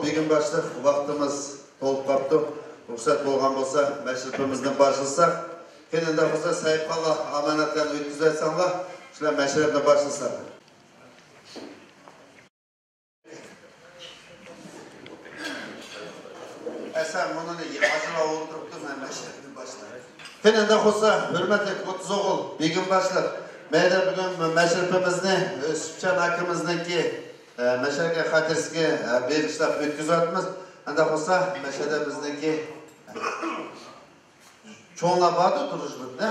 begim başlıq vaxtımız толып qaptı. Ruxsat bolğan bolsa məşrifimizdən başlasaq. Kenində bolsa sahib qala amanatlarını ötküzərsənlər. Şular məşriflə başlasaq. Əsən bunu aşıra oldurubdur mən məşrifdən başlayayım. Kenində bolsa hörmətli 30 oğul begim başlıq. Məydə bugün məşrifimizni Sübçan akimizniki məşərkə xatirsiga berişlab ötküzətmiz. Anda olsa məşədə bizdeki çoğunlar vardı duruşmunda.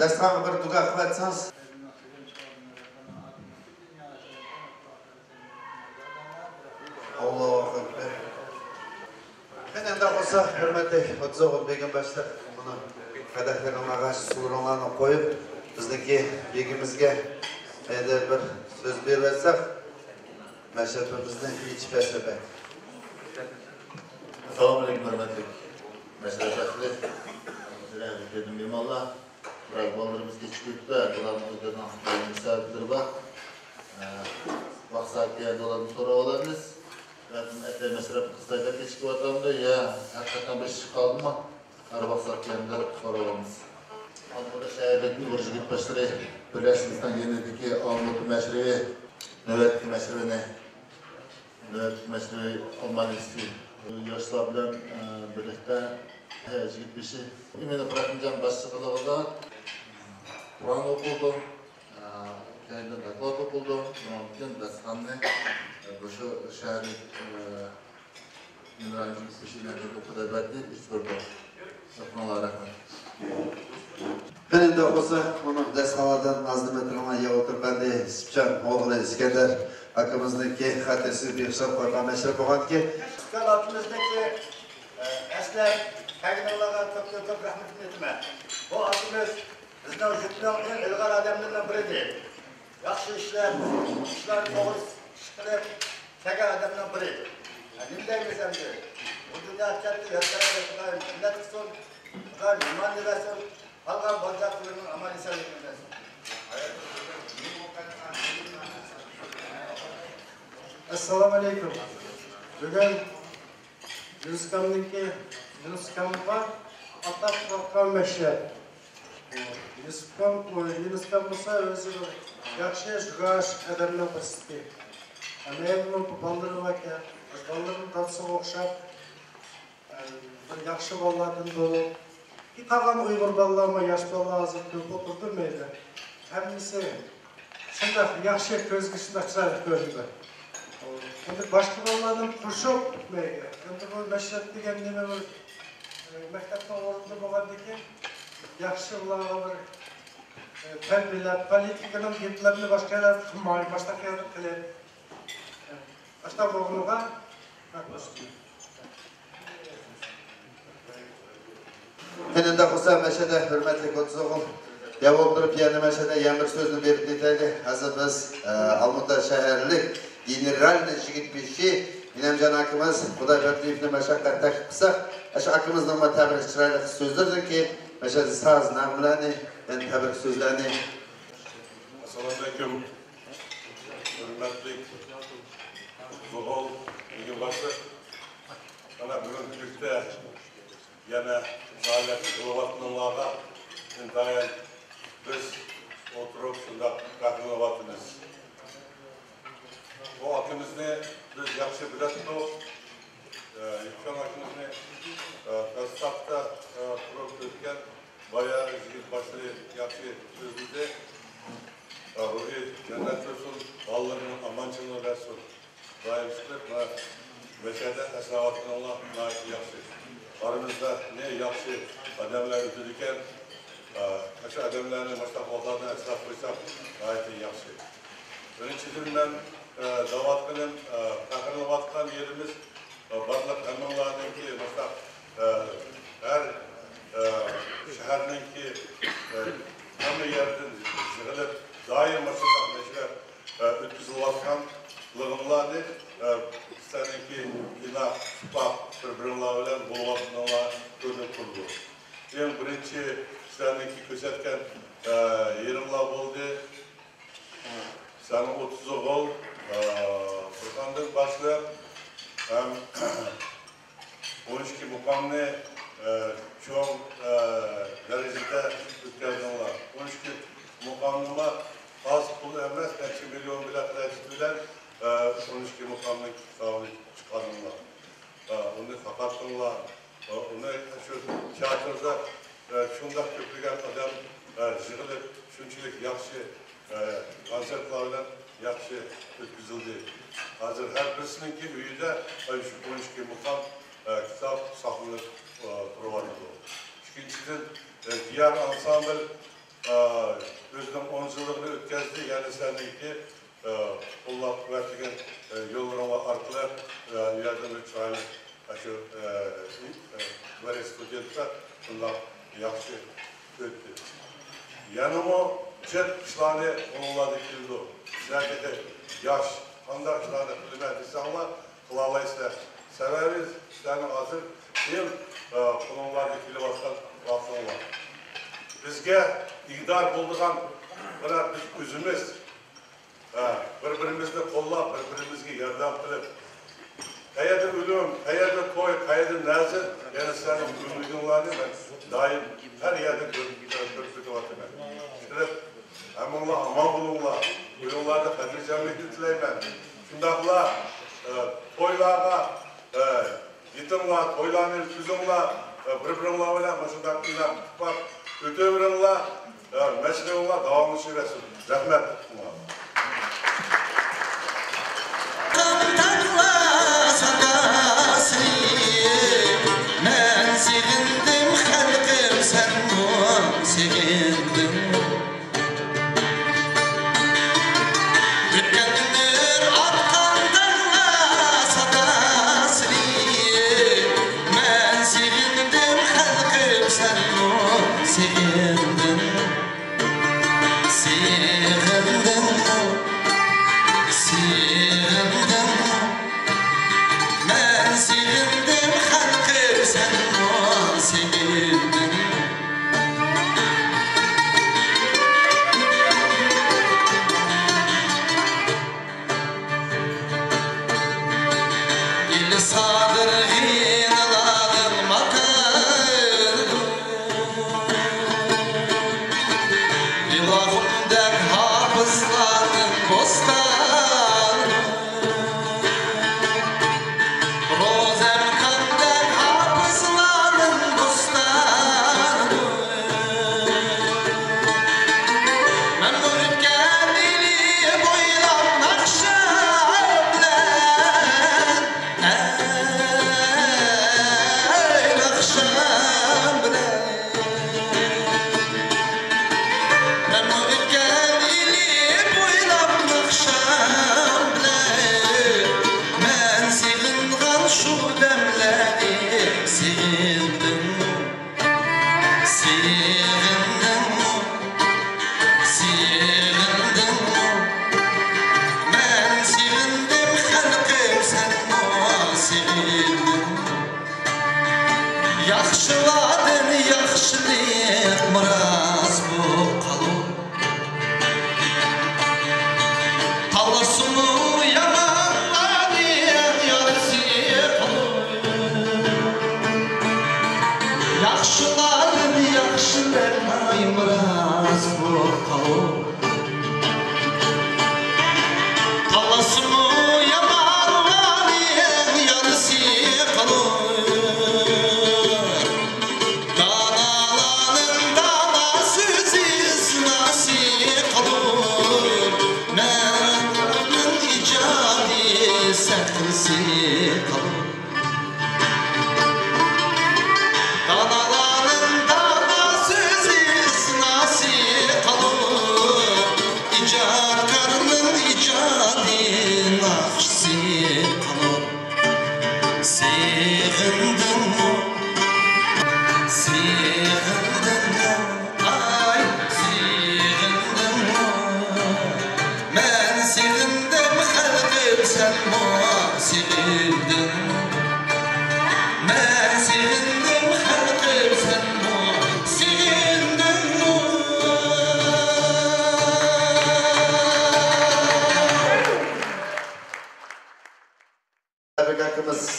Dəstəğanı bir duqa qıvatsanız. Allahu Ekber. Anda olsa hürmetli 30 oğul begim başlar. Bunu qədəhlərin ağaç sulurlarını koyup bizdeki begimizge bir söz verərsək məşərifimizdən hiç bəsləbək. Assalamualaikum hörmətli məşrəfətli dedim Allah biraz ballarımız geçip ötdü. Buların ödədən müsaitdir var. Vaxt saat geldi olanı sonra olarız. Zaten etler məşrəfi kısaca geçip vatandı ya hakikaten bir şey kaldı mı? Vaxt saat geldi sonra olarız. Almada şəhərdəki uğurcu gitmişleri Birləşmişdən yenidiki Almada məşrəfi növbətli məşrəfi olmanı istiyor. Yaşlar bilen birlikte həyəcik bir şey. Ümini Bırakıncan başçılığında Kur'an okuldum. Kendimde doklad okuldum. Mümkün dershanne bu şu şehri ünrancılık bir şeylerle okuda verdi. Hiç gördüm. Yapmalar rahmet. Ben de olsa onu dershaneden nazım ettirmeye yağıtır. Ben de Sübçan oğlu İskender hakkımızdaki hatersiz bir şarkı koyma meşrep olan ki Altımızdaki esler Peygamber'e çok rahmetini etme. Bu altımız bizden jütünün en ilgar adamlarından biridir. Yaxşı işler doğru işler tege adamlarından biridir. Ne deyimiz hem de bu dünya çattı, yaşlara da millet olsun, iman versin, halka bacaklarının amal insanlık versin. Esselamu Aleyküm. Bugün Yunus Kam'la atak bakkan meşe. Yunus Kam olsa özü yaxşı jugaş adamla basitki. Anayımın balları var ya, balların tatsı okşap, bir yaxşı ballardan dolu. Bir tağan Uygur ballarıma yaş ballar hazır köp oturdurmaydı. Hemisi şunda yaxşı göz kışında çırarak gördü. Şimdi başka ballardan kurşuk tutmaya. Şimdi bu meşret degen neme bir mektepten orunda boğandaki yaxşı olanlar bir terbiyeler, politikanın yetkilerini başka yerler tutmayı, başka yerler kılayım. Başta boğunuğa yaklaştım. Keninde olsa meşede hürmetli Kutsuğul yavuk durup yani meşede yemir sözünü verip detaylı. Hazır biz Almutlar şehirlik generalni jigit beshi Inomjon akimiz Xudoy Berdievni mashaqqat taklif qilsak, shu akimizning tabrik chiroyli so'zlardan keyin mana shu saz nag'malarni, yani tabrik so'zlarni. Assalomu alaykum. Hurmatli Zo'g'ol yig'ilasi. Mana bugun birlikda yana faoliyat qilayotganlarga intayin biz o'tirib shunday qahramonimiz. Bu akimizni biz yaxshi bilamiz. Yurtjon akimizni dastlabda turib o'tgan boya yigit boshli yaxshi so'zida ruhiy jannat bo'lsin, ballarning amonchiligi bo'lsin. Doim shukur va mashada asravatulloh yaxshi. Aramızda ne yaxshi odamlar o'tdi ekan, o'sha odamlarni mustaqbaldan asrab qo'ysak, g'oyat yaxshi. Birinchidan men da'vat qilib taqdirlayotgan yerimiz barliq hammalarniki mustaq har shaharninki hamma yerdan yig'ilib doim mustaq mashlar o'tkazilayotgan lig'imlarni sizlarniki ina suhbat bir-birlar bilan bo'layotganlar ko'rib turdi. Eng birinchi sizlarniki ko'rsatgan yerimlar bo'ldi. Sana 30 o'g'il Furqondan boshlab mukamni çoğun derecede ötkazdılar. Onun için mukamnıma az pul emez, belki milyon bile krediyle 12 mukamlık sağlık çıkardılar. Onu kapattılar. Onu şu tiyatroda şunda köprügen adam jığılıp şunçilik yaxşı konsertlarla yaxşı ötküzüldü. Hazır her birisininki üyüde şu 12 mukam kitap saklanıp durmadı. İkinciden diğer ansambl özünün 10 yıllığını ötkazdı. Yani seninki Allah kuvvetligen yollarına arkalar yardım etçaylı şu böyle studentler bunlar yaxşı öttü. Yanıma jet işlerini onunla dikildi. Sizlerce yaş, kandak işlerini bilmez insanlar kılalayızlar. Severiz, işlerini hazır değil, onunla dikili başkan vakfına. Bizge iqdar bulduğun bırak biz özümüz birbirimizni qo'llab, birbirimizga yordam qilib, qayerda o'lim, qayerda to'y, qayerda nazr, yana sizlarning umidinglarni men doim har yerda ko'rsatib o'taman. Shunday hammanglar omon bo'linglar, o'yinlarda qadrchanlikni tilayman. Shundaqla to'ylarga yetimlar, to'ylarni o'tkazinglar, bir-biringlar bilan mana shunday kunlar kutib o'taveringlar, mashg'ulinglar davomlashaversin. Rahmat.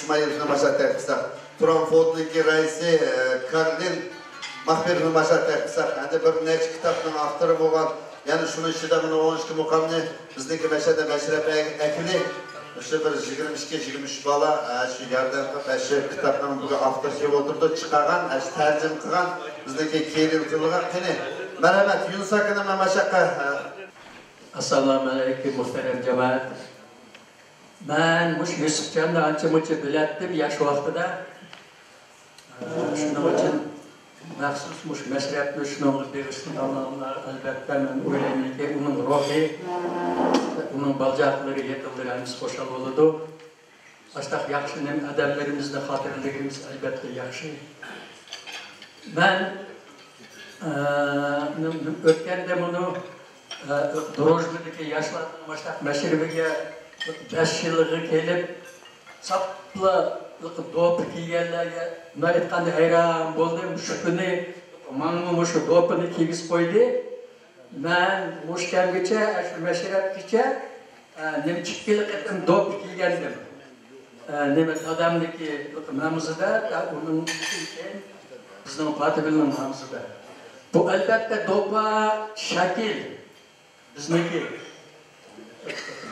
İsmail Namashat Terkistan Turan Fond'daki reisi Karlin Mahber Hümaşat Eksak. Yani bir neçe kitapının aktörü olan, yani şunun içinde bunu 12 mukamını bizdeki meşede meşrep ekili. İşte bir 22-23 bala şu yerden şu kitapların bu aktörü oturdu çıkaran, tercüm kılan bizdeki Kiril kılığa kini. Merhamet Yunus Akın'ın Memaşak'a. Assalamu alaikum muhterem cemaat. Ben Yusuf Can'da anca-munca bilettim yaş vaxtida. Şunun için məxsus məşrəbli şunun birisi anlamlar elbette ben öyleyim ki onun ruhi, onun balcakları yetildirimiz hoşal oldu. Açtaq yaxşının adamlarımızda hatırladığımız elbette yaxşı. Ben ötkende bunu Drojbidagi yaşlardan başlap meşrebege 5 yıllığı gelip sapla dop kiygenlerge bunlar etqanda hayran boldum. Şu günü mangmu şu dopunu kiygiz koydu. Ben muşkemgeçe, şu meşrebgeçe nemçikkilik ettim dop kiygendim. Nemet adamdaki namızıda onun için bizden Fatih'in namızıda. Bu elbette dopa şekil.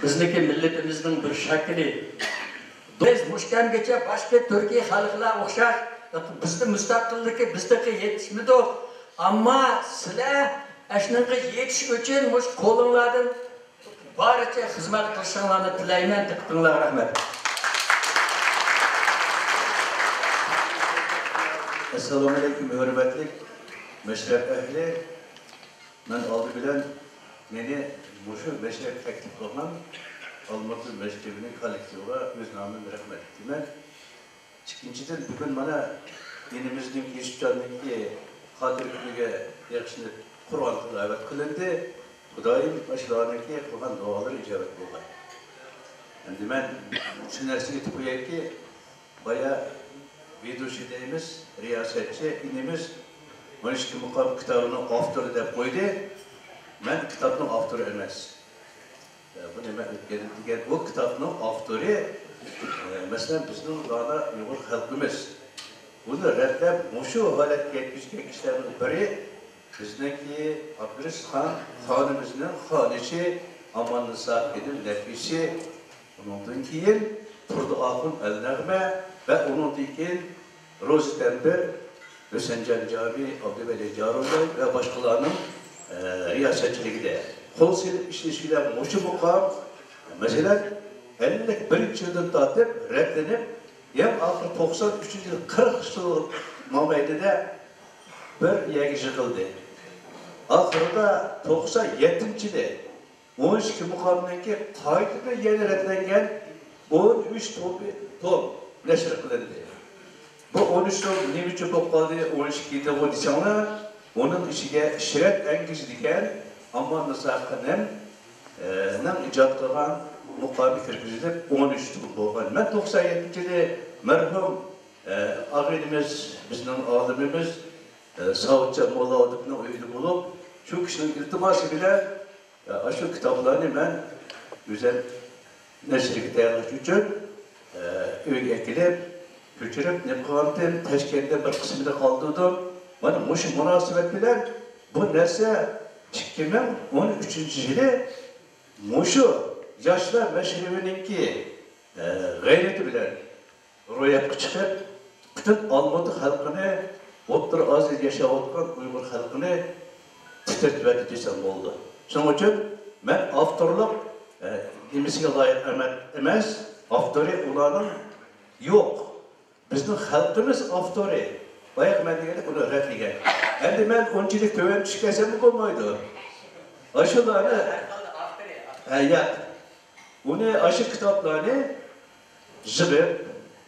Bizniki milletimizin bir şekli. Biz muşkemgeçe başka Türkiye halklar okşar. Bizde müstakillik, bizdeki yetişmedi yok. Ama sizler eşninki yetiş için muş kolunlardan bariçe hizmet kılışınlarını tileymen tıktınlar rahmet. Esselamu Aleyküm hürmetlik meşrep ehli. Ben aldı bilen beni muşu meşrep teklif olan Almatı Meşrebi'nin kolektivi öz namını rahmet ettiğime. İkinciden bugün bana dinimizin Yusufcan'daki hatır günüge yakışını Kur'an tilavet kılındı. Kudayım başlarındaki Kur'an duaları icabet oldu. Yani ben şu nersini koyayım ki bayağı Viduşideyimiz, riyasetçi, inimiz 12 mukam kitabının avtoru da koydu. Ben kitabının avtoru emez. Bu ne demek? O kitabının avtoru, mesela bizim dağda yoğun halkımız. Bunu redden, muşu halet yetmişken kişilerin biri, bizdeki Abdülaziz Han, hanımızın hanesi, amanlı sahibinin nefisi, ondan keyin Turdu Akın El-Nağme ve onun keyin Rozi Tember, Hüseyin Cami, Abdüveli Caroğlu ve başkalarının riyasetçiliği de. Kol silip işleşiyle muşu mukam, mesela 51 yıldan tatip, reddenip, hem altı 93 yıl 40 yıl Mamayda'da bir yegi çıkıldı. Ahırda 97 yılda 12 mukamdaki kayıtlı yeni reddengen 13 tom neşr kılındı. Bu 13 tom ne biçim kaldı 12'de o diyeceğine onun içine şiret engiz diken ama nasakının icat kılan mukabi kırgızılık 13 tom oldu. Ben 97 yılda merhum ağabeyimiz, bizim ağabeyimiz Savutça Molla Odu'nun öyle bulup şu kişinin iltiması bile şu kitaplarını ben güzel neşrik değerli için öyle ekleyip götürüp Nepkan'ın teşkilinde bir kısmında kaldırdım. Bana muşu münasebet bilen bu nerse çıkkimin 13. yılı muşu yaşlar meşrebininki gayreti bilen royap çıkıp bütün Almatı halkını Ottur aziz yaşayotgan Uygur halkını titirtip desem oldu. Şunun için ben avtorluk demesiga layık emas, avtori ularning yok. Bizning halkımız avtori. Bayaq men deganda uni redlagan. Endi men unchalik töven tushkasam bo'lmaydi. Ashularni ya uni ashu kitoblarni yig'ib,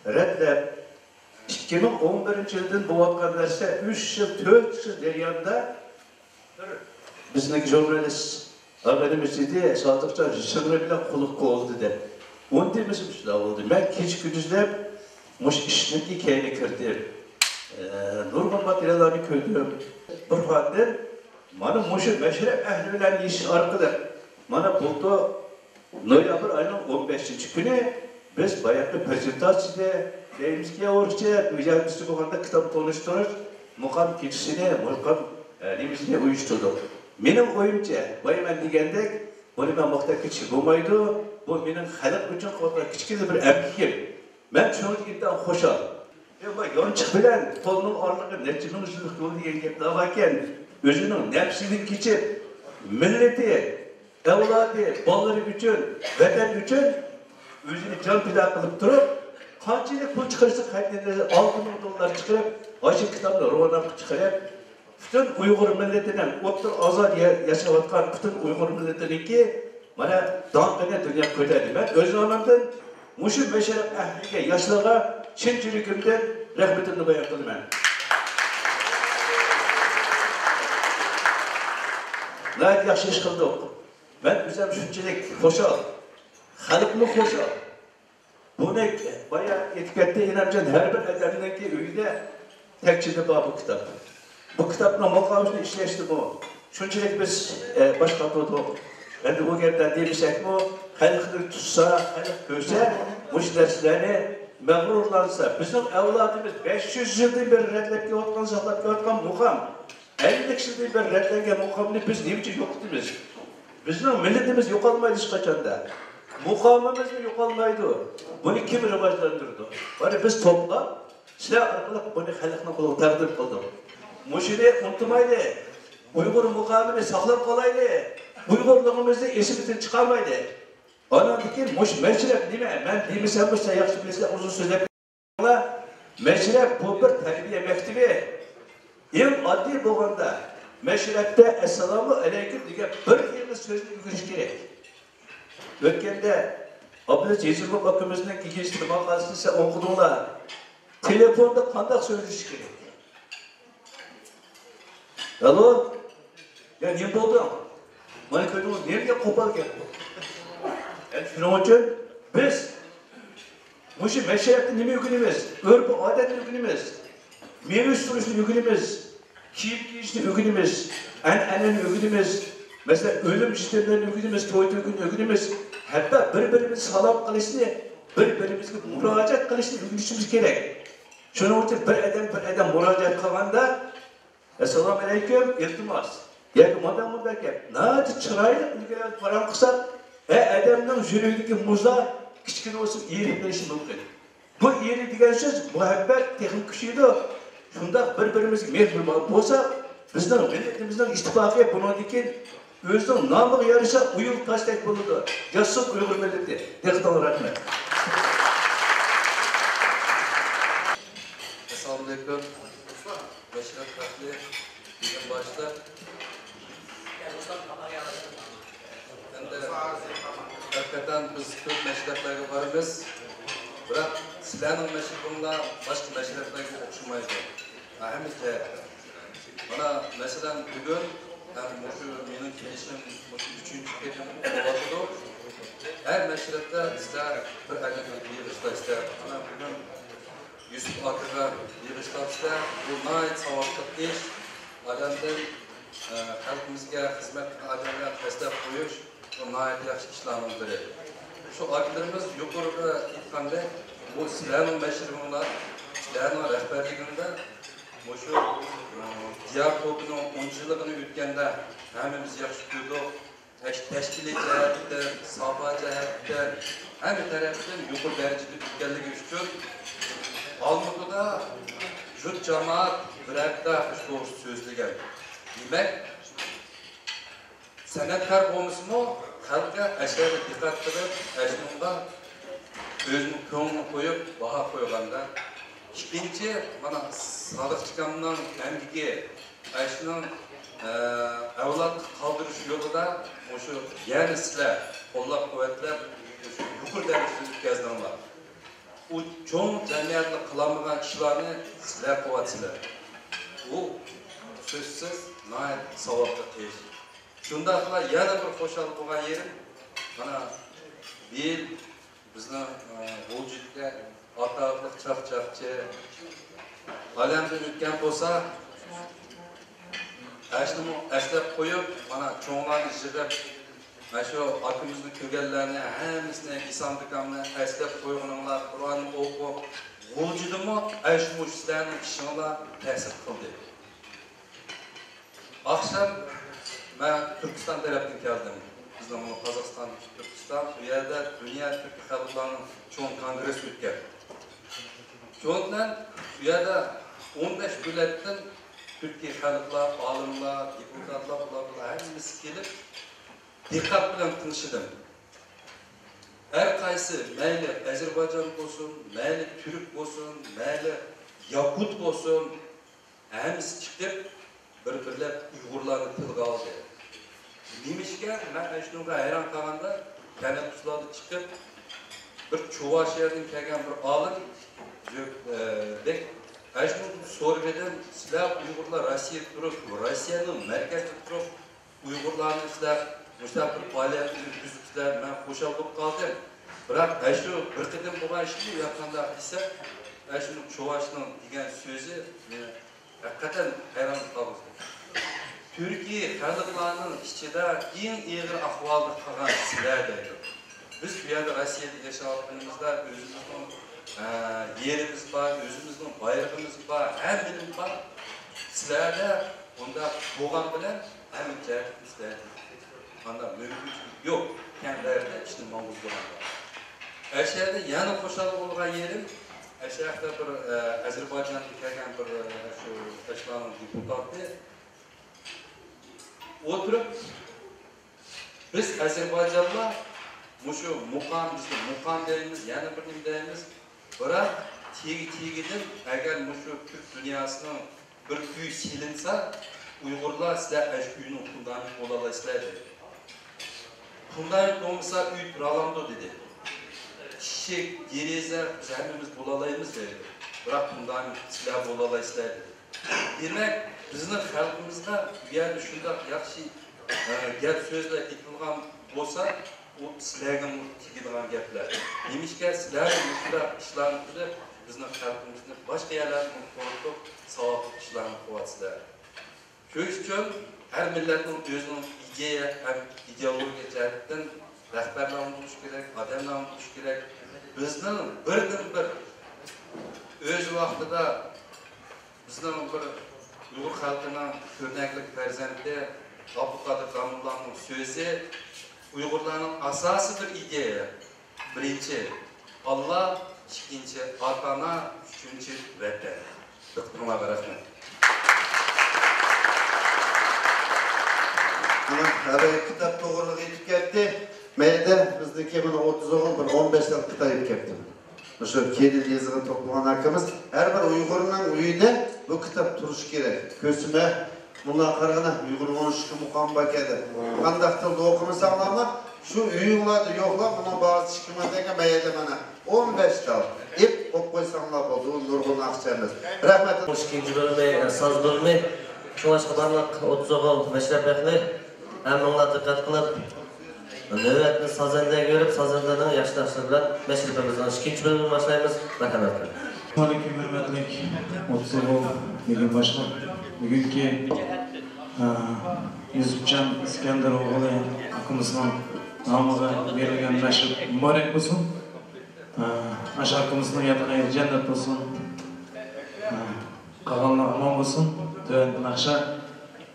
redlab 2011 yıldan bu vatandaşlar 3 yıl, 4 yıl deryanında bizdeki jurnalist haberimiz dedi, sadıkça şırrı bile kuluk oldu der. Onu demesi bir oldu. Ben keç gündüzler muş işlik hikayene kirdim. Nurman materiallarını köydüm. Bir halde bana muşu meşrep ehli bilen iş arkadaş. Bana buldu noyabr ayının 15. günü biz bayaklı prezentasyada deyimizki orçça mücadelesi bu konuda kitap konuşturur, mukam keçisini, mukam nemizine uyuşturduk. Benim oyumca, bayman degandek, bunu ben maqta kichik bo'lmaydi, bu mening xalq uchun kichkina bir emkim. Ben şunu degandan xo'shal. Bu yonchiq bilan qo'lning orlig'i necha ming yillik yo'l degan gaplar borkan, o'zining nafsidan kechib, millati, avlodi, bolalari uchun, vatan uchun o'zini jon fido qilib turib, qanchalik pul chiqarsa qayerdan $6,000 chiqarib, o'sha kitobni ro'naq chiqarib, bütün Uyg'ur milletining o'ttir ozod yashayotgan bütün Uyg'ur millatiniki mana donqina dunyo ko'tardi. Men o'z nomimdan mushu basharab ahliga, yoshlarga chin yuragimdan rahmatimni bayon qilaman. Nayt yaxshi ish qildik. Men o'zim shunchalik xo'shal, xalqni xo'shal. Buni boya etiketda Inomjon har bir odamningki uyida tekchida bor bu kitob. Bu kitapla muqavimini işleşti bu. Şunçalik biz başka tuttuk. Endi bu yerda demişek mi? Xalqni tutsa, xalq ko'rsa, bu derslerini mag'rurlansa, bizim avlodimiz 500 yıldan beri redlep yotgan, saqlab yotgan muqam, 50 yildan beri redlengen muqamni biz nima uchun yo'qotamiz? Bizning millatimiz yo'qolmaydi hech qachonda. Muqamimiz yo'qolmaydi. Buni kim rivojlantirdi? Bari biz to'plab, sizlar orqali buni xalqning qo'liga taqdim qildik. Muşini unutmaydı. Uygur mukamını saqlab qolaydı. Uygurluğumuzu esimizden çıkarmaydı. Ondan muş meşrep nime? Ben demisem bu yaxshi bilsizlar uzun so'zlab. Meşrep bu bir terbiye mektebi. En oddiy bo'lganda meşrepte assalomu alaykum degan bir yillik so'zni o'rganish kerak. O'tganda Abdulaziz Jezirboq akamizning kechirishli maqolasini o'qidinglar. Telefonda qanday so'zlash kerak? Alo? Ya ne oldu? Bana kötü oldu. Nereye kopar geldi? Yani şunun için biz bu işi meşrepte nemi yükünümüz, örgü adet yükünümüz, meyve sürüşlü yükünümüz, kiyim giyişli yükünümüz, en yükünümüz, mesela ölüm sistemlerinin yükünümüz, toy yükünümüz, hatta birbirimizi salam kılışını, birbirimizi müracaat kılışını yükünüşümüz gerek. Şunun için bir adam müracaat kılanda Esselamu Aleyküm, iltimas. Yani madem gap. Nati çıraylı ülkeler param kısak, adamın yüreğindeki muzda kiçkin olsun eğilimleşi mümkün. Bu eğri degen söz, muhabbet, texnik güçüydü. Şunda birbirimiz mehmur olsa, bizden milletimizden istifakı bunun dikin, özünün namığı yarışa uyum tasdik bulundu. Yassın Uygur milleti. Dikkatle rahmet. Esselamu Aleyküm. Meşrep Kahli, bizim başta. Hakikaten biz Türk meşreplerine varımız. Bırak sizlerin meşrepinde başka meşreplerine okşamaydı. Ahmet cihette. Bana mesela bugün, benim gelişim 3. kedim oldu. Her meşrepte sizler bir adet bir ister. Bana bugün Yusuf Akır'a yığıştapsa, bu nayet savaklık iş, adamdan halkımızga hizmet adamlar destek koyuş, bu nayet yaxshi işlerinin biri. Şu akıllarımız yukarıda gitganda, bu sizlerin meşribunlar, sizlerin rehberliğinde, bu şu diğer topluluğun 10 yılını ütkende, hemimiz yaxshi koyduk, teşkili cihette, sabah cihette, hem taraftan yukarı derecede ütkenliği üçün, Almıqda jüt cemaat bir hafta üç doğrusu sözlügen. Demek, senetkar olmuşmu, halka aşağıda dikkat kılıp, aşağıda özünün köngünü koyup, baha koyuganda. İkinci, bana sağlık çıkanından emgigi, aşağının avlat kaldırış yolu da, şu yani sizler, kollap kuvvetler, yukur derecede ütkazdanlar. Bu çoğun cemiyatla kılamılan işlerini sizler kovatsızlar. Bu sözsüz, nayet savaplı iş. Şunda akıla yana bir hoşalık olan yerim, bana bir bizden Bolcuk'ta atağılık çakçakçı, alemden ütken olsa, eşlep koyup, bana çoğunlarını izleyip, Şu akımızın kögellerini, hemsini, İslam'dıkamını eslep koygununlar, Kur'an'ı okup, vücudumu şu işlerinin işine tesir kıldı. Akşam ben Türkistan tarafından geldim. Bizden bunu Kazakistan, Türkistan, bu yerde Dünya Türk Halklarının çoğun kongres ötken. Çoğundan bu yerde 15 milletten Türkiye halklar, alımlar, deputatlar, hepimiz gelip dikkat bilen tınışıdım. Her kaysı meyli Azerbaycan olsun, meyli Türk olsun, meyli Yakut olsun, hepimiz çıkıp bir-birler Uygurlarını tılga aldı. Demişken ben şununla hayran kalanda teneffüslarda çıkıp bir Çuvaş yerden kelgen bir alın dek şunu sorgeden sizler Uygurlar Rossiya durup, Rossiyanın merkezde durup Uygurlarını sizler bir faaliyetini düzüpsizler, ben hoşal bulup kaldım. Bırak şu bir kıdım bulan şimdi yapkanda ise şunun Çuvaş'ın diyen sözü hakikaten hayranlık kalmıştı. Türkiye halklarının içinde en ağır ahvalda kalan sizler deydi. Biz bu yerde Rossiyada yaşadığımızda özümüzün yerimiz var, özümüzün bayrağımız var, her birimiz var. Sizlerde onda boğan bilen hem sizler. Onda mümkünçülük yok. Kendilerinde işte mamuz boğanlar. Eşyada yanı koşalı olgan yerim, eşyada bir Azerbaycan'da kelgen bir şu eşlanın deputatı oturup biz Azerbaycan'la şu muqam, bizim muqam deyimiz, yani bir nim deyimiz, bırak tegi-tegiden eğer şu Türk dünyasının bir kuyu silinse, Uygurlar sizler kuyunun fundamenti olalayısılar dedi. Fundamenti olmasa üy turalamdı dedi. Çiçek, derize, biz hepimiz bulalayımız dedi. Bırak fundamenti sizler bulalayısılar dedi. Demek bizning xalqimizda bu yerda shunday yaxshi gap so'zlar aytilgan bo'lsa, u sizlarga tegadigan gaplar. Nemishqa sizlar shunday ishlarni qilib, bizning xalqimizni boshqa yerlarga qo'yib, savobli ishlarni qilyapsizlar. Shuning uchun har millatning o'zining ideya ham ideologiya jihatdan rahbarlar bo'lish kerak, odamlar bo'lish kerak. Bizning birdan-bir o'z vaqtida bizning bir Uyghur halkının örneklik farzandi Abdülkadir Gamullan'ın sözü Uygurların asası bir ideya. Birinci Allah, ikinci atana, üçüncü vətən. Dıqtırma rahmet. Abi kitap doğruluğu yetip ketdi. Meyde bizdeki 2030 oğul bir 15 yıl kitap yetip ketdi. Şu kedil yazığı toplanan hakkımız her bir Uygur'un uyuyda bu kitap turuş gerek. Kösüme bunlar kargına Uygur 13 muqam bakedi. Kandak tılda okumasan ama şu uyuğladı yokla bunun bazı çıkımadaki meyede bana 15 yıl ip okuysanlar oldu. Nurgun Akçemiz. Rahmet. İkinci bölümü, saz bölümü. Şuna şabarlık 30 oğul meşrep ekli. Hem onunla dikkat kılıp növbetini sazende görüp sazendeni yaşlaştır bilen meşrepimizden ikinci bölümünü başlayımız. Rahmet. Aleyküm hürmetlik 30 oğul Bilgin Başkan. Bugünkü Yusufcan İskender oğlu akımızın namıga verilgen meşrep mübarek olsun. Aşı akımızın yatağıyla cennet olsun. Kalanla aman olsun. Döven akşa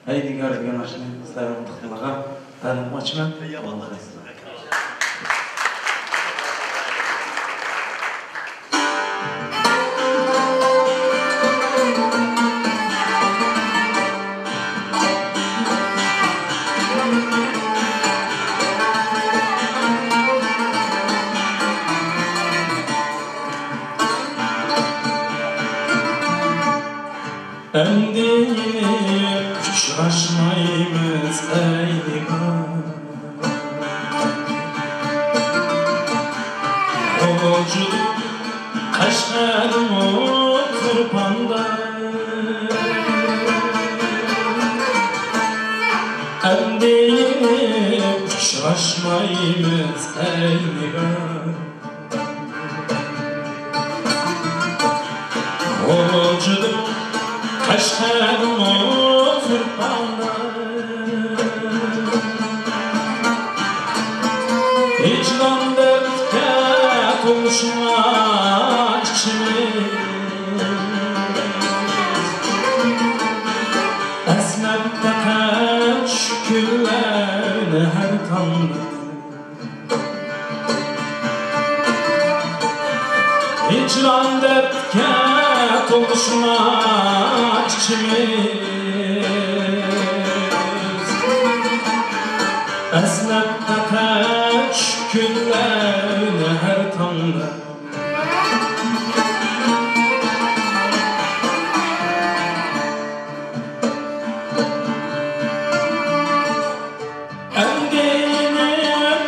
Aydigar degan aşını sizlerden tıklığa tanım açman. Uçraşmayımız eyligan Yolculuk Kaşgarım o turpanda Endeyip uçraşmayımız eyligan Yolculuk Kaşgarım o turpanda oluşma içimiz Esnekte teşküllerine her tanrı Hicran dertke oluşma içimiz Esnekte teşküllerine her tanrı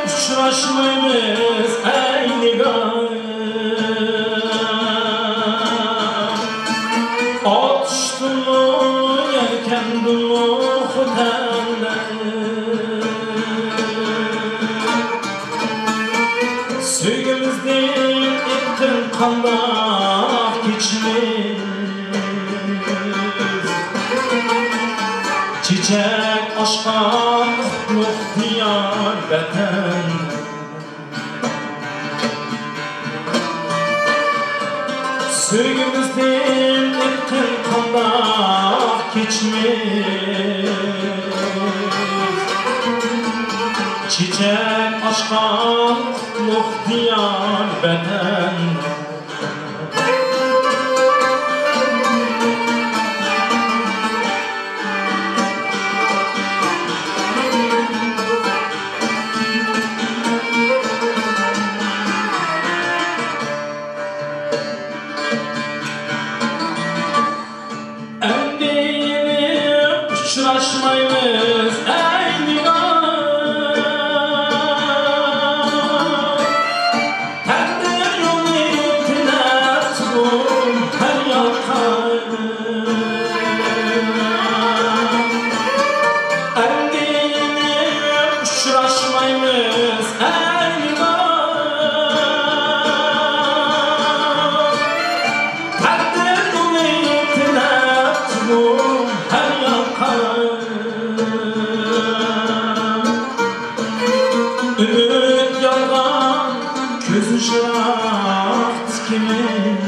Uçraşmayız eyni gayet Atıştı mı yelkendi mi hütende Süygümüzden ettin kandak geçimiz Çiçek aşka kutluk diyar vatan Süygümüzden ettin kandak geçimiz Çiçek aşka kutluk diyar vatan Uçraşmayız eyni gayet Takdir yolu ipine tutun her yakayım Endini uçraşmayız eyni gayet Takdir yolu ipine tutun her yakayım Ümit yalgan közü şıraht kimiz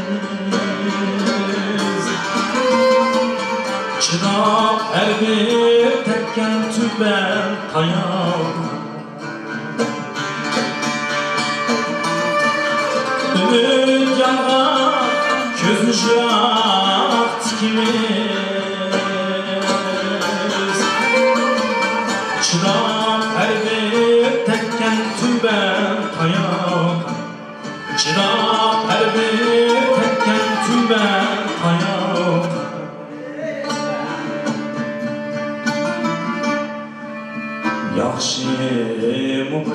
Çırak her bir tekken tüben tayan Ümit yalgan közü şıraht kimiz Çırak her bir tekken tüben tayan Çırak her bir tekken tüben tayan Yaxşı mübarek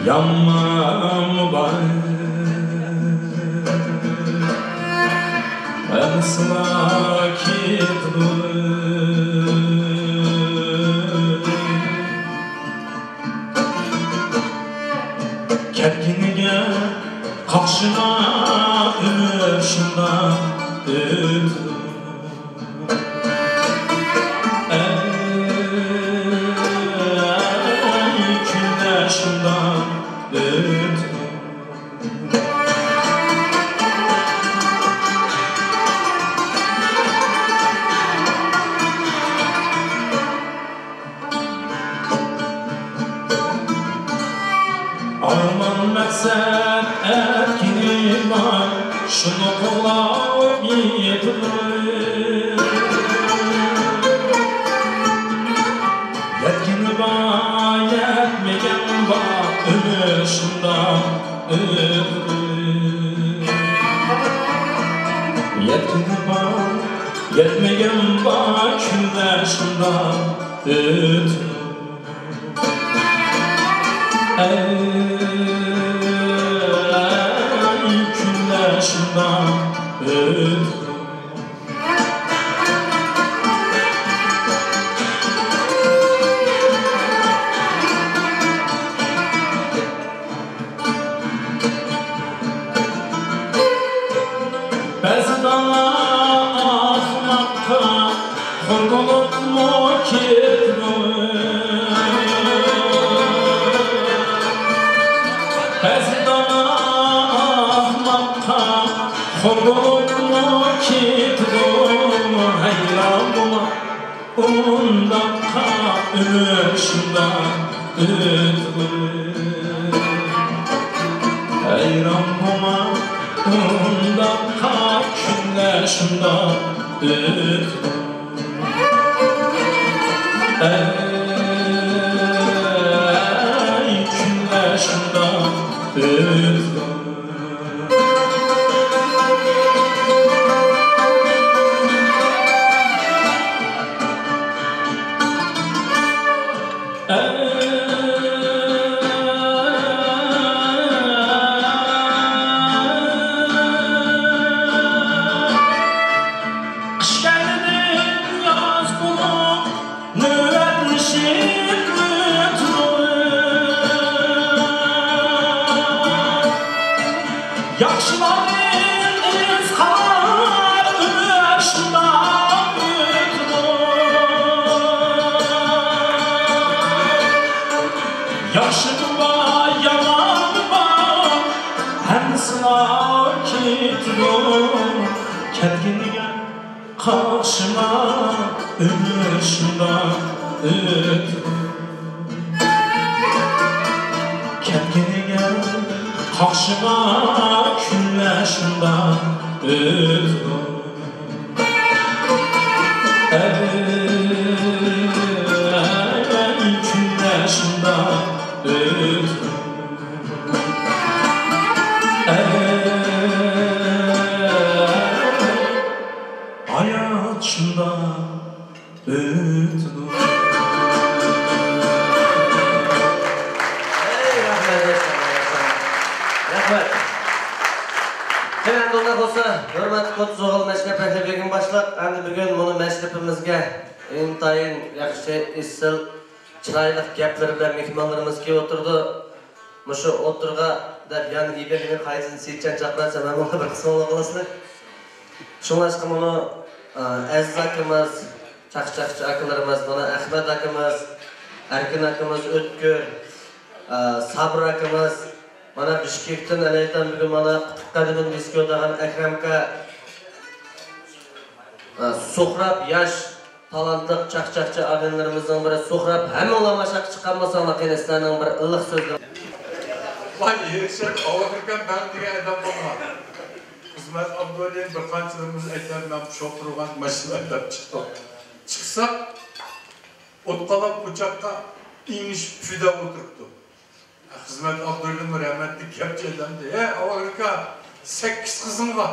Yanma mübarek Enslakit Ketkinige Kakşına ömür şundan ödü Ey günde şundan ödü Arman məqsəd ətkini var Şunu qoğlaq yetirir Yetkini var, yetmegen var Ömür şundan ödür Yetkini var, yetmegen var Günler şundan ödür Ey günler şundan ödür Bəzi dana axmaqqa Xorqoluq mu ketmir Ondan ömür şundan ötür Hayran olma ondan günler şundan ötür Ey günler şundan ötür Karşıma ömür şundan ötür Kendine gel karşıma günler şundan ötür Ey günler şundan ötür Hayat şundan ötür Rahmet. Hemen onda olsa, hürmetli Qo'tzo'g'il Mashrab Ahliligini boshlab, endi bugun buni mashrabimizga intayin yaxshi, izchil, chiroyli gaplar bilan mehmonlarimiz kelib o'tirdi. Mushu o'tirga deb yana ibagini qaysin seytchan chaqirsa, men uni bir qismini qilasizlar. Shunlashqa buni Aziz akamiz, chaqchaqchi akalarimiz, mana Ahmad akamiz, Arkin akamiz, O'tkir, Sabr akamiz Mana Bishkekdan alaydan bugun mana qadimini eski o'tagan Akramka Suhrab yosh talantli chaqchaqchi aganlarimizdan biri Suhrab hammalar mashaq chiqqan bo'lsa qilishlarning bir illiq so'zlar. Vay yekshak avakirkan ben degan adam bo'lmadi. Xizmat Abdullayev bir qanchalarimiz aytadi men shoq turgan mashinalar chiqdi. Chiqsa o'tqalab o'choqqa inish fida o'tiribdi. Xizmat Abdullayev rahmatli gapchilardi. Avakirkan 8 qizim var.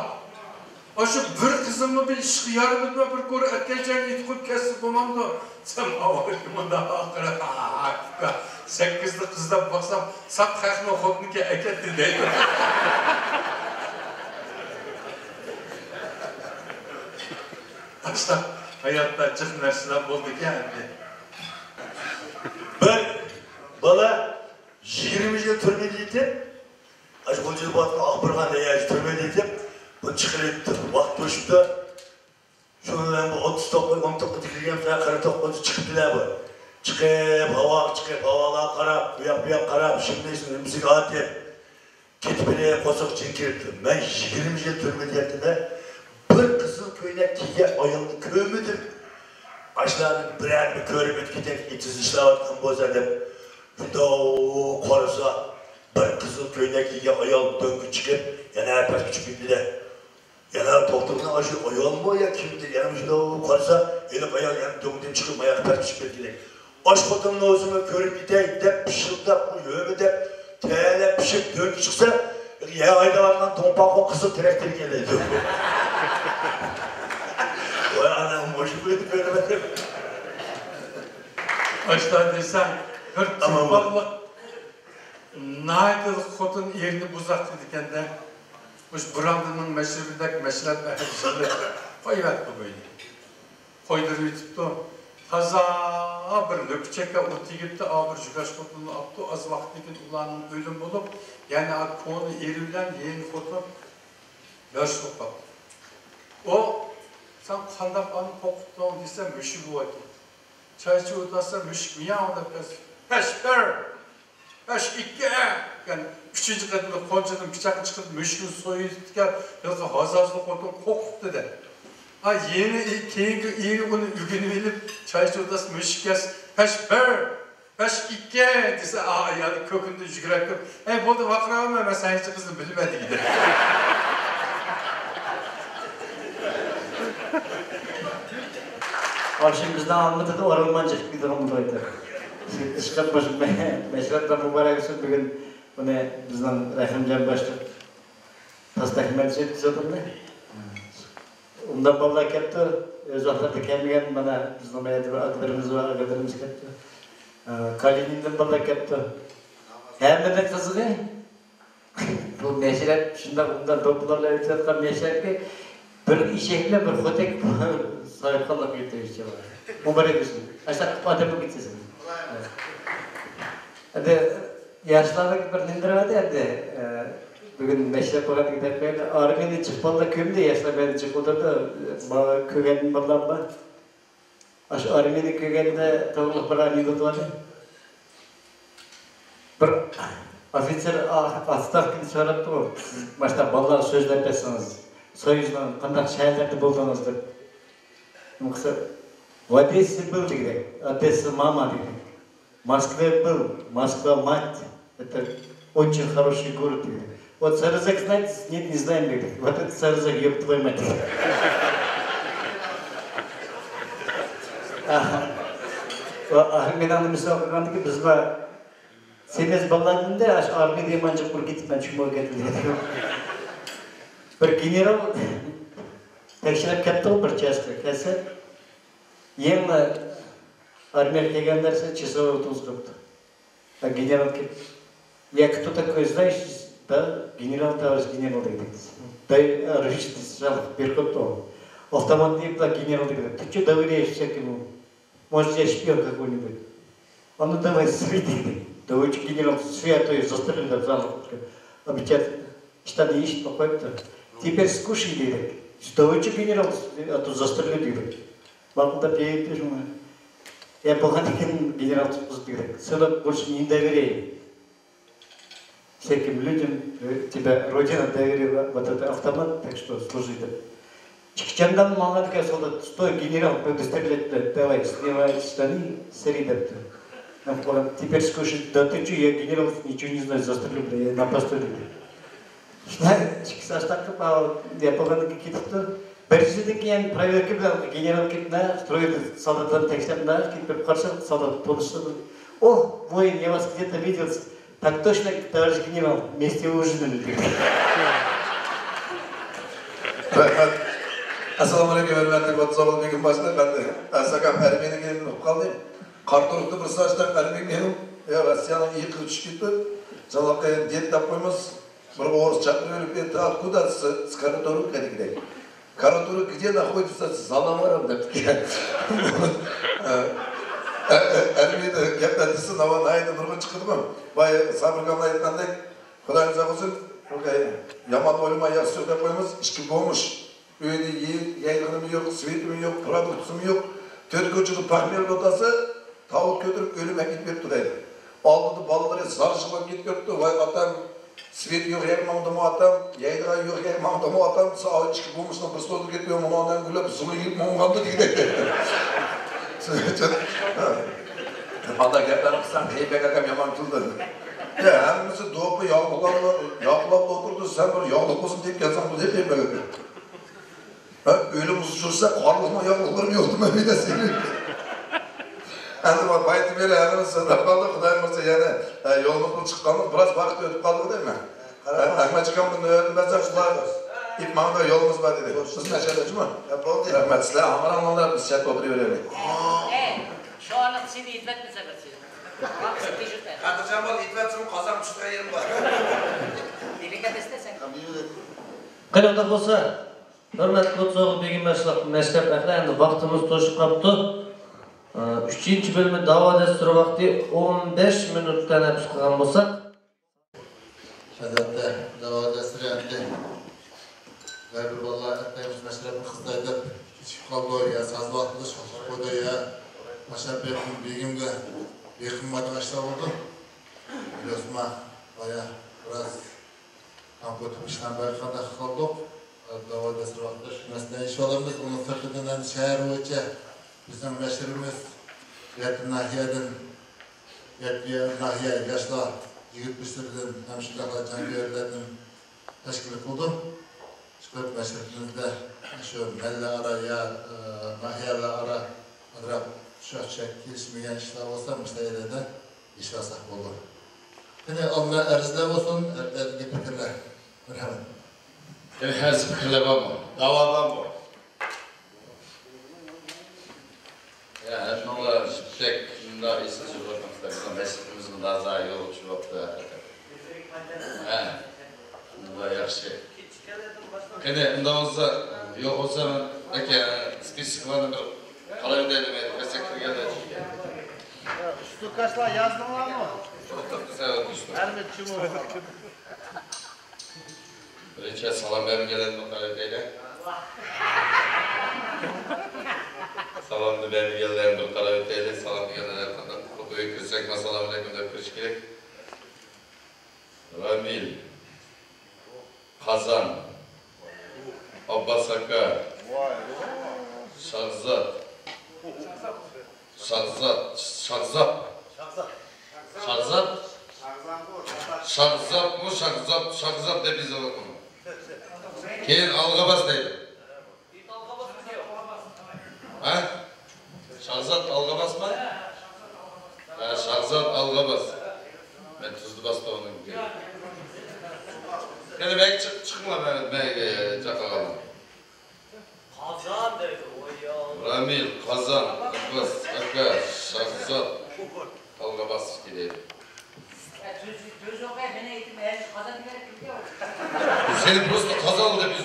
Aşı bir kızımı bir işi yarımda bir koru etkençen itkut kesip bulmamdı. Sen avakirmanda akıra 8'li kızdan baksam sap kakma hodnike eketti deydi. Açta hayatta çık narsalar oldu ki endi. Ben bala 20 yıl türmedi etip aç bolculu batı akbırgan deyaj türmedi etip bu çıkırıttı, vaqt koşupta şundan bu 30 toqqa 10 toqqa tikilgen falan qara toqqa çıkıptılar bu. Çıkıp havalar qarab, bu yak qarab, şimdi müzik atıp ketip bile kosuq çenkirdi. Ben 20 yıl türmedi ettiğimde bir kızıl köynek kiye ayıldı köymüdür. Açlarını birer bir körüp ötketek itiz işlavatkan boza dep Fidao korusa bir kızıl köynek kiye ayıl döngü çıkıp yana erpes küçük bildiler. Yana doktoruna aşı ayıl mı ya kimdir? Yana fidao korusa elip ayıl yana döngüden çıkıp yana erpes küçük bildiler. Aş kotunun ağzını körüp gideyim dep pişildap bu yövü dep teyelep pişip döngü çıksa ya aydalarından tompakla kızıl trektir geledi. Vay anam boşu buydu görmedim. Açta desen hırt çıkmalı. Naydıl kotun yerini buzaktı dikende. Uş Brandon'un meşhurundaki meşrat ahlisini koyuverdi böyle. Koydurup yitipti. Taza bir löpçeke otu gipti, ağır jügaş kotunu aptı. Az vaktikin ulanın ölüm olup, yani konu erilen yeni kotu yaş kopap. O sen kandap anı kokuttuğun dese müşük oldu. Çayçı odası müşük miyav da pes. Beş iki yani küçücük kadını koncadan bıçak çıkıp müşkün soyu tutkar yoksa hazazlı kotun kokuttu de. Yeni keyingi iyi onu ülgünü bilip çay çordas müşkes peş bir peş iki dese yani kökünde jügrek köp. Buldu vakra olma ben sen hiç kızım bilmedi gider. Şimdi bizden almadı da oralmancık bir durum buydu. Çıkıp meşratlar mübarek olsun bugün bunu bizden Rahimcan başlık tasdakmet ettiğim ne? Ondan vallahi kepti, öz vaxtlarda kelmegen bana bizden akılarımız var, akılarımız kepti. Kalininden vallahi kepti. Hemeden kızığı. Bu meşret, şundan toplarla ötüyorlar meşret ki bir işekle bir hotek sayıkallık yürütüyor var. Mübarek olsun. Aşağı adamı gitsin. Hadi yaşlarlık bir nindirmedi hadi. Bugün meşrep olan gider böyle. Armeni çıkmalı köyümde yaşlar beni çıkılırdı. Köygenin bağlanma. Aş Armeni köygeninde tavuk bir ani tutmadı. Bir ofisyer astaf gibi sorattı o. Başta ballar sözler yapasınız. Soyuzdan kandak şehirlerde buldunuzdur. Yoksa Одессе был тогда, Одесса мама тогда. В Москве был, Москва мать. Это очень хороший город тогда. Вот Сарызак знаете? Нет, не знаем тогда. Вот это Сарызак, ёб твою мать. Мен аны мысал кылганда ки биз семиз балладым да аш армияда манжып бир кетип мен чумой кетти. Bir general tekshirib ketdi bir chasga kelsa Ең армия келгендерсе часовой тузгырды. А генерал келді. Я кто такой, знаешь? Да, генерал, товарищ генерал dedi. Дай разрешите сразу перхотом. Автомат не было, генерал говорит, ты что доверяешь всякому? Может, я шпион какой-нибудь? Он, ну давай, среди. Да вы генерал святой застрелили в залу. Обещает, штаны ищет, покойно-то. Теперь скушай, говорит. Да вы генерал, а то застрелили, говорит. Балконда пеет, я погодил генерал Спустырик. Сюда больше не доверяй. Всяким людям тебя Родина доверила вот этот автомат, так что служи. Чикчандан маңадыка солдат, стой, генерал, буду стрелять, давай, снимай штаны, среди. Теперь скажи, да ты что, я генерал, ничего не знаю, застрелю, я на посту. Я погодил какие-то Біріншіден кейін проверка білген генерал кетті, строили солдаттан тексерді, кетіп қарсы солдат полысы. О, воин, я вас где-то видел. Так точно, товарищ генерал, вместе ужинали. Assalomu alaykum, hurmatli Botsog'ul begim boshliq. Asakam Armeniyaga kelib qoldim. Qartorukda bir sochdan Armeniyaga, ya Rossiyaning iyi qilib tushib ketdi. Javoqqa det deb qo'ymiz. Bir o'g'riz chaqirib ketdi. Откуда с Караторук kedik. Караторук где находится? За Намаром, деп. Армияда гептатысы наван айда нұрға шықты ғой. Бай Сабырған айтқандай, Құдайым жағылсын, яман ойлыма яқсы деп қоймыз, ішкі болмыш. Öyle yaygınım yok, svetimi yok, produktum yok. Törkücülü pahmer lotası, tavuk götürüp ölüme gitmek duraydı. Aldı balıları sarışıma gitmekti. Vay atam, svet yok yakmamda mı atam, yaydığa yok yakmamda mı atam, sağı çıkıp bulmuştan bir soğudu gitmiyor, mumandan gülüp sulu yiyip muğandı diyecek. Hatta geplerim kısan, keyfe kakam yaman kıldı. Ya hemimizi doğupu yağlıklarla oturdu, sen bir yağlık olsun deyip gelsen bu deyip keyfe kakam. Ölüm uçursa karlıkma yağlıklarım yoktu ben bir de senin. Yani baytı böyle herimiz sınırda kaldı, Kudayım olsa yani yolumuzun çıkkanımız biraz vakit ödüp kaldık değil mi? Ahmet çıkan bunu öğrenmezler, şunlar İpman'da yolumuz var dedi. Siz ne şeyler mi? Ahmet sizler Amaran onlar biz şart oturuyorlar. Şu anlık seni itmet mi seversin? Katırcan bol itmetsin kazan çıktığı yerim var. Delikat istesen. Qanday bo'lsa, hurmatli Botsog'ul begim mashlab ahli, endi vaqtimiz to'shib qolibdi. 3-chi bölümü davo dasturi vaqti 15 minutdan nafs qilgan bo'lsak, albatta davo dasturi endi bir bolalar aytamiz mashrabni qizlaydi. Kichik qoldi ya soz vaqtida shoshib qo'ydi ya. Mashrab begimga beqimmat ishlar bo'ldi. Bilirsizmi, baya biroz ham ko'tib ishdan bayqada qoldik. Davada sırvaktır. Mesela iş olamız, onun sırtından şehir boyunca bizim meşhurumuz Yetim Nahiye'den Nahiye yaşlar yigit büsürden hemşirlikler cangiyerlerinin teşkil kıldım. Çıkıp meşhurumuzda şu melle ara ya Nahiye'le ara adrap şahçak kesmeyen işler olsa müstahilede iş alsak olur. Yine Allah erzde olsun, erdelgi fikirler. Merhaba. Her fikirler var mı? Davadan mı? Ya hep onlar pek bunlar iyisi çıkıyorlar. Bizim mesleğimizin daha zayıf yolu çıkıyordu. Bunlar yaxşı. Yine bundan olsa, yok olsa ben spesifik bir kalayım dedim. Meslekleri geldi. Şu kaçlar yazdın var mı? Her bir çubuğu. Birinci salam verim gelen bu değil. Salamını verim gelen bu değil. Salam gelen bu büyük yüksek masalamu aleyküm de kırışkilik. Ramil, Kazan, Abbas Akka, Şahzat, Şahzat de biz olalım. Keyin Algabas deydi. Ha? Şahzat Algabas mı? Ha, Şahzat Algabas. Ben tuzlu bastı onun gibi. Yani ben çıkma ben çakalalım. Kazan dedi o ya. Ramil, Kazan, Abbas, Akka, Şahzat, Algabas gideydi. Söz okuyayım, beni eğitim eğer kazan diye biliyor. Senin burası kazanlı da biz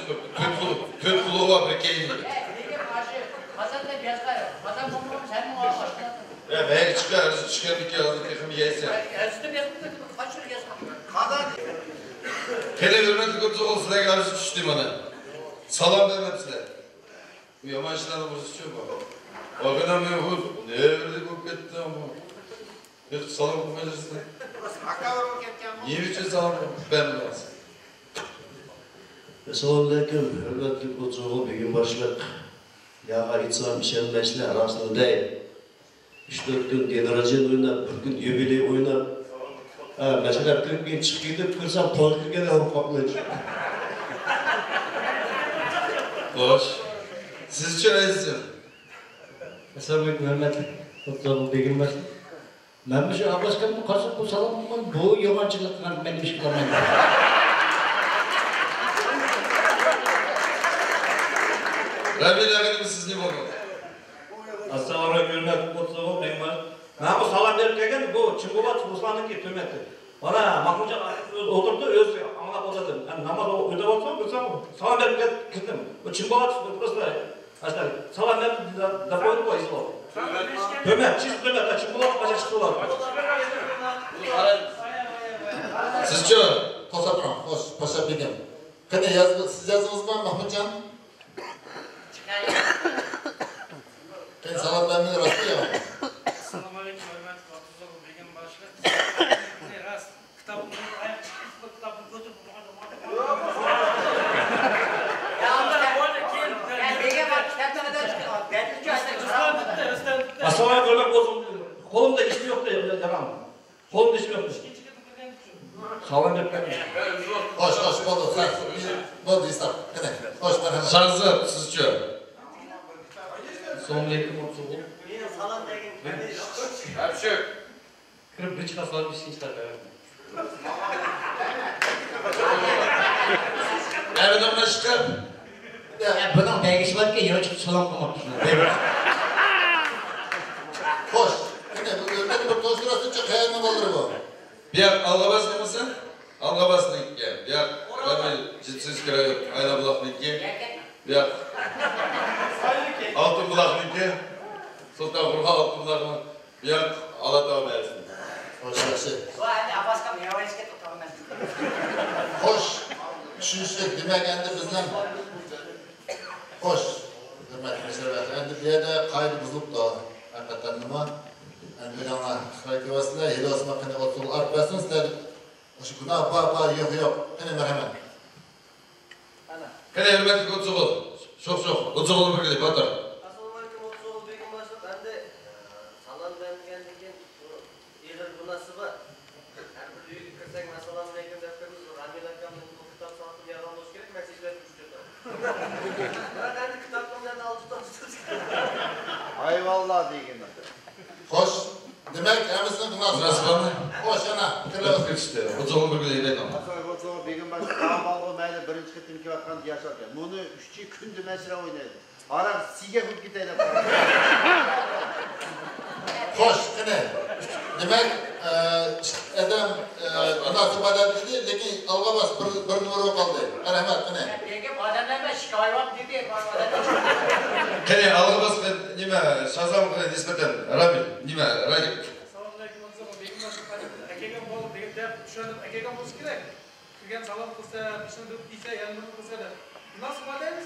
kötü kulu var bir keyin gibi. Peki karşı kazan da biraz var. Kazan bomba sen mi ağır başladın? Ya belki çıkar bir kere aldık yakımı yiysen. Üstüm yazdım kaç yıl yazdım. Kazan. Hele hürmetli kutu olsun da karşı düştüm bana. Salam vermem size. Bu yaman işlerden burası çok var. Bakın mevhur. Ne verdik o gitti ama. Bir salam okumayacağız da. Niye için salam ben lazım. Assalamu alaikum, hürmetli kutuğu bir gün başlık. Ya ayıtsam işenmeşle arasında değil. 3-4 gün generacın oynap, bir gün yubiley oynap. Mesela 40 gün çık gidip kırsam toykırgen alıp kaplayacak. Hoş. Siz için ayıtsın. Assalamu alaikum, hürmetli kutuğu bir gün başlık. Ben bir şey Abbas'kan bu kasıp bu salam bu yabancılıkla benim iş kılamayım. Rabil ağabeyim siz ne bakın? Assalamu alaikum hürmetli kutuğu benim var. Ben bu salam verip gelgen bu Çingubat Ruslan'daki hürmeti. Bana Mahmutcan oturdu öz anlap oturdu. Yani namaz uyda olsam salam verip gittim. Bu Çingubat Ruslan Açlar, salam verip de koydu bu İslam. Hürmet, çift hürmet, Çingubat başa çıktılar. Sizce Kosapram, hoş, paşa bilgim. Kene siz yazdınız mı Mahmutcan? Ben salam vermeyi rastlı ya. Assalamu alaikum, hürmetli kutuğu begim başlık. Rast, kitabımın ayak çıkıp kitabını götürüp Aslan görmek bozuldu. Kolumda işim yoktu yalan. Kolumda işim yoktu. Salam verip Hoş, oldu. Oldu İslam. Hoş, merhaba. Şahzat, sizce? Assalamu alaikum kutuğu. Hemşire. Kırıp bir çıkarsalar bir şey ister. Nereden başka? Ya bunun belgesi var ki yolculuk salam koymak için. Hoş. Bu toz sırası çok hayal mı olur bu? Bir Algabas mısın? Algabas linki. Bir Ramil Cipsiz Kırayıp Ayna Bulak linki. Bir Altın Bulak linki. Sultan Kurha Altın Bulak mı? Bir Alatağ Mersin. Hoş yaşı. Bu halde Abbas'ka meyvanisket tutalım ben. Hoş. Düşünsek demek endi bizden. Hoş. Hürmetli meşervet. Endi bir yerde kaydı buzulup da hakikaten nima. Endi bir ana xayki vasıla hilosma kine otul arpasın sizler. Şu günah yok. Kine merhamet. Kene hürmetli Otsoğul. Çok. Otsoğul'u bir gidip otur. Assalamualaikum Otsoğul Begim başlık. Ben de salam vermegenden iyidir bu nasibı. Her bir büyük kırsang assalamu aleykum deb koymiz. Ramil akamning bu kitap sotib yaran bo'lish kerak, men sizlarga tushundim. Ben endi kitaplardan olib tutasiz. Ayvallah degan. Xo'sh, demak, hammasini munosabatmi? Xo'sh, ana, kelib ketishdi. Otsoğul bir gidip aytaman. Otsoğul Begim başlık qamalga mayli birinchi qitim kelayotganda yasharkan. Buni 3 yil kunda masra o'ynaydi. Ara siga bo'lib ketaylar. Xo'sh, qani. Demak, adam munosabat dedi, lekin alg'a bas bir nuri qoldi. Rahmat, qani. Nega odamlarga shikoyat dedi, Qani, alg'a bas nima, Shazamga nisbatan Ramil, nima, Rajib. Assalomu alaykum Otso'g'il Begim başlık. Akaga bo'lib deb tushunib, akaga bo'lish kerak. Kirgan salom qilsa, ishni deb desa, yalmir qilsa da. Nasıl badaymiz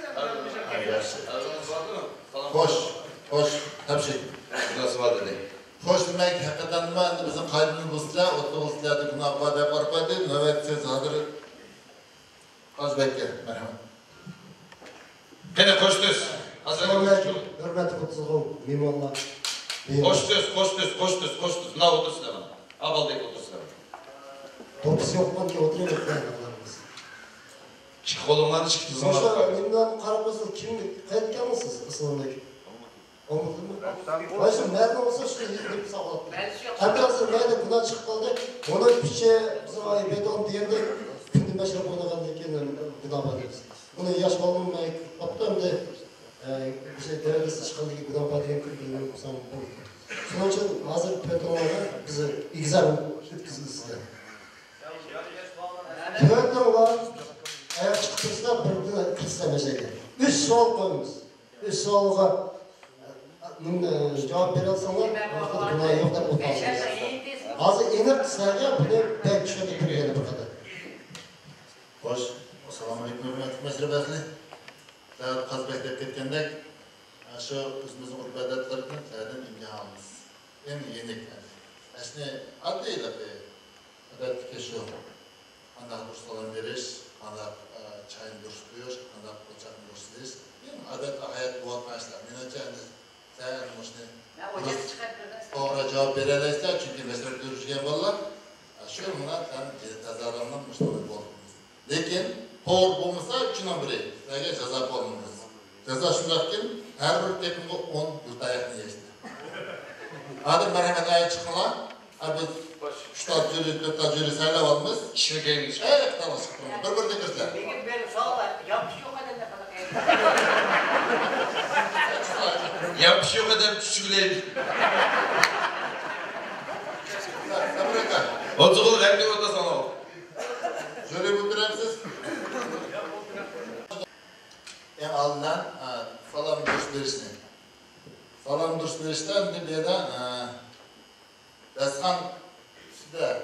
Xo'sh, tabshir. Munosabat dedi. Xo'sh, demak, haqiqatan nima endi bizning qalbimiz bo'lsa, o'tibizlarda gunoh bada qorpadi, navbatsiz hozir Ozbekka, marhamat. Qani qo'shdiz. Assalomu alaykum, hurmatli Otso'g'il, mehmonlar. Qo'shdiz. Mana o'tirsizlar mana. Avvaldek o'tirsizlar. To'pisi yo'qman ki o'tirayotganlarimiz. Ikki qo'linglarni ikki tizimga Boshqa qo'y. mendan qarab o'siz kimni qaytganmisiz? Assalomu alaykum. Omadimi? Boshqa ma'lum bo'lsa shu deb savob. Hammasi mayda bundan chiqib qoldi. Buni picha zoy beton deganda kundi mashrab o'ynagandan keyin gunoh deymiz. Uni yosh bo'lmay qoptamda o'sha darajasi chiqqanligi gunoh degan kirgan bo'lsam bo'ldi. Shuning uchun hozir betonlarga biz egzam o'tkazibsizda. Tövbeler ayak çıktığınızda birbirine kıslemeşeydi. 3 sual koyunuz. 3 sualga cevap verirsanlar ortada günah yok da utanmaz. Azı inip sizlerge bunu pek şöyle bir bu kadar. Xo'sh, assalomu alaykum hurmatli masrabasli. Davlat qazbek deb ketgandek, shu o'zimizning urf-odatlardan ta'lim imtihonimiz. Endi yenik. Asli oddiylar odatga shu. Qanday durs salom berish, qanday chayni durs qo'yish, qanday o'choqni durs berish. Odat hayot bo'layotmaslar. Menimcha endi sen mushni to'g'ri javob bera olasizlar, chunki masraf ko'rishgan bolalar shu bilan ham tazaramdan mushtoq bo'ldi. Lekin to'g'ri bo'lmasa, uchindan biri sizlarga jazo qo'yamiz. Jazo shundayki, har bir teknika 10 yurtayoqni yeydi. Hozir marhamat ayt chiqinglar. Biz 3 4 jüri saylab olamiz. İşini keyiniz. Evet, tamam. Bir dekizler. Benim sağlar, yapış yok adamda falan. Yapış yok adam küçükleydi. Sabrika. Otsoğul emni oda sana ol. Şöyle bildiremsiz. En aldından salam durs verişini. Salam durs verişten bir yerden Daskan sizde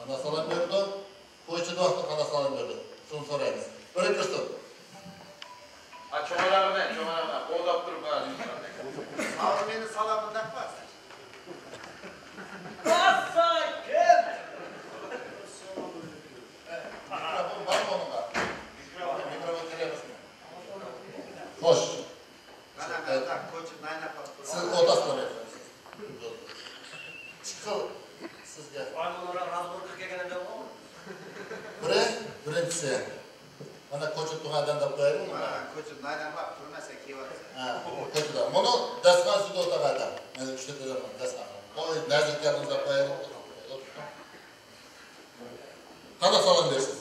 ana salam verdi. Koyucu da vakti ana salam verdi. Şunu sorayız. Böyle kırsın. Çoğalarına. Oğlak durup ha. Abi beni salamını takmaz. Sakin. Mikrofon var mı onunla? Mikrofon telefonu. Hoş. Siz odasına bekliyorsunuz. Çıkıl. Siz gel. Birincisi. Bana koçut tuğadan da koyarım mı? Koçut naydan bak turmasa kivat. Koçut da. Bunu daskan sütü otağada. Ben üçte telefon daskan. O nazik yanınıza koyarım. Kana salam dersin.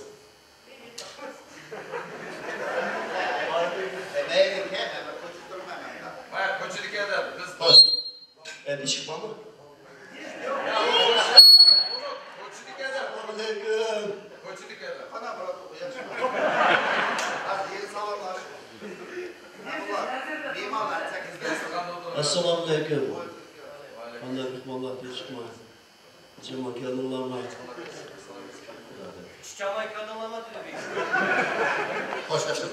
Neydi ki? Koçut durmam. Koçut eder. Hoş. Yani işik var mı? Assalamu alaikum. Allah bitmallah diye çıkma. Cema kadınlarına. Çamay kadınlama dedi. Hoş geldin.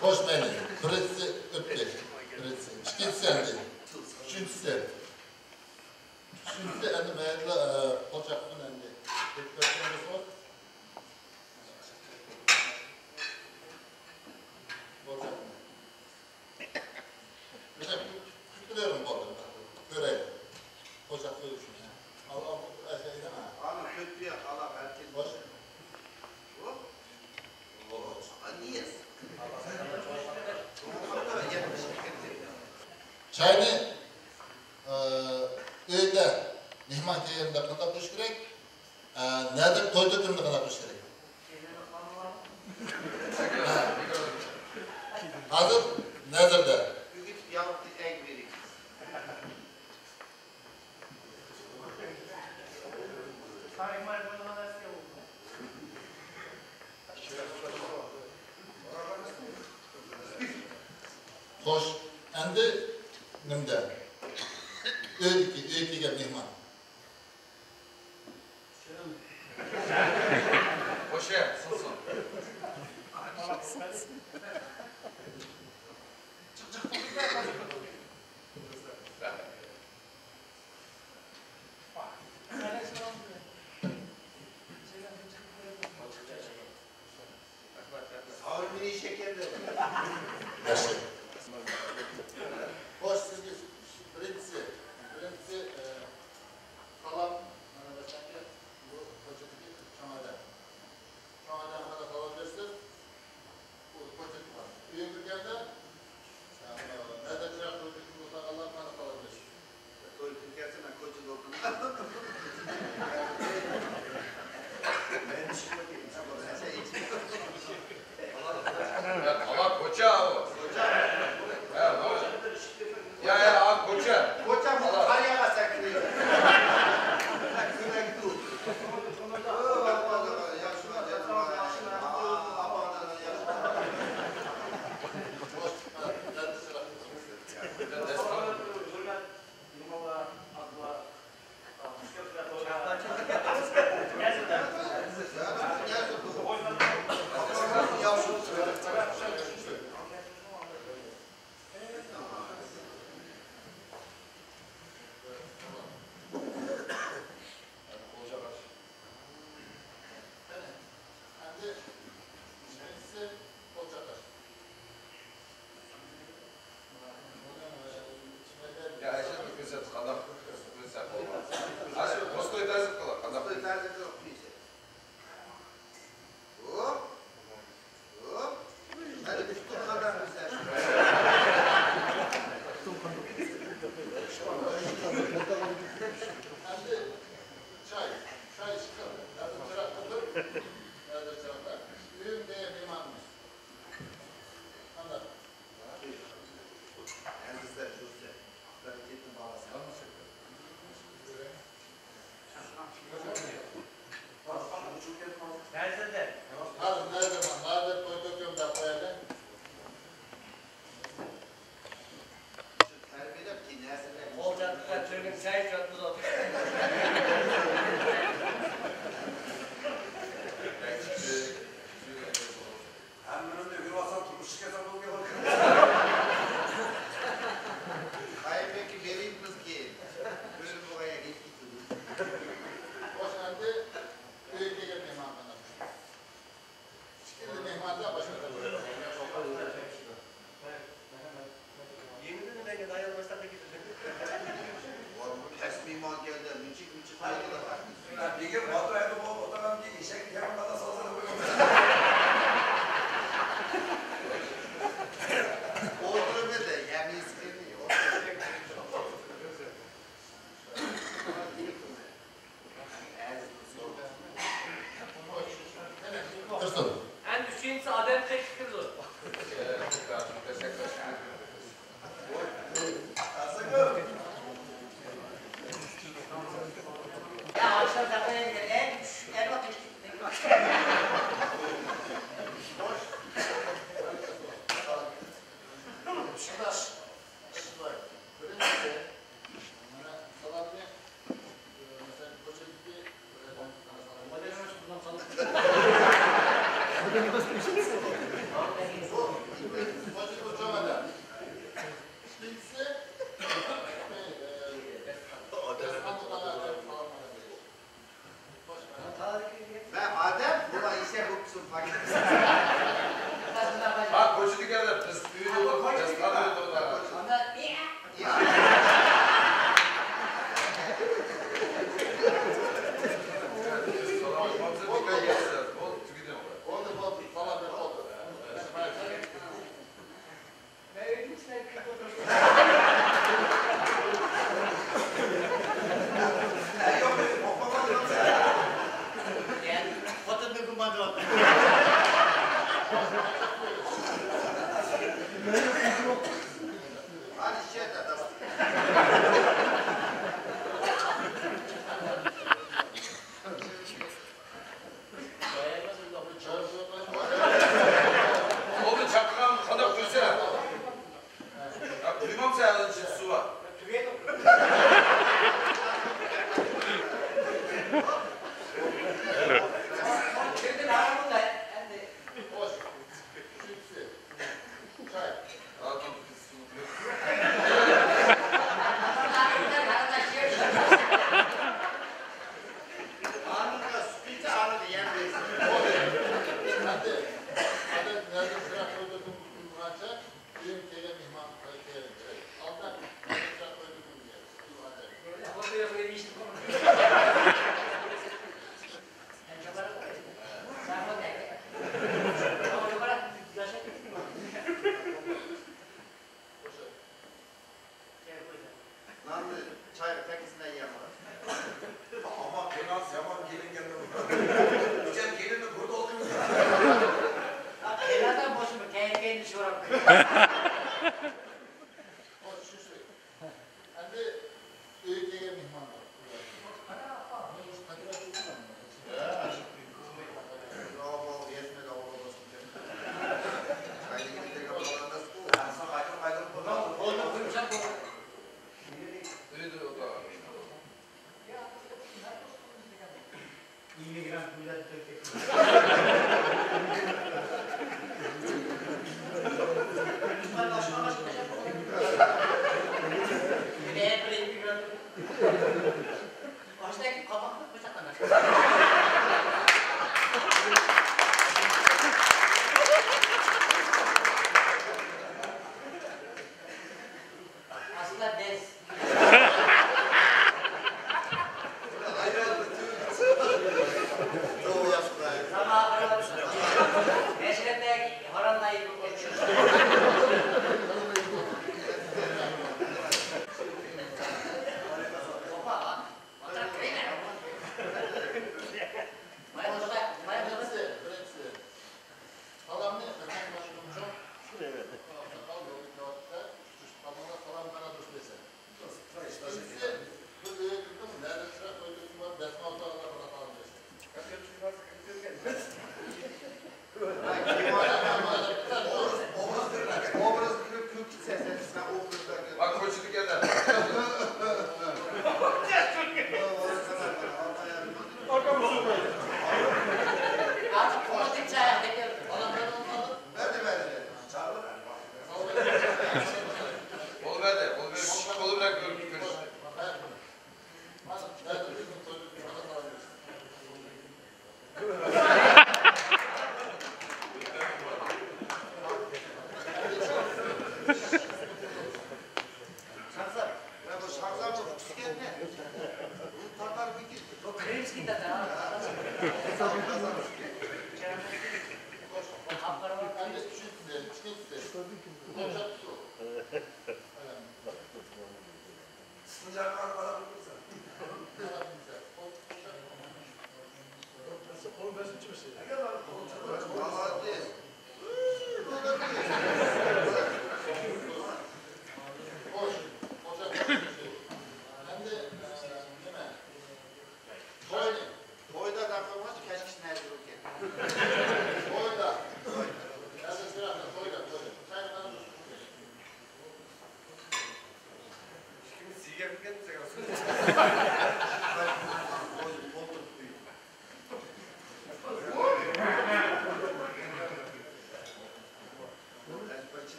Hoş beni. Birincisi öptü. Birincisi. İkincisi endi. Üçüncüsü. Üçüncüsü endi mayatla ocakın endi. Beklerken de sor. Koca koyuşun. Allah eseyle mi? Ana kötüye Allah herkes. Hoş. Niye? Çayını öyle mihman keyifinde kadar duş gerek. Nedir toyda durumda kadar duş gerek. Hazır nedirde? Bugün yavuk en verik. Hoş. Endi nimde? Öyküge mihman. Hoş ya, sınsın. Ağır mini şekerli. Yaşa. Hoş sizge birincisi salam bu koçadaki çamadan. Çamadan kadar salam versin. Bu koçadaki var. Üye girgende nerede çırak koçadaki bu Allah bana salam versin. Koçadaki gelsene koçadaki okudum. Ben çıkmadım. Allah koça o. Ya abi koça. Koça mı? Karyağa sakınıyor. Kına gidiyor.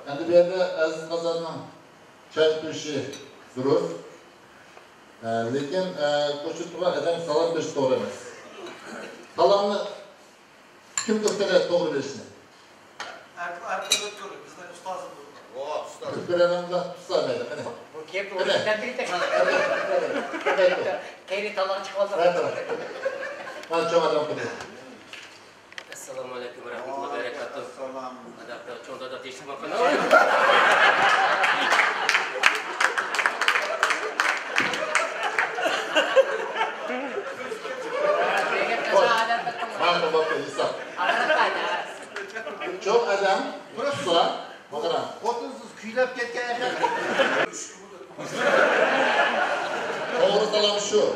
Endi bu yerda Aziz Qozonning kashfishi durust. Lekin qo'shib turgan adam salom berish to'g'ri emas. Salomni kim to'xtalayapti to'g'ri berishni? Arkadaşlar, bizden ustazım bu. Tüpürenimde tutsamaydı. Bu kep o'rnidan birlikte keyri talon chiqib oldi. Ben çok adam kılıyorum. Assalomu alaykum va rahmatullohi va barakatuh. Assalom. Adabda cho'ntada teshib qolgan. Marhaba, tutsak. Çok adam tutsa, bakalım. Otunsuz küylep ketken ekan. Doğru salam şu.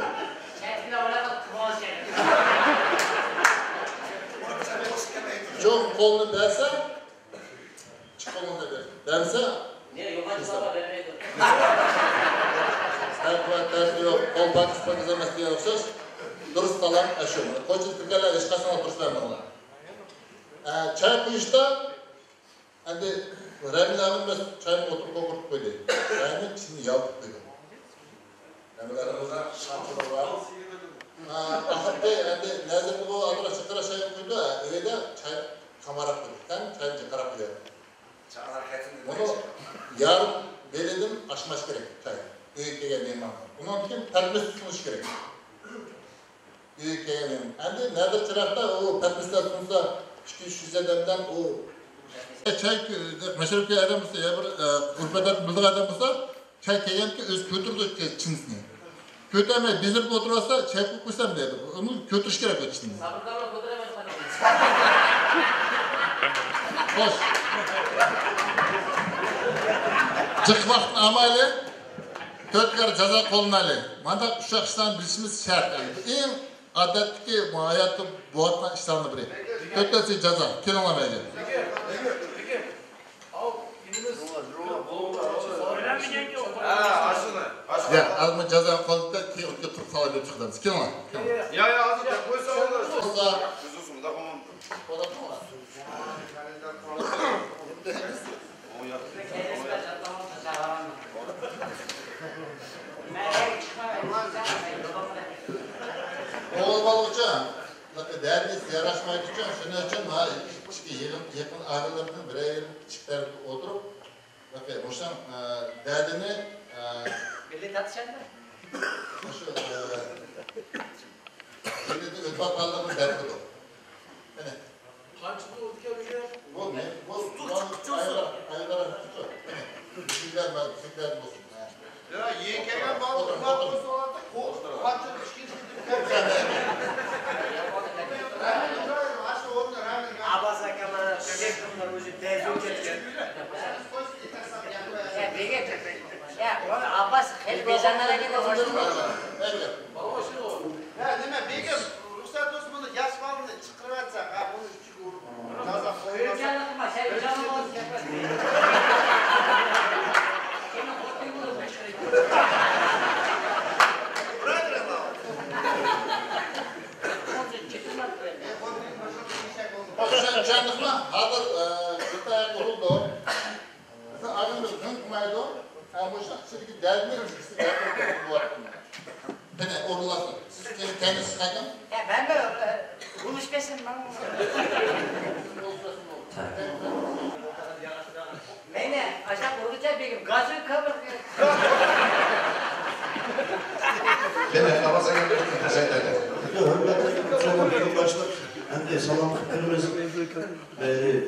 Çok kolunu derse, çıkalım dedi. Derse, tersi yok, kol bakış bakış diye yoksa, dürüst salam aşıyor. Koçun Türkiye'ler eşkasına dürüst vermiyorlar. Çay kuyuşta, hani Remil abim ben çayını oturup kokurup koydu. Çayını içini yaltıp koydu. Remil aramızda şanslı var. Ahmet Bey, hani Nezir'in bu adına çıkıra çayını koydu, öyle de çay kamarak koydu. Sen çayını çıkarak koydu. Onu yarın belirledim, açmaş gerek çay. Büyük geldiğim an. Bunun için pekmez sunuş gerek. Büyük geldiğim. Hani Nezir çırakta o pekmezler sunsa, çünkü şu zedemden o çay meşhur bir adam olsa ya bir urfadan bildiğin adam olsa çay keyen ki öz kötürdü çinsini. Kötü ama bizir oturursa çay kokusam dedi. Onu kötürüş gerek o çinsini. Hoş. Çık vaktin amali kötkar ceza kolunali. Manda uşak işlerini bilişimiz şart. En adetli bu hayatı boğatma işlerini biri. Kötkası ceza. Kim olamayacak? Ya, azmı ceza kalıpta ki o Türk sahibi çıkardınız. Kim var? Ya, azı da koysa olur. Olsa. Üzülsün da tamam. O da tamam. Oğul balıkçı, derdiniz yaraşmayı tutacağım. Şunun için yakın ailelerden birey küçükler oturup boşan derdini birlikte tartışan da. Şu yine de ödbakallarının derdi o. Evet. Kaçlı oldu ki Bu ne? Bu ayılara tutu. Küçükler var, küçükler olsun. Ya yengeden bağlı ufak olsa olan da kaçlı ilişkisi. Abasa kamera köpek kumlar ucu tezgah geçiyor. Ya Begüm. Ya onu Abbas hep bezenlere gidiyor. Evet. Baba şu. Ya deme Begüm. Ruhsat olsun bunu yaş balını çıkarırsak ha bunu çıkıyor. Nazar koyuyorsa. Ülkelerine şey canım olsun. Canlıkma hazır gıtaya kuruldu. Ağzımız hınkmaydı. Bu şahsıdaki derdini ilişkisi derdini bu hakkında. Beni orulasın. Siz kendiniz kaydın. Ya ben de buluşmasın ben. Beni aşağı vuracak bir gün gazı kabul. Beni havasa geldim. Teşekkür ederim. Hürmetli başlık. Hem de salam kırmızı. Beri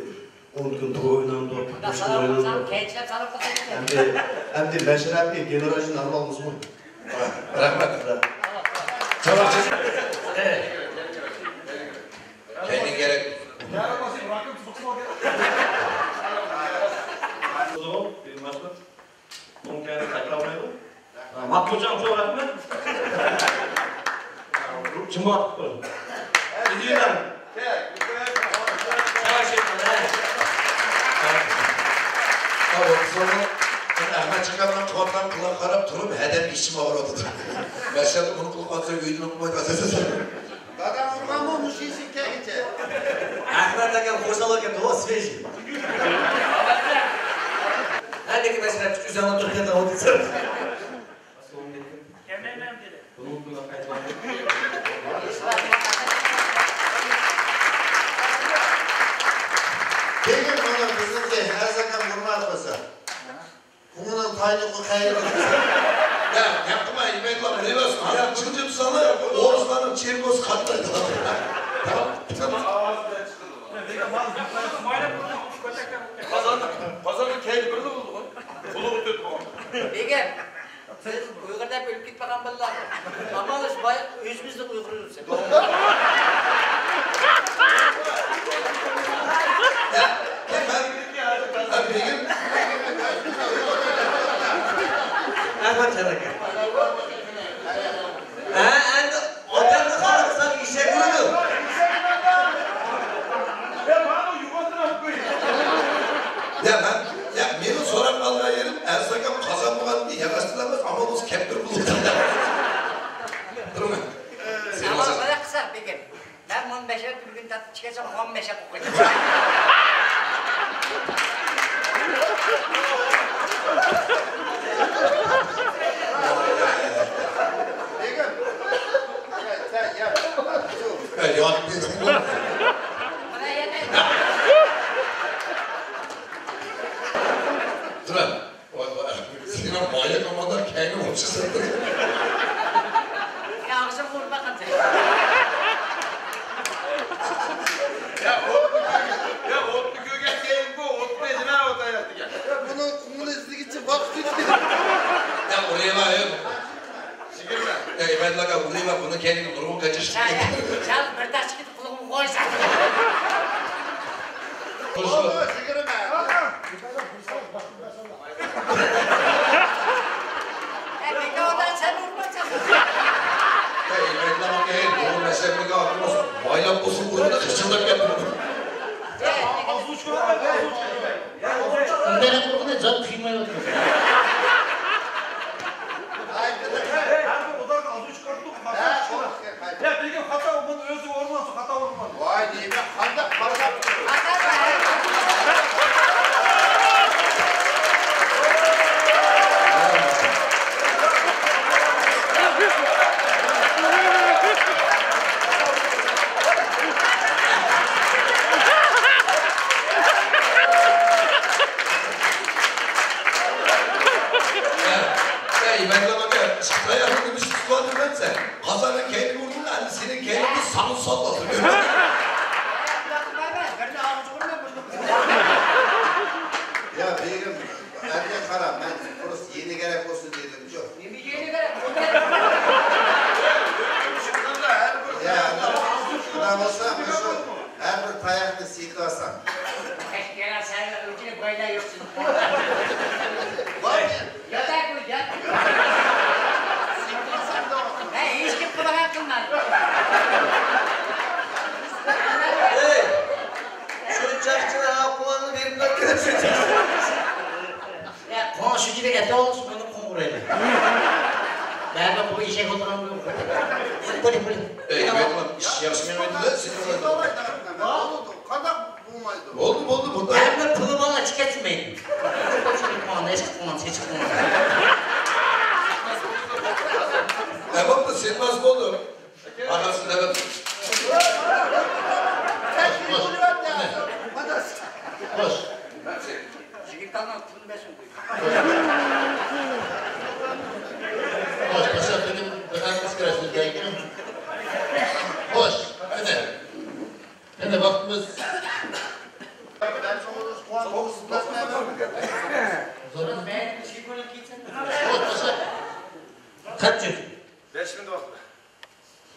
10 gün toyundan da başına oynandı. Hem de meşrepli generajın almalımız mı? Rahmet. Çabakçı. Kendin gerek. Benim başlık. Onun kendini taklamaydı. Mahmutcan çok rahmet. Cuma attık böyle. Gidiyorlar. Sonra Ahmet çıkandan tuvattan kulak karab durup hedef işim ağırladı. Başladım bunu kulak atıyor, üydün okumayı atıyor. Dadam vurgan mı muşisin kegince? Ahmet Akan hoşalarken doğa sveji. Hadi mesela küçük zaman Türkiye'de otursun. Begüm bunu bizimki her zaman vurmaz mısın? Bunun tayını kokayını Ya yapma İpek'la buraya basın. Ya çıkınca tutsana Oğuzlar'ın çirkoz katlaydı. Tamam. Pazarda keyli bir de oldu. Kulu ötüp bu. Begüm. Siz Uygur'da bölüp gitmeden billah. Ama özümüzde Uygur'uz. Ya meni so'rab qolgan yerim Arsakam qozonmaganni yig'ishtiramiz, ammo biz kaptir bo'ldik. Turma. Savol qilsa qilsa bekim. Ben 15'e bir gün tatlı çıkarsam 15'e koyacağım. Begim. Sen yap. Yok dedim. Bana yeter. Turan. Senin manyak olmadan kendini uçuşsun. Ya ağzım vur bakın. Ya otlu köye gelin bu, otlu edine otaya gel. Ya bunun komünistlik için vakti değil. Ya oraya var ya. Sigirme. Ya ben laka buraya bak, bunu kendini durumu kaçış. Sen bir taş gidip kulumu koysan. Oğlum sigirme. Peki oradan sen vurmayacaksın. Ya ben laka doğru meselini kalkmış. Bayram olsun burada kışçılık yapıyor. Benim burada can kıymayı oturuyor. Ya peki hata olmadı, özü olmazsa hata olmadı. Vay diyeyim ya, hata. Kazanın kendi vurdun da senin kendini sanın sallasın. Ya begim, erken karam, ben burası yeni gerek olsun dedim. Yok. Yeni gerek olsun. Ya, şuna olsa şu her bir tayakını silkasan. Gelen seninle ülkenin boyuna yoksun. Yatak mı? Hiç kim buna hakkınlar. Hey! Şu çarşıda kulağını verip bakıyorsun. Ya komşu gibi ete olmuş bunu kumurayla. Ben bu işe oturamıyorum. Böyle. Ben iş yarışmaya verdiler, senin olaydı. Kadar bulmaydı. Oldu, burada. Ben de pılı bana çıkartmayın. Çıkmam, ne çıkmam, hiç çıkmam. Tamam da sen nasıl oldu? Anasını evet. Koş. Şükür kalmam, bunu besin. Koş, paşa benim efendimiz karıştı. Koş, hadi. Hadi vaktimiz. Ben sonra puan konusunda Ben şükürle gitsin. Koş paşa. Kaç yıl? 5000 vakti.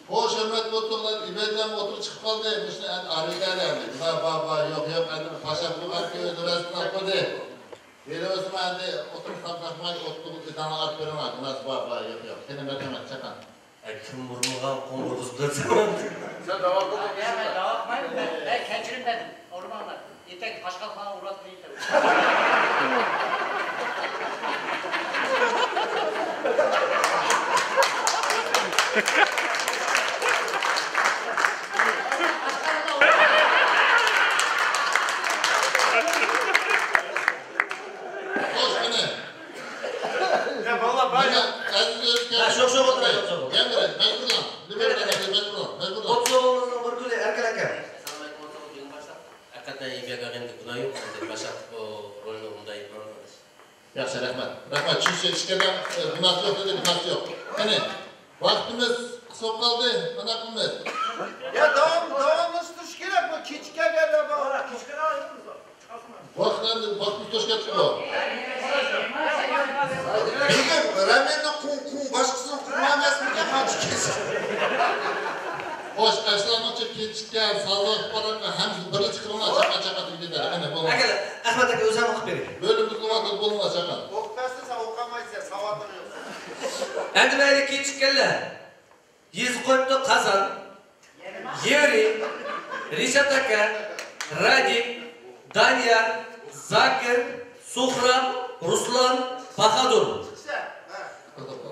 Hoş hürmetli oturlar, İbeyden otur çıkıp kaldı. İşte arayla yani. Ba, yok, paşa bu kadar ödüresin akmadı. Biri özüm hadi otursam bakmayı oturup bir tane at verin hadi. Nasıl ba, yok. Seni beklemez, çakan. Kim vurmadan konumuzdur zaman. Sen devam kıl. Ben dağıtmayayım, ben keçirim dedim. Ormanlar. Yetek başka falan uğratmayayım dedim. Hoş beni. Ya valla ben... Çok oturayım. Gel buraya, mecburlan. Mecburlan. Oturuğumuzun vurgulu erkeleke. Hakikaten iyi bir agende günah yok. Başak o rolünü onda yapmamız. Yaxşı, rahmat. Çünkü işlerden günah yok dedi, günah yok. Yani vaktimiz kısa kaldı, anakımız. Ya devamlı tuş gerek bu. Keçike geliyor bu. Vaktimiz toş getirdi bu. Begim, Ramen'le kum başkasının kumlamasını kaçı kesin. Hoş, Arslanlıkça keçken, sağlık paranla hem birli çıkırına çaka gidiyor. Yani bu. Ahmet Aka özüm okuyup vereyim. Bölümümüz vakit bulunma çaka. Okutarsın sen okamayız ya, savadın yok. Endi böyle ki çıkarlar. Yüz koydu Kazan, Yuri, Rişat Aka, Radik, Danyar, Zakir, Suhram, Ruslan, Bahadur.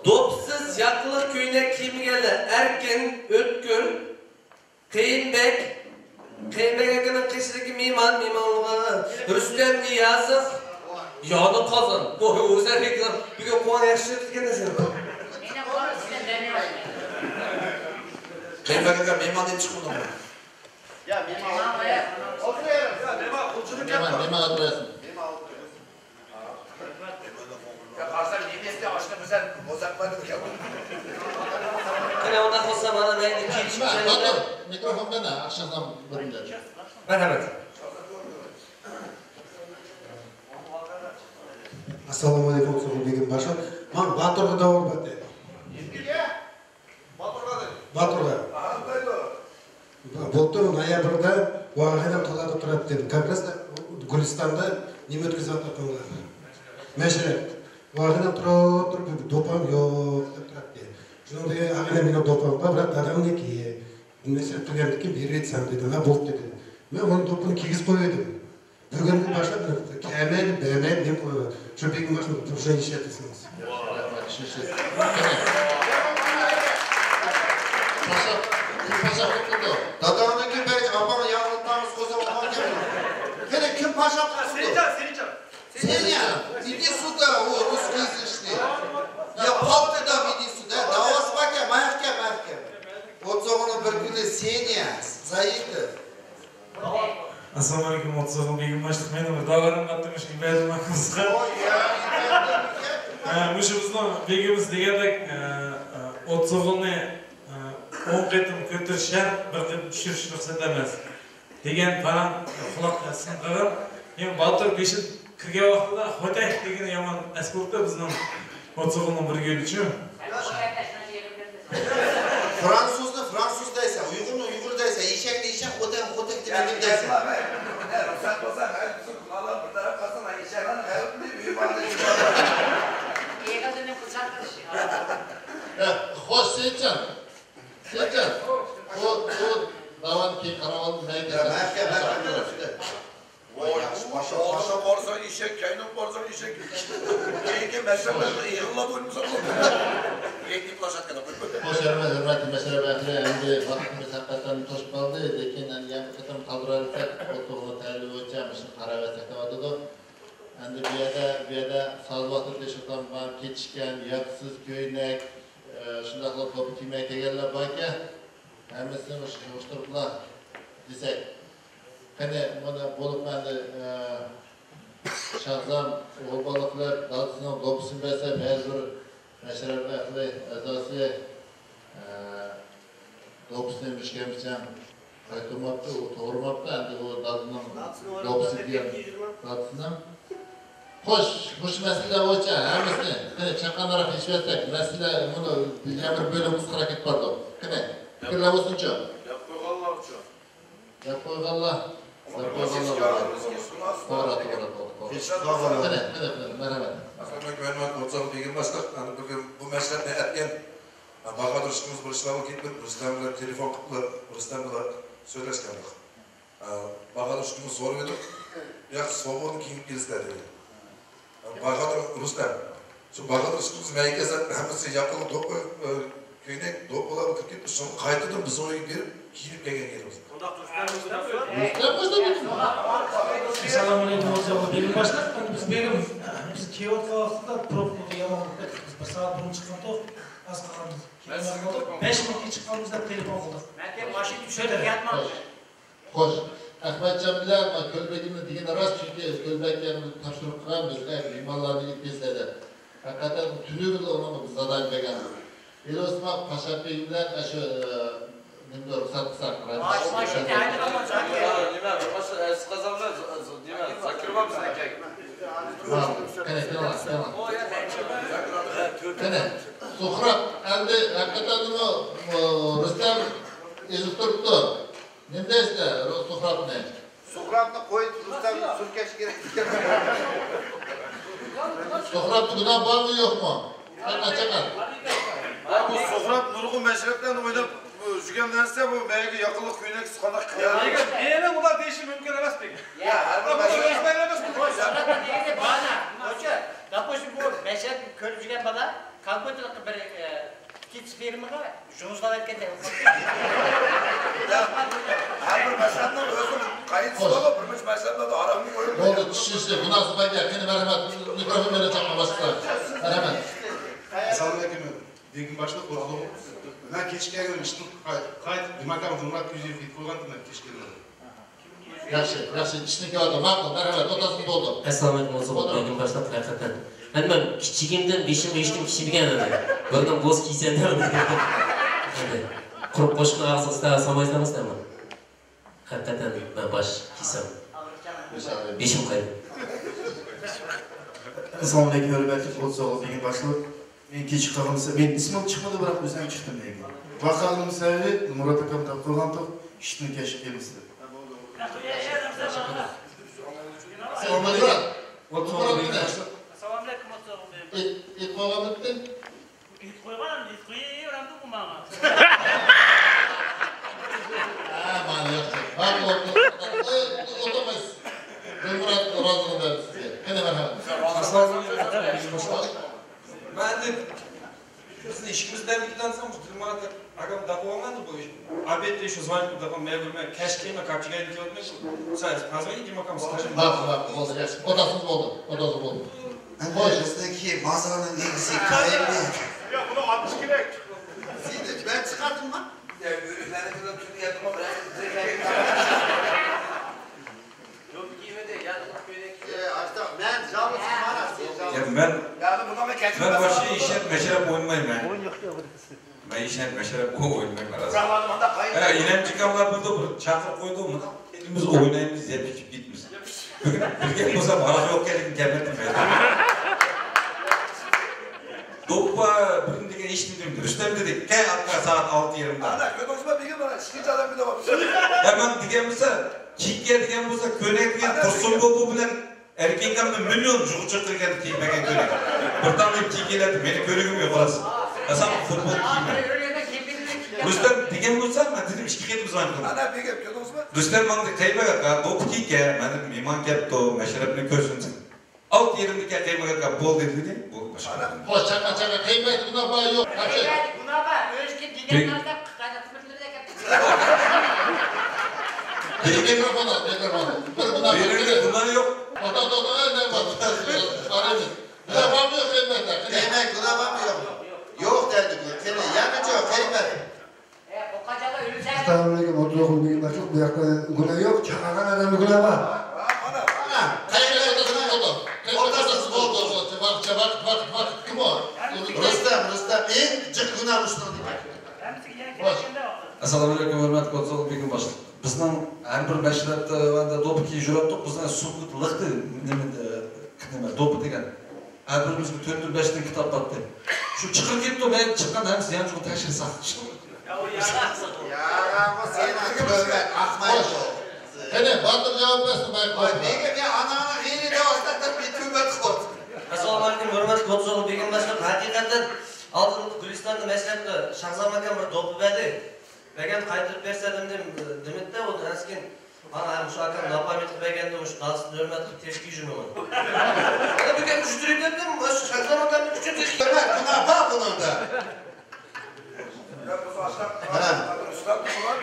Dopsiz yakılık köyüne kiyimgeler Erkin, Ötkül, Kıyınbek, Kıyınbek'in kışlık mimanlığı, Rüstem Niyazov, Yanı Kazan. Bu özellikle bir gün puan yaşayıp kendisini. Kıyınbek'e miman deyip çıkmadım. Ya miman. Oturuyorum. Miman kulculuk yapma. Miman oturuyorsun. Ya Hasan Nimes'te aşkı güzel bozaklardık ya. Kına onda olsa bana ben iki iç Batur, mikrofon bana, akşamdan bölümde. Merhamet. Assalomu alaykum, so'g'il begim boshliq. Men Baturga davr batdi. Baturga. Bultur noyabrda Vag'inam tog'da turibdi dedi. Как раз Gulistonda nima o'tkazyapti ular. Mashina. Vag'inam turib do'pam yo'q deb turibdi. Shunda ag'inam meni do'pam bor, biroq dadamniki. Mashina turgandiki beretsam dedi. Va bo'ldi dedi. Men uni do'pini kiygizib qo'ydim. Bugunga boshlab kamaydi, bemaydi deb shu begim boshliq turishni ishlatyapsiz. Dadamniki bek apamı yanıltmamız ko'zab olgan. Hele kim paşa qildi? Senincan. Senya, иди сюда, о, русский язычный. Я палты дам, иди сюда. Да у вас бака, мягкая. Вот зону bir kuni Senya, Zaitov. Assalomu alaykum, o'tso'g'il begim boshliq. Men bir da'varim qatnashib ibodat qilishga. O'sha bizni begimiz degandek o'tso'g'ilni 10 qatim ko'tarishga, bir qatim tushirish ruxsat emas. Degan falan quloqqa sinqirib, men Batur beshib kirgan vaqtida Xo'tak degan yomon asbobda bizning o'tso'g'ilning bir yo'lichi. Fransuzda Fransuz deysen, Uygur'da Uygur deysen, eşek Xo'tak demedim deysen. Ruhsat olsa, her bizim kulağlar bir taraf kalsın, eşeklerin hayatını büyük aldı. Hoş Seyitcan. O davan ki karavan Paşa borsa eşek, kaynım borsa eşek. Keyke meşrelerle yığılla doymuza oldu. Ekip laşat kadar. Hoş yerime hürmetli mesele bekle. Endi vaktimiz hakikaten toşup kaldı. Lekin yani kıtım kaldırarsak otuğunu təyirli ölçəm işin qara və səkavadıdır. Endi bir yerde sazvatır deşikten var, keçişken, yaksız, köynek, şundaqla topu kiymeyi tegerler bayke. Hemesini hoşturuplar desek. Hani bana bolup ben de şahsam o balıklar dalısından lopusun verse mezur meşref ehli ezası lopusunu müşkemişken kaytırmaptı, o doğurmaptı. Hani o dalından lopusu diyen dalısından. Hoş mesele olacak hemesini. Hani çakanlara hiç versek mesele bunu yamır böyle muskara git pardon. Hani fikirler olsunca. Yap koygallar uçuyor. Yap koygallar. Merhaba. Ben Otsal Begim başliq. Bugün bu meşrebni etken Bahadur işimiz bir işlemi gitmek, Rüstem bilen telefon kıplı, Rüstem bilen söyleşkendik. Bahadur işimiz zor edip, ya svobodun kiyim gelizler dedi. Bahadur Rüstem. Şu Bahadur işimiz meykezler, hemisi yakılı topu, köynek dokular oturup gitmiş, sonra kaytıdım biz onu verip giyip gelgen yerimiz. Assalomu alaykum, o'tso'g'il begim boshliq. Biz begim biz kiyotgan vaqtida probka yomon bo'lib, biz bir soat burun chiqqan to'q, az qolamiz. 5 minutga chiqqanimizda telefon qildik. Men mashina tushirayapman. Hoş. Ahmetcan bilen Kölbek'in digine rast çünkü Kölbek'lerini taşırıp kıramız. İmanlarını gitmezler. Hakikaten tünü bile ona mı biz zaten began. Bir Osman Paşa Bey'imden şu bilmiyorum sarkısak. Maşini aynı zaman Ya nime, başı eski kazanlar nime, Zakir var mısın erkek? Kene, Kene, Suhrat, elde hakikaten o Rüstem ezip duruptu. Nende işte Suhrat ne? Suhrat'ını koyup Rüstem'le sürkeş gerek. Suhrat bugünden var mı yok mu? Çakar. Bu Suhrat nurgun meşrepten oynayıp Jügen derse bu belki yakınlık köynek sıkanak kıyar. Yine bunlar değişim mümkün emas peki. Ya, bu da özmeyle emas. Alkoytılıkta bir kits firmaga жұмысқа еткенде. Her bir meşrepten özüm kayıtsız olup, bir meşrepten de aramı koyup. Oldu, kişisi, münasip bence, kendi merhamet, mikrofon verecek mi başlıklar? Merhamet. Assalamualaikum. Begim başlık oldu. Ben keşke gelmiştim. Kayıt, makam durmak yüzüğü fit koygandım ben keşke geldim. Yaxşı, işiniki oldu, makul, merhamet, otasını doldu. Assalamualaikum olsun, begim başlık hakikaten. Ben kichigimden beshimga eshitdim kishilgan edi. Birdan bo'z kiysanda quruq qo'shiqni og'zingizda solmaysizlarmi? Haqiqatan men bosh kiysam. Beshim qaydi. Assalomu alaykum, hurmatli Qo'tsog'ov degan boshliq. Men kechib qolganimsa, men ismim chiqmadi, biroq o'zim chiqdim degan. Vaqalim sababi Murat akam topqirgandim, ishni kashf qilibsiz. Assalomu alaykum. Qo'tsog'ov degan boshliq. Assalomu alaykum Qo'tsog'ov. Et qo'ygan bitdi? Et qo'ygan, et qo'ygandim bu menga. Mani yaxshi. Ma'qul o'tirmaysiz. Murat roziligini berdi sizga. Qani marhamat. Assalomu alaykum. Ben de sizin işimizden bir tanesi olmuş. Dilmarat agam dakoğandı bu iş. Abette şu zvanç bu dakon mevlüme keşkeme kapçıgaydı ki olmuş. Sayız pazmayı ki makam sıkışım. Bak, oldu. Odasız oldu. Bizdeki manzaranın ilgisi hikaye mi? Ya bunu 60 gerek. Siz ben çıkardım mı? Ya ürünlerini de bütün yatıma bırak. Yok giymedi, yatıma köydeki. Artık ben canlısın bana. Ben başı işlet meşrep oynamayım ben. Ben işlet meşrep oynamayım arasında. İnem çıkanlar burada çakır koyduğum elimiz oynayımız yapıp gitmiş. Bugün bu zaman ara yok gelmedim ben. Dokpa bugün diye iş dedim. Rüstem dedik. Gel arka saat 6:20'da. Ana kötüsüme bir gün bana çıkınca adam bir de var. Hemen digemizse Çiğke digen bolsa könek digen Tursun bu bilen erkeklerin milyon juğuçuk kirgen kiymegen könek. Bir tane Çiğke'lerdi meni körügüm yok orası. Asam futbol kiyme. Rüstem digen bolsa ben dedim işki ketimiz var. Ana bir gün kötüsüme. Rüstem bana kaybaga dop kiyke ben dedim iman kepto meşrepini körsünsün. Alt yerimdeki kaybaga bol dedi bu başka. Hoş çaka kıymaydı buna bağ yok. Buna bak, özgür digenlerden kaynatımırları da Bir mikrofon al. Bunlar yok. Oda ne var? Arayın. Buna bağ mı yok kıymetler? Kıymet buna var mı yok? Yok derdik. Yanıcı yok kıymet. O kaçada ölürsen. Assalamualaikum Qo'tsog'ov degan boshliq. Bu yoqda gunoh yo'q, chaqirgan odamda gunoh bor. Ortasız oldu. Bak. Kim o? Rüstem en cık günah Rüstem demek. Assalomu alaykum hurmatli Qo'tsog'ov begim boshliq. Bizning har bir mashrabda vanda do'pi kiyib yuribdik. Bizning sukut liqdi nima do'pi degan. Har birimizga 4-5 ta kitob botdi. Shu chiqib ketdi, men chiqqan hamsi ham shu tashxis saqlashdi. Ya bu senin tövbe akmaydı. Hadi Bahadır cevap versin. Nega ben ananı giyini de ostatdan bir tövbe kod. Assalomu alaykum hurmatli Qo'tsog'ov begim boshliq. Haqiqatan oldin Gulistonda mashrabda Shahzam akam bir do'pi berdi. Bergan qaytirib bersa demekde o askin ana şu akam napamiyet qilganda o'sha dalsini hurmat qilib teshki yurmaman. Ana bu ham tushtirib dedim, o'sha Shahzam akamni tushtirib. Buna bak bunun da. Ya bu saçlar. Üstad mı var?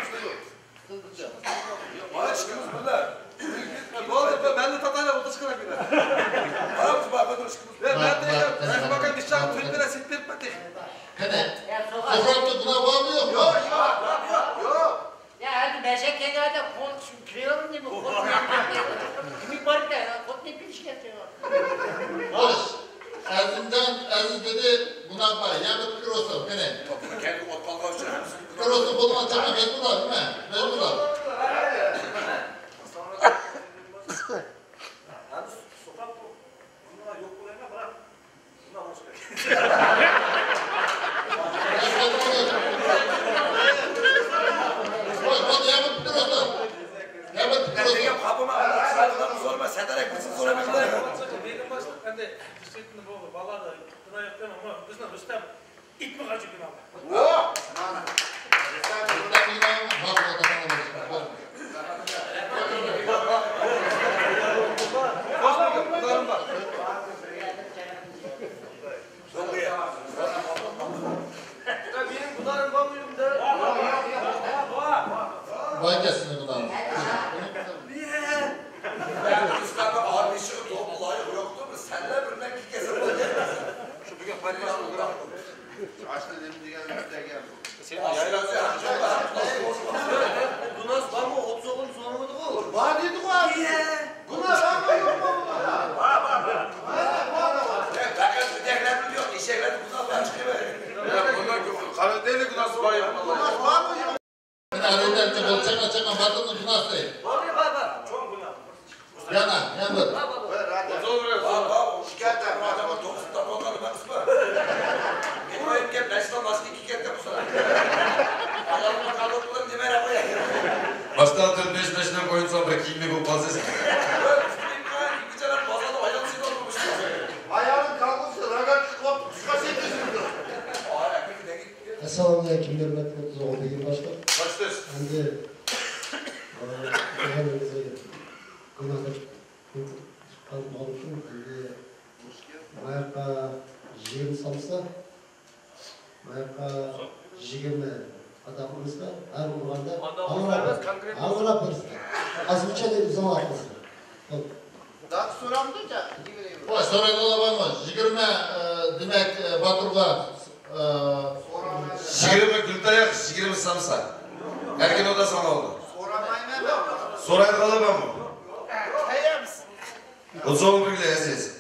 Bana çıkıyoruz bunlar. Ne oldu? Ben de tatayla oldu çıkarak bir de. Abi bak ben çıkıyoruz. Ben de bakan dişçağın Türklere siktirip batık. Hadi. Soframda buna bağ mı yok? Yok. Ya hadi beşek kenarda kırıyorum değil mi? Kimi var da kot ne bir şey yapıyor. Hoş. Aziz dedi buna bağ. Ya bir kırılsın. Hadi. Kendi ottan kavuşacağız. Kırılsın bulma çakma mecburlar değil mi? Mecburlar. Buna ben de yok mu? Fakat öteklerim yok, işeklerim buna ben çıkıyor. Kanı değil ki nasıl bayım? Buna var mı yok? Ben arayacağım ki bol çakma çakma batın mı nasıl değil? Oluyor baba. Çok günah. Yana, yandır. Şikayet ederim adama 90'dan onları ben ısmar. Benim ayıp gel, Nesli'den başka 2 kere de bu sana. Ayağımda kaldırdıklarım demene koyayım. Başta 4-5'den koyun sonra kimlik o fazlası. Ayağın kalkısı, ragat çıkıp kuşka sekizindir. Assalomu alaykum, hurmatli O'tsoqov begim boshliq. Başlıyoruz. Endi gunohda chiqqan olishim endi bu yoqqa 20 solsa, bu yoqqa 20 adamimizda har urganda anglab bersin. Ozmuncha deb izoh qilsin. Daha soramdı da. Hoş, sonra da var mı? 20 demek Batur'la 20 Gültayak, 20 Samsa. Erken o da sana oldu. Soramayım ben. Soraydı kalıp mı? Hayır mısın? O zaman bile esiz.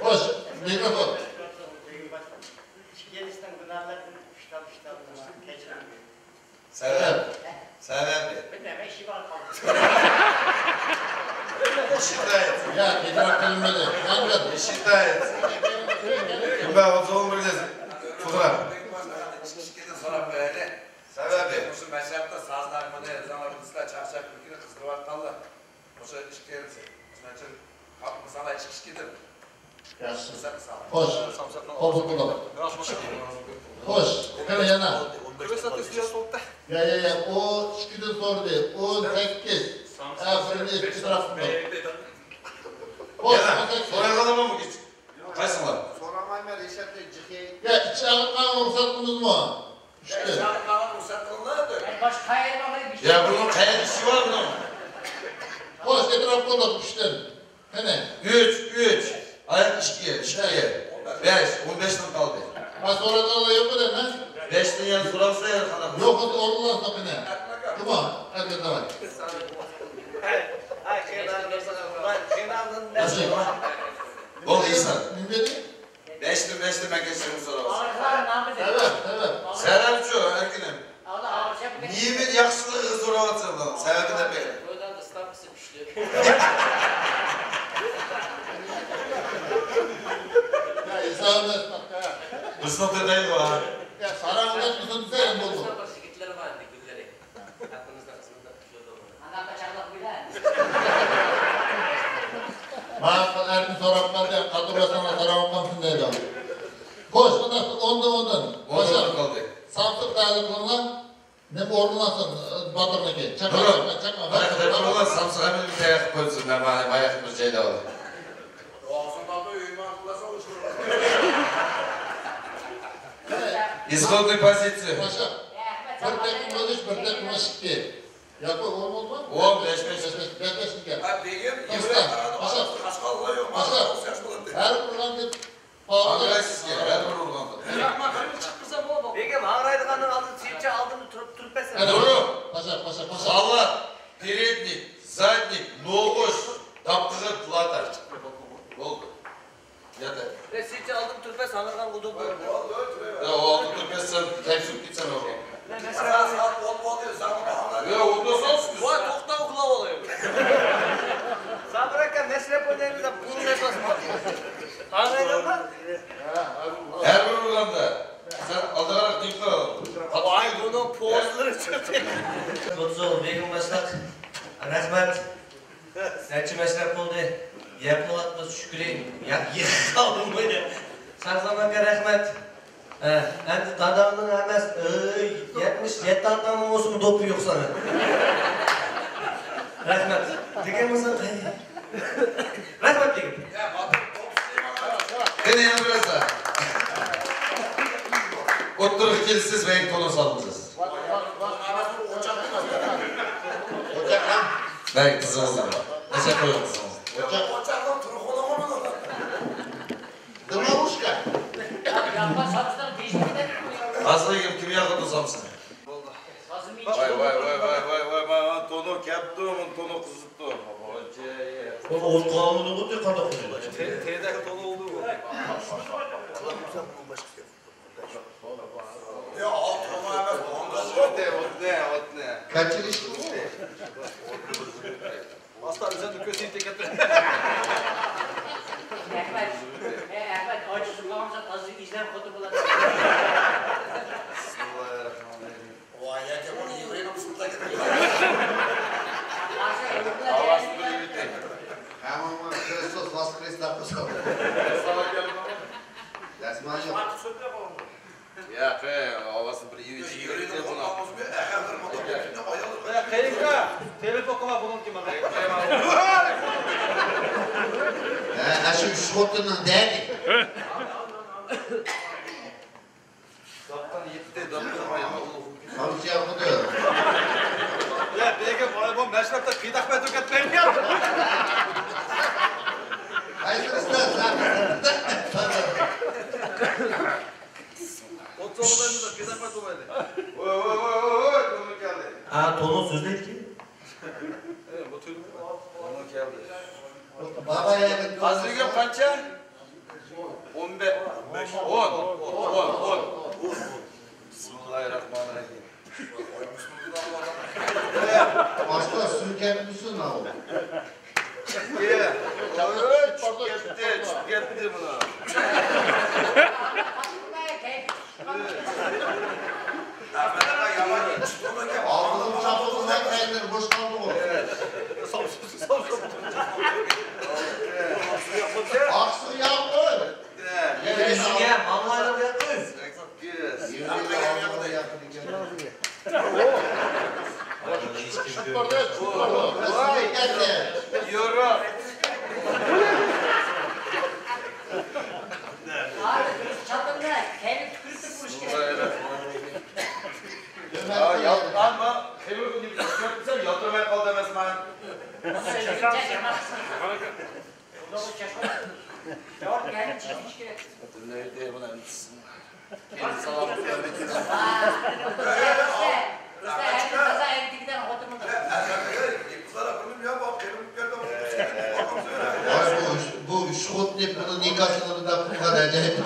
hoş, mikrofon. Gelişten günahlarını ştab keçiren. Sebep. Sebep. Bilmem işi var kaldı. Şiddet. Ya, idrak kelimeli. Hangi? Şiddet. Ben o zaman bile fotoğraf. Sebebi. Şu meşrepte sazlarımı ne zamanımızda çarşaf ülkede kızdırıp kaldı. Boşa işlerimse. Çünkü kapımı sana iş gidelim. Hoş, koltuklu. Hoş, hele yana. Ya, o şükürde sordu. 18. Aferin bir tarafında. Hoş, Sonra kalamam mı git? Kaysın var? Soramayım ben Reşat'ta çıkayım. ya, içi ağırtmaya ruhsatınız mı? İşte. Baş kayırmamayı bir şey. Ya bunun kaya dişi var bunun. Hoş, etrafta da düştün. Hele. 3. Ayak işkiye. 5. 15'ten kaldı. Ha, sonra da yok mu deme? 5'ten yan sorarsa ya kadar. Yok, oradan sapine. Tamam, hadi tamam. Ol İhsan. Mümkün 5'ten ben geçiyorum sonra. Evet. Selam şu erkinim. Niye mi yaxşılığı kız uğravatsan lan? Sebebi de benim. Buradan ıslak sıkıştı. Ya, İsa'nın esnaf ya. Isnatı değil bu ha. Ya, sana uğraş mısın sen buldu. Sikitleri vardı gülleri. Aklınızda kısmında bir şey oldu. Anam kaçaklık bilen. Bana Erkin soraplar diye kadroya sana soramamsın dedi. Koş, ondan. Ondan kaldı. Samsık dağılımlarına ne ordunasın Batır'daki. Çakma. Bırak ulan Samsun hemen bir ayak koysun. Ben ayak bir şeyle olur. Ağzından da üyümü atılasa uçurur. İzkoldu pozisyonu. Paşa. Bir tek kumaş, bir tek kumaş ki. Yapı olmaz mı? 10, 5. Ha begim, Paşa. kaşkallığı yok. Paşa. Her buradan bir pahalı. Agresif ya, her bir urgandı. Begim ağraydıganın aldın, sirçe aldın turup besene. Doğru. Paşa. Sallar, передник, задник, noğuş, tapkığı tılatar. Oldu. Yeter. Sirçe aldım turpe sanırgan kudu bu. Ya o oldu durmazsan keyfim gitsen orada. Mesela saat bol diyor, sana bahane. Ya o da sos. Bu ay tokta okula oluyor. Sen bırakın meslep oynayınca da bunu ne basmak. Ağraydan mı? Her bir urganda. Sen aldırarak dikkat al. Ay bunun pozları çıktı. O'tsoqov begim boshliq. Rahmat. Necha mashrab bo'ldi. Yapılatmaz shukring. Yig'olmaydi. Sarzamanga rahmat. Endi dadamning emas, 77 odamning o'zimi do'pi yo'q sana. Rahmat. Deganmisan? Rahmat degim. Beni yana biraz daha. Oturup kilsiz beyin tonu salmışız. Ben kızınızım. Teşekkür ederim. Ocaktan turukolu mu? Dımavuşka. Yapma saçları değişmeden. Aslı kim yakın tutamsın? Vay. Yaptı onun tonu kızıttı. Onu otkalını ne kadar kızıyor? Teyedeki tonu oldu bu. Ya alt tonu hemen ot ne? Kaçırıştı mı? Hasta üzerinde köşeyi tek etti. Ahmet acı sulamamsa tazı izler kutu bular. Bismillahirrahmanirrahim. Vay ya bunu yüreğine mısın da gidiyor. Havası böyle bitti. Ama Kristus Voskres tapısı. Yazman yok. Ya be, havası bir yüreğine Yüreğine olmamız bir ehemdir motosikletine bayılır. Ya kayınka, telefon okuma bunun kime? Aşı şotunun derdi. Daktan yetti, daktan Sonuç yapılıyor. Ya belki bu meşrepte kıydak metruk etmeyin ya. Hayır usta. Oturmalarını da kıydak metruk edin. Oy, tonu geldi. Tonu söz değil ki. Evet, bu tür Tonu geldi. Babaya Hazırlığa kaça? 15. 10. Bismillahirrahmanirrahim. Başta sürken misin ha o? Gitti bunu. Aldığım çapımızdan kaynır, boş kaldı o. Aksı yaptı. Ya mamlayla yaptın. Yürü. Çapında kendi tükürtüp vuruş Ya yapma. Hemen bunu bir çıkartırsan yatırmaya kal demez bana. Neydi buna? Kendi sağlıklı bir Bu şutnik bunun nikahını da bu kadar acayip.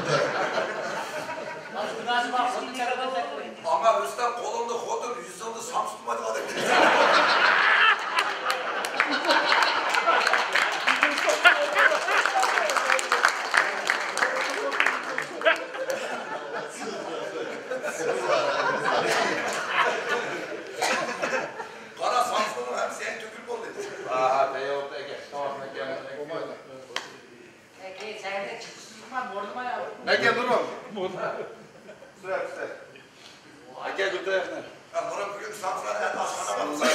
Ama Rüstem kolunda kodun, yüzünde Samsun matematik. Kara Samsun'un hepsi en tükürük oldu. Aha, bey orada gel. Tamam, gel. Ege durun. Süre. Ege götür. Ya bunun bugün Samsun'a en aşağına bakmışlar.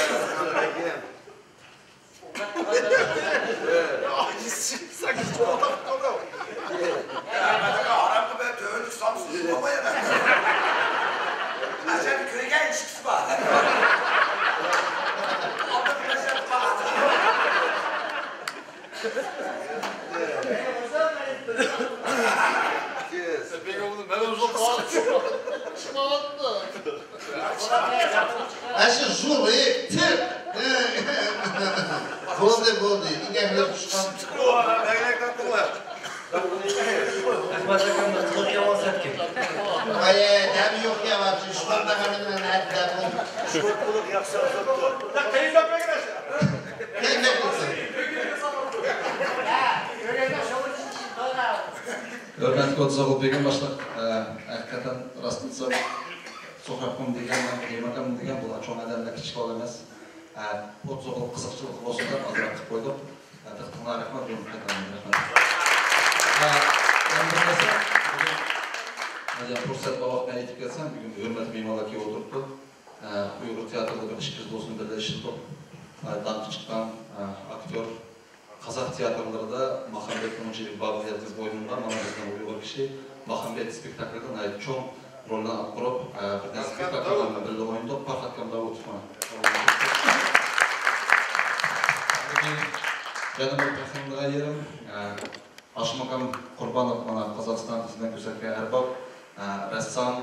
sanki çok adam. Ya ben de haram be tövbe Samsun baba ya. Acaba köye gel ilişkisi var. Aldım meşer falan. Peki oğlum ben uzun kaldım. Çıkmadı. Aşı zurayı tır. Golde. İngilizce çıkan. Bekle kalktılar. Ahmet Akın'ın kılık yaman setki. Ay, demi yok ya var. Şu anda hemen nerede bu? Şu kılık yaksa tuttu. Da kayınka bekle. Ne kılsın? Hürmetli Kotsağıl Begim Başlık, hakikaten rastlıca sokakım degan, yemakam degan bu çoğun adamlar küçük olamaz. Kotsağıl kısıkçılık olsun da azrak qilib qo'ydim. Taqdirga rahmat, buni qaytadan rahmat. Endi esa agar fursat va vaqtni aytib kelsam, bugun hurmatli mehmonlar kelib o'tiribdi. Uyg'ur teatrida bir ish do'stini birlashtirib, danqi chiqqan aktyor Қазақ театрларында Махамбет Мұншиев бағылияттыз ойынға мана біздің ұйғыр кіші Махамбет спектакльдің чоң рөлін алып құрып, бірден спектакльдің бірді ойындап, Пархат Камдауытов. Жанымыз Пахимдыға ерім, Ашмакам Құрбанов Қазақстан тізімін көрсеткен әрбап, рәссам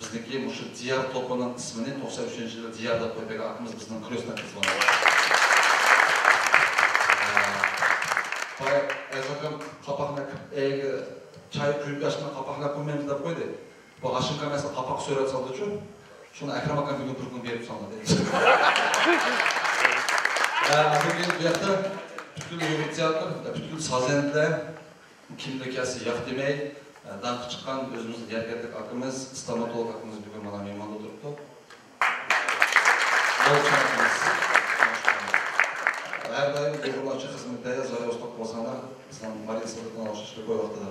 біздің мұшы Дияр топының тізіміне 93 жылы Диярда қойбек атымыз біздің күресіне қызғанады. Akam kapağına çay kuyup yaşına kapağına koymayımız da koydu. Bu Aşınka mesela kapak söylet saldı şu. Şunu Ekrem Akam bir gün turkunu verip sandı. Bugün bu yakta bütün ümitiyatlar, bütün sazenler, kimde kesi yak demey, dank çıkan özümüz yergerdik akımız, stomatolog akımız bugün bana meyman oturuptu. Bol şansınız. Her daim doğrulaçı hizmette Zahir Ostok Bozan'a, İslam Maliye Sadık'tan alışışlı koy vaktıda.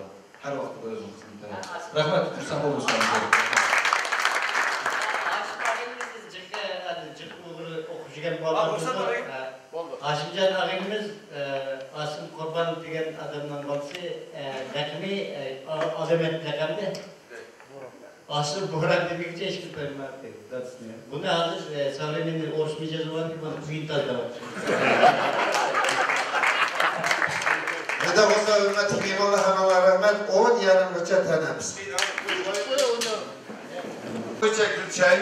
Her vaktıda özüm hizmette. Rahmet, Kürsan olursa. Aşımcan ağabeyimiz Asım Korban degen adamdan balsı rakimi azamet rakamda. Asım Boran demekçe eşkil koymaktı. Bunu hazır savremenin oruçmayacağız olan ki bunu büyük tazda var. Ne de olsa hürmet-i kıymallah hanalar rahmet 10 yarım ölçe tanemiz. Gülçay,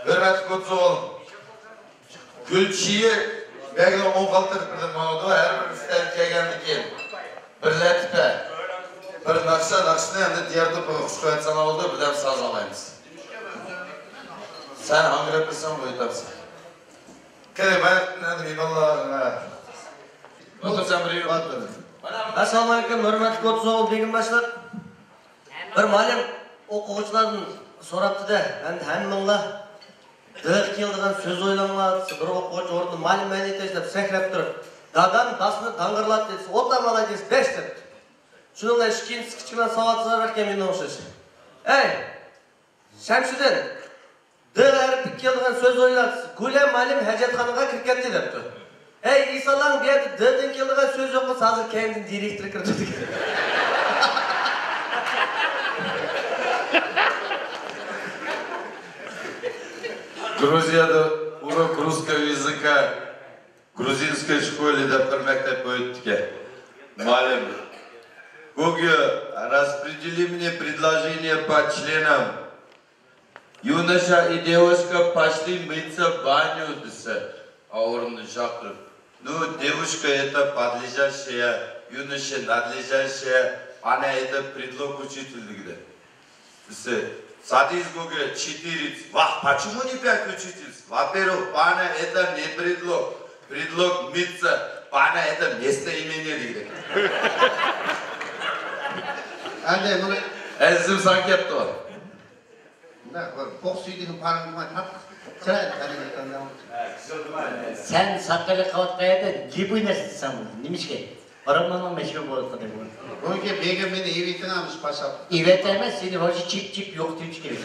hürmet kutlu olun. Gülçiyi belki 10 kaltırıp birden mağdu, her bir üstten kelgendik el. Birletip bir nakşını hem de diğer topu kuş koyatsan oldu, birden saz alayımız. Sen hangi repirsen boyutabsın. Kere ben ne diyeyim Allah'ına. Otursan bir yürü. Assalamu alaikum, hürmetli Kotuzoğlu begim başlar. Bir malum okuğuçlardan soraptı da, hemmingla 40 yıldan söz oylanlar, bir okuğuç orada malum meniyete işlep, sekrep durup, dadan dasını dangırlat deysiz, ota malay deysiz, 5 dep. Şununla işkincisi kiçkimen savatsızlar kemin oluşuş. Ey, Şemşidin, 40 yıldan söz oylanlar, Gülem malum hacetxanaga kirkendi depti. Ey, İsa'lan bir yerde 4 yıldan söz yokuz, hazır kendin direktörü kirdi. Грузияда урок русского языка в грузинской школе допирмектеп өттүке. Малым. Гоге, распредели мне предложение по членам. Юноша и девушка пошли мыться в баню, а орны жакрып. Ну, девушка это подлежащая, юноша надлежащая, она это предлог учительности. Садись, Гоге, 4. Почему не 5 учительств? Во-первых, пана это не предлог. Предлог мыться. Пана это местоимение. Anne bunu... Ezim sanki yaptı var. Koksuyduğun parmağına tat. Sen sakkalı kavatmaya da gibi oynasın sen bunu. Demiş ki, aramlanma meşhur bu arada. Bugün begim beni evetin almış paşam. Evet emez, seni hoca çip çip yok diye çıkıyor.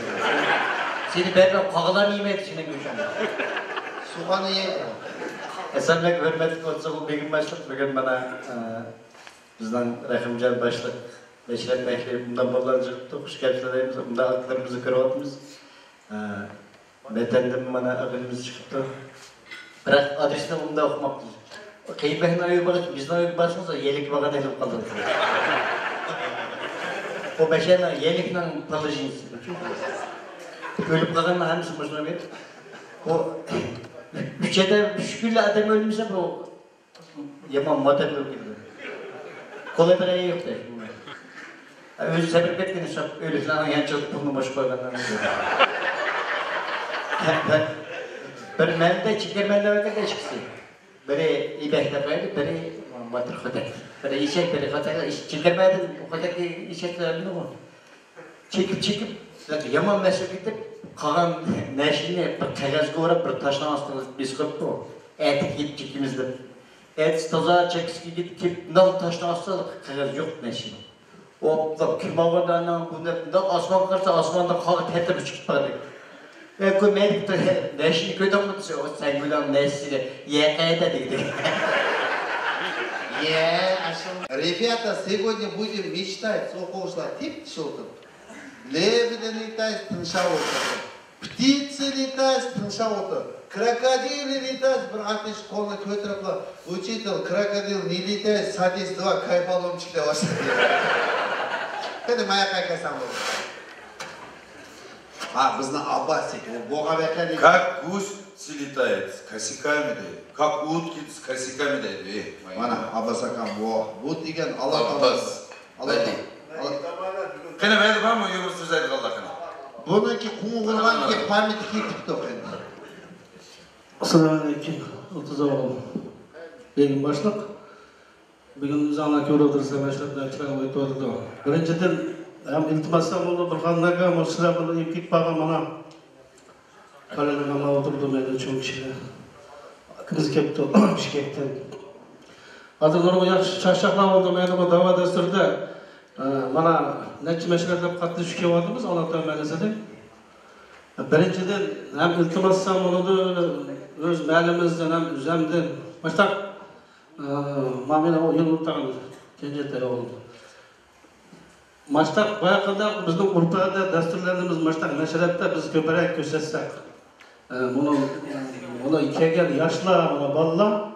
Seni berber kağılan yemek içine göçüyor. Soğanı ye. Esenlik hürmetli Koçsakul begim başlık. Bugün bana bizden Rahimcan başlık. Beşler Mehri bundan bollar çıktı. Hoş geldiniz. Bunda aklarımızı kırvatımız. Betendim bana akılımız çıktı. Bırak adresini bunda okumak değil. Kıybehin ayı bakıp bizden ayı başımıza yelik bakan elip kalır. O beşerler yelikle palıcıyız. Ölüp kalanla hangisi başına bir? O üçede şükürle adam ölmüşse bu yaman madem öldürdü. Kolay bir ayı yok da. Özü sebep ettiğini çok ölüsünden yan çok bunu boş koyganlar. Bir mende çikermende öyle de çıksın. Biri ibehte koydu, biri matır koydu. Biri işek, biri koydu. Çikermende koydu ki işeklerini o. Çekip yaman mesut gidip kalan neşini bir kagazga uğrap bir taştan astınız biz koydu o. Etik gidip çekimizde. Et toza çekisi gidip nal taştan astınız kagaz yok neşini. O kim ağırdan bunda asman karşı asmanda kalıp hep çıkıp vardı. Koy medik de neşini kötü mutlusu o sen gülen neşini YK'da dedi. Ребята, сегодня будем мечтать, около тип что-то. Лебеди летают, тыншавоты. Птицы летают, тыншавоты. Крокодилы летают, bir ateş koluna götürüpler. Учитель, крокодил не летает, садись два, кайфаломчикте başladı. Hadi maya kaykaysan olur. Ha, bizden Abbas çekiyor. Boğa bekledik. Как гусь слетает с косяками, как утки с косяками, Mana Abbasakam bu деген Allah Abbas. Kene ben var mı yok sizler kaldı Bununki kumu kurban ki pamit kitip token. Assalamu alaikum. 30 oğul. Begim başlık. Bugün zana köre otursa meşrepler çıkan ötü oldu. Birinciden hem iltimasam oldu bir kandaga müşrep oldu ipik bağa mana. Kalene nama oturdu beni çok kişiler. Kız kepti, pişkekti. Adı nurgu yaxşı çarşaqlap oldu beni bu dava dasturda. Mana neçe meşrepler katılışıp kevadımız Allah'tan melesedi. Birinciden hem iltimasam oldu öz məlimizden hem üzemden. Başta mamina o yıl urtağın kencetere oldu. Maçtak bayakında bizim urpada dasturlarımız maçtak meşrepte biz köperek köşetsek. Bunu ikegen yaşla, bunu balla.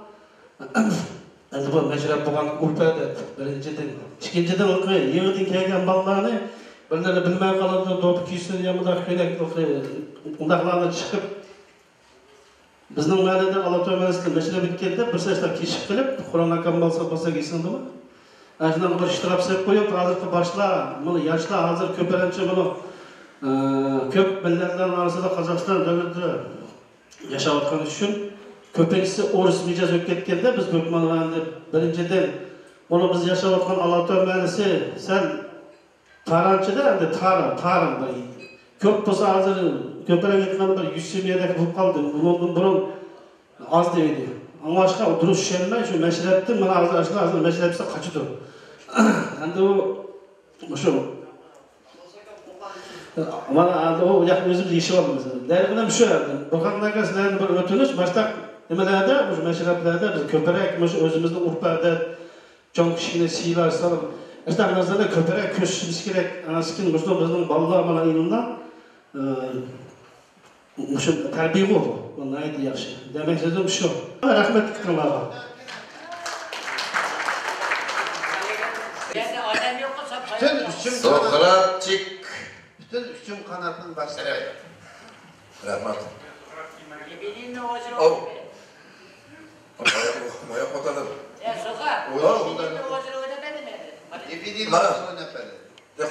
Bu meşrep bulan urpada birinciden. İkinciden okuyor, yığdın kegen ballarını birlerini bilmeye kalırdı, dopu kişinin yanında kıynek undaklarına çıkıp bizning ma'nada Alloh taoloning meşrep bitkende bir seçler keşif qilib, Qur'on akam bolsa keysindimi? Ajdan bir ishtirab sep qo'yib, hozirgi boshlar, buni yoshlar hozir ko'parancha buni ko'p millatlar orasida Qozog'iston davlatida yashayotgani uchun ko'pincha o'ris mijoz bo'lib ketganda biz ko'pmanlarda birinchidan buni biz yashayotgan Alloh taolasi sal taranchida endi tarim bir ko'p bo'lsa hozir ko'proq aytgan bir 100 semiyadek bo'lib qoldi. Bundan burun az deydi. Ama başka duruş şenmey şu meşreptin bana hozir meşrepse kaçıdı. Endi o şu mana o yakın özümüz işi var mesela. Derginem şu yerden. Bakanlarga sizlerden bir ötünüş başta nimelerde bu meşreplerde biz köperek özümüzde urpada çok kişiyle siyler salып. İşte nazarda köperek köşümüz gerek. Anaskin bizim ballar mana ilinde şu terbiye oldu. Vallahi de yaxşı. Demek istediğim şu. Rahmet kıtırlarga. Bütün üçüm Sokratçık. Bütün üçüm kanatın başları. Rahmat. Moya kotalım.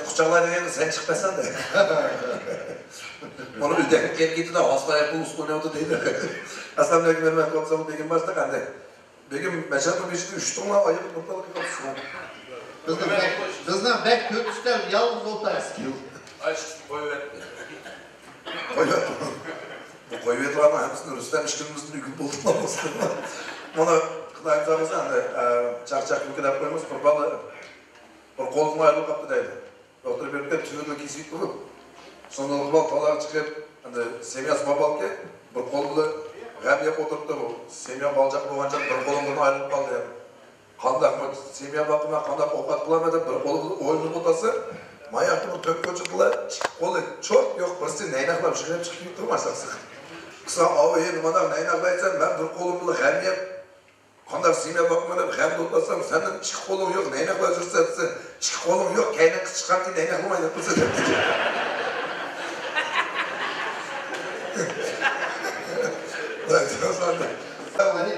Kucaklar degende sen çıkmasan da. Onu üzdeki gel gitti de hasta ayaklı uskun ne oldu deydi. Aslan Begim Ermek Kotsav'ın Begim başta kandı. Begim meşatı beşikti üçtün la ayıp ortalık kapısın. Bizden bek kötüsten yalnız otayız ki. Aç koyuver. Koyuver. Bu koyuver var ama hepsini Rüstem işkilimizin yükün buldurmamıştı. Onu kılayımızda hani çarçak yüküne koymuş kurbalı. Bir kolun ayrılık kaptı deydi. Doktor birlikte tüyürlü kesip kurup. Sonra kulak talağa çıkıp semiyası babalık bir kolunu gam yap oturttu bu. Semiya balacak boğanca bir kolundan ayrılıp kaldı yani. Kandak mı? Semiya bakıma kandak okat bulamadı. Bir kolunu oyunun otası. Mayaklı bu tök köçüdüler. Kolu çok yok. Birisi neynaklar şöyle çıkıp durmazsak. Kısa avı numadan neynaklayacağım ben bir kolumla gam yap. Kandak semiya bakımına gam tutmasam senden çık kolun yok. Neynaklar jürse çık kolun yok. Kaynak çıkarken neynaklamayın.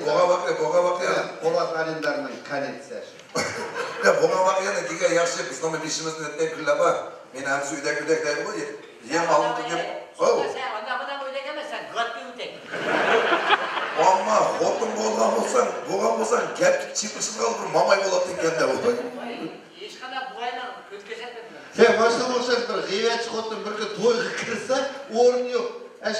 Boğa bak ya. Polat alimlerinin kanetser. Ya boğa bak ya ne diye yaşlı biz ama işimizin ettiği külle var. Beni hem su üdek deydi bu. Yem alın diye. Oh. Sen ondan öyle demezsen gat bir üdek. Ama hortum boğan olsan gerçek çıkmışsın kalır mamay olatın kendi oldu. Hiç kadar boğayla kötü etmedin. Sen başta olsanız bir gıyvet çıkarttın bir gün toy kırsa orun yok.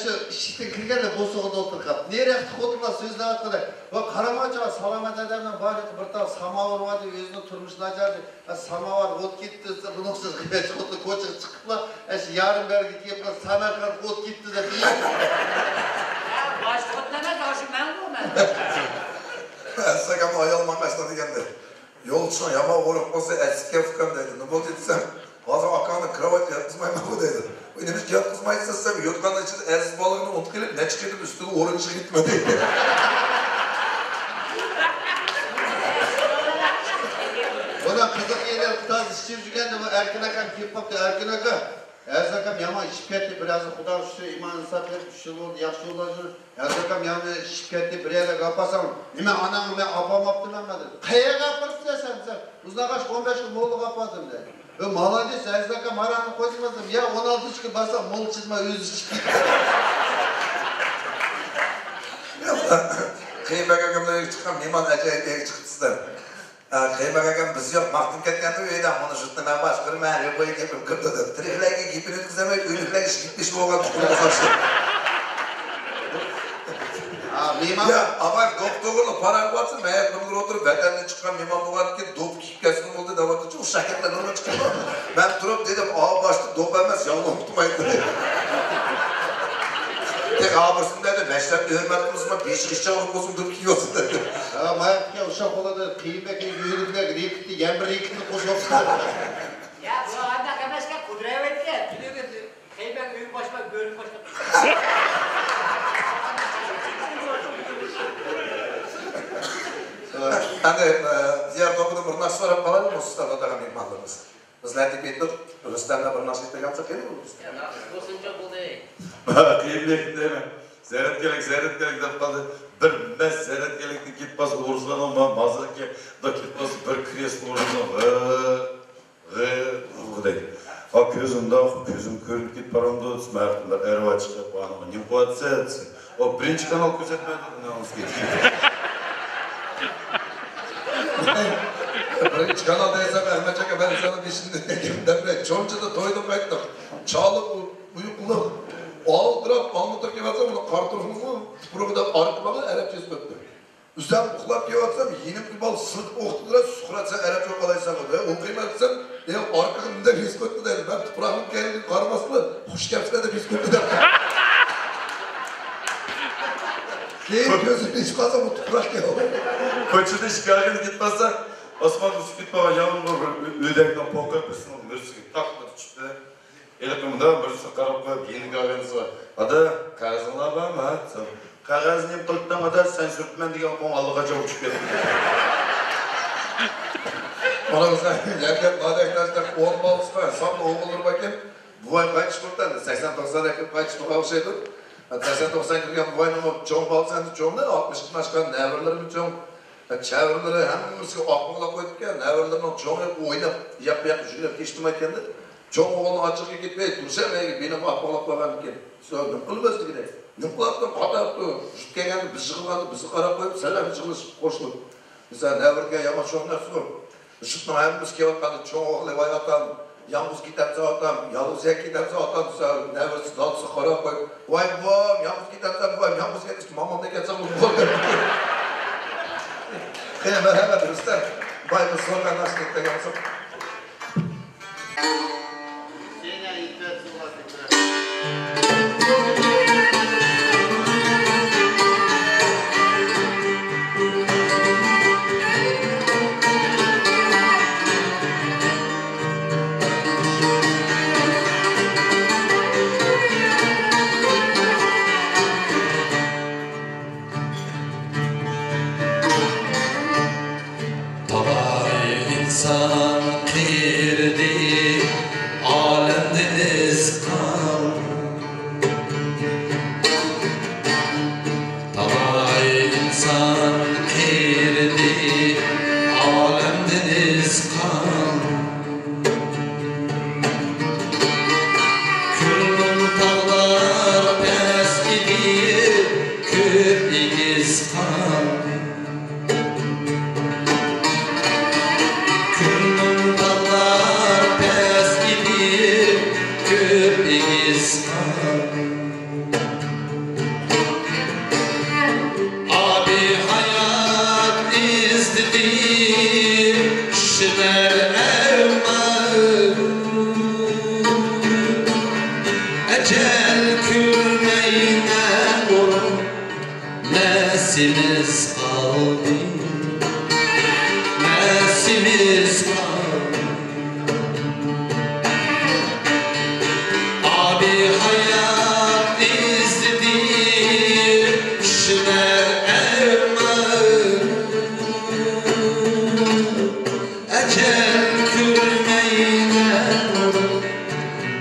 Şu işitten kirgende bozuğunda otur kap. Nereye tıkotla sözle atkaday. O Karamacığa salamet edemden var eti bir tane samavar vardı özünün turmuşuna acardı. Samavar ot gitti, bununksuz gıyvet çıkarttı koçuk çıkıpla. Yarın beri gitti yapılan Samarkand ot gitti de bir Ya başlıkot demez hoşum ben bu ben. Sakamla ayalman başladı kendi. Yol için yama uğrak olsa eski fıkam dedi. Ne bol etsem hazır akanı kravat yatkızmayma bu dedi. Önümüz yatkızmayı istesem yotkanın içinde ersiz balığını unutkelip ne çıkıyordum üstüne orançı gitmedi. Ona kızık yerler kıtaz işçi yüzüken de bu Erkin Akan kirpaptı. Erkin Akan Erzakam yaman şikayetli biraz Xudo şükür iman insaf etib 3 yil bo'ldi, yaxshi yo'llar. Erzakam yaman şikayetli bir yerga qapasam, nima onam men opamaptiman dedi. Qayerga qapiribsan sen? Uznaqash 15 yil bo'ldi qapadim dedi. Молодец, Erzakam marani qo'ymasam, ya 16 yil basam mol chizma o'zi chiqdi. Qiymak akamlar chiqqan mehmon ajoyib chiqibsizlar. Qiymak akam biz yo'q maqtib ketganda uydan buni shutdan boshqarman, yo'q gapim kirdi deb. Tiriklarga gapini o'tkazamay, o'liklarga gitmish bo'lgan tuxumga qarshi. Ya, ama doktorla paran varsa meğer bunlar oturup vatandan çıkan mimam var ki dop kipkesin oldu da vardı çok şaketler ona çıkıyor. Ben durup dedim başta dop emez yalnız unutmayın dedi. Tek ağabeysin dedi, meşrepte hürmet kılsın, 5 kişi çağırıp olsun dop kiyosun dedi. Mayakka uşak oladı, kıyımdaki büyülükler, rikti, yembir rikti koşuyorsun. Ya bu anda kamaşka kudrevet ya. Kıymak büyük başma, görün başma. Hani diğer dokuda bir nasıl sorup kalalım mı sizden odağa mehmanlarımız? Biz netik ettik, Rüstem'le bir nasıl ettik yapsak gelir mi? Ya nasıl boşunca bu değil. Kıyımdaki değil mi? Zerret gelek deyip kaldı. Bir mes zerret gelekti gitmez uğursulan ama mazaki da gitmez bir kresli uğursulan. Deydi. Gözüm körüp git paramda smertler, erva çıkıp bana ne kuatsa etsin. O birinci kanal gözetmedi, ne olsun geçiyor. Birinci kanalda hesap Ahmet Çaka ben sana dişinde demre. Çonçada toydum ettim. Çağlık uyuklu. Aldırıp Mahmut'a kevatsam bunu kartofumu programda arkamalı Arapça söktü. Üstten uklap kevatsam yenip bir bal sırık oktulara sukuratsa Arapça okalaysan oldu. Okuyayım etsem arkamda bisküvitli derdi. Ben tuprağımın kendini karmasını hoş gelsin de bisküvitli derdi. Keyin gözümü hiç kalsa bu tuprak ya. Koçuda şikayet gitmezse Osman Rüsük gitmeye yanımda ödekten poka yapıyorsun. Rüsük takmadı çıktı. Elektromda birisi qarab qo'yib yeni qog'oz var. Ada qog'ozlar bormi? Qog'ozni qilibdan ada sen surtman degan qo'ng Allohga javob chiqib ketdi. Ona sen yerken badaktaşlar 10 balısma samla oğulur bakayım. Bu ay kaç kurtan 80-90 ekip kaç tukalı şeydi. 80-90 kirgen bu ayın o çoğun balısın çoğun da 60 başkan nevrelerin çoğun. Çevreleri hemimizi akmıla koyduk ya nevrelerin çoğun hep oynap yap jüylep geçtim aykendi. Çoğun oğlunu açıkça gitmeyi dursa belki benim akmıla koygan iken. Söyledim kılmazdı gide. Ne kılaptım hata yaptı. Jüt gelgendi bizi kılgandı bizi qarab koyup selam çıkmış koşulur. Mesela nevrege yamaç çoğunlar sor. Şutun ayımız kevatkanı çoğun oğlu vayatam, yalnız kitap zaten, yalnız yak kitap zaten, nevresi dalsı qarab koyup, vay buam, yalnız kitap zaten, vay yalnız getiş, mamam ne getsem bunu koyup. Kıyım merhamet Rüstem, vay bu sorgan nasıl gitti yapsam. İnsan girdi, alem deniz kan. Tavay insan girdi, alem deniz kan. Kürün tağlar pes gibi, kür ikiz kan. Abi hayat izledi, şıner ermez. Ecel külmeyine vurun, nesimiz kaldı, nesimiz kaldı. Abi hayat izledi, şıner ermez. Ecel külmeyine vurun,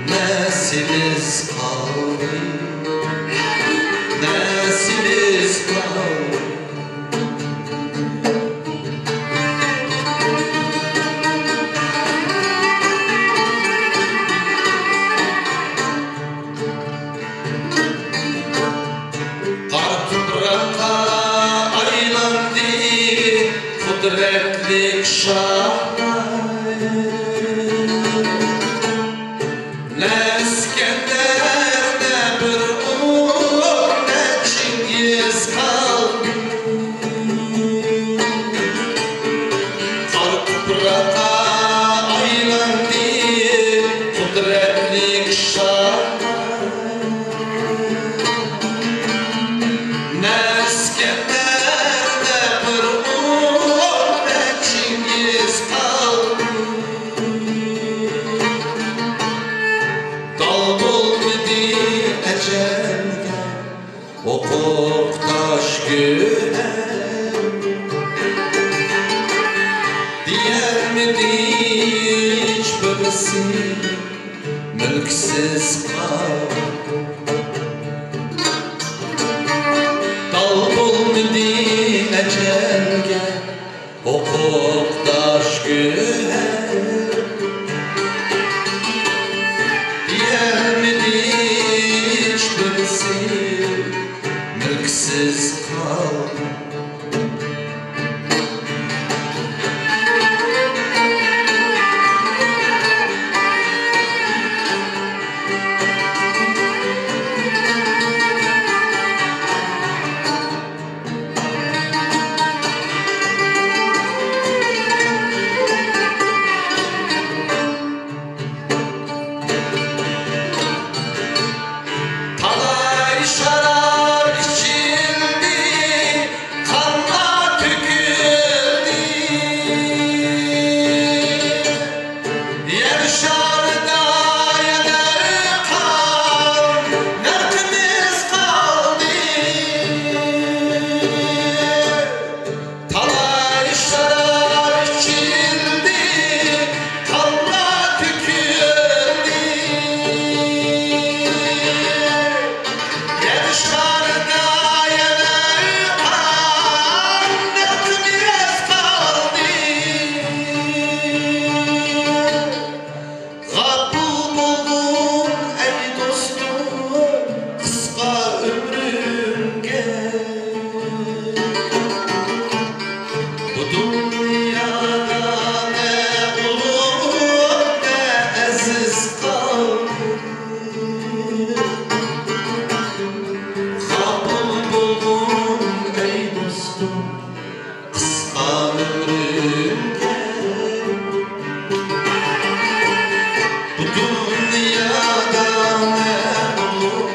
nesimiz kudretlik şahlar ne İskender ne bir ul ne Çingiz Khan kar toprağa aylandı kudretlik şahlar ne İskender ne bir ul ne Çingiz Khan dal bulmadı ecelge okup taş güler diyer miydi hiçbirisi mülksiz kal dal bulmadı ecelge okup taş güler diyer miydi hiçbirisi mülksiz kal talay şarap içildi kanla tüküldü yarışarda yanar kan nertimiz kaldı talay şarap içildi kanla tüküldü yarışlarda yanar kan nertimiz kaldı Gafil buldum ey dostum kısa ömrümge bu dünyada ne olur ne aziz kaldı Gafil buldum ey dostum kısa ömrümge bu dünyada ne olur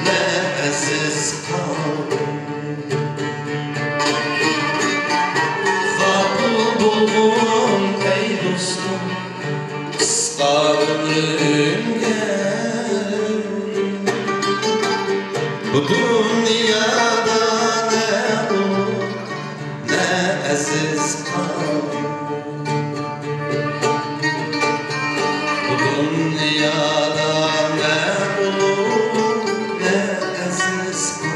ne aziz kaldı Gafil buldum ey dostum kısa ömrümge bu dünyada ne olur ne aziz kaldı bu dünyada ne olur ne aziz kaldı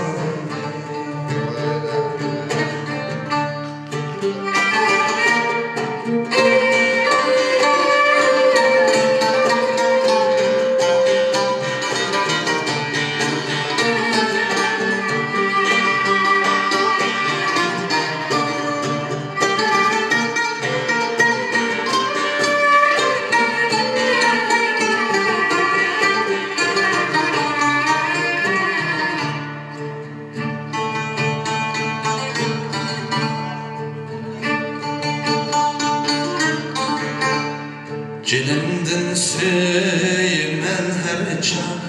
Canımdın söymen her can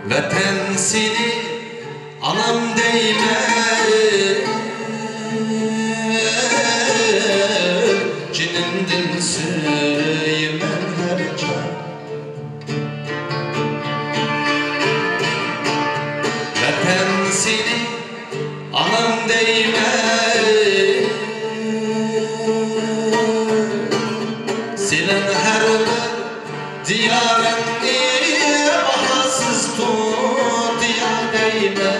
Vatan seni anam değme Canımdın söymen her can Vatan seni anam değme senin her bir diyarını bahasız tut diya değme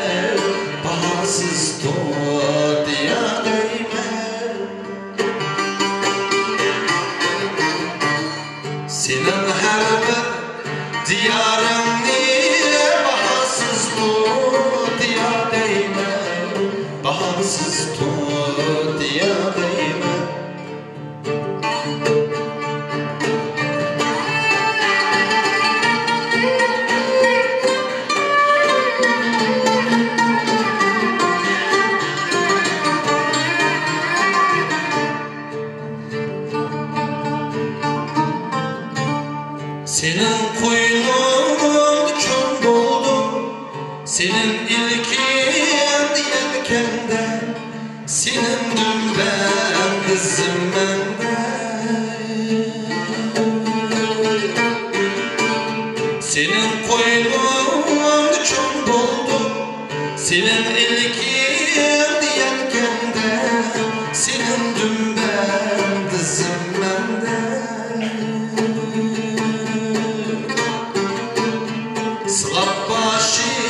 bahasız tut diya değme senin her bir diyarını bahasız tut diya değme senin ilkin yelkende, senin dünden kızımende. Senin koynun çok doldu, senin ilkin yelkende, senin dünden kızımende. Sılap başımı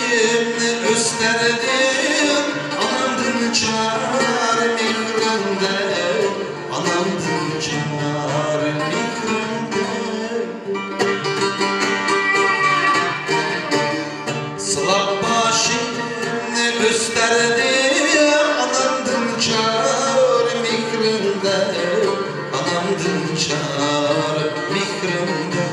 gösterdim, anamdın çar mihrinde, anamdın çar mihrinde. Sılap başımı gösterdim, anamdın çar mihrinde, anamdın çar mihrinde.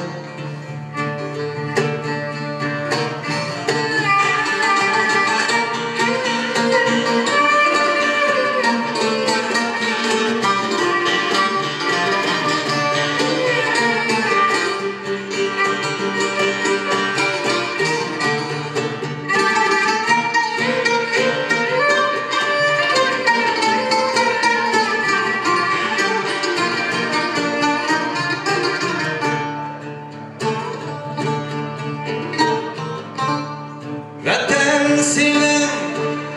Vatan senin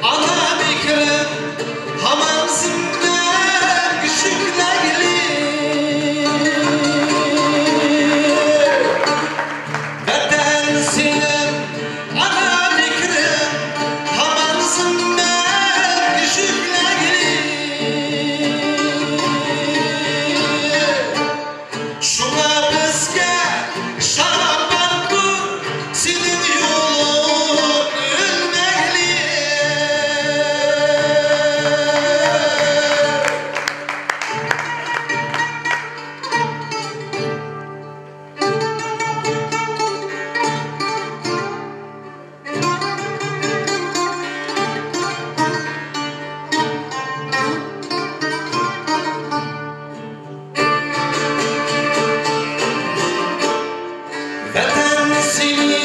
ana mikrin, hamansın ben küçüklerli. Vatan senin ana mikrin, hamansın ben küçüklerli. Şuna bizge şaraban dur, senin yolun ülmekli. Vatan seni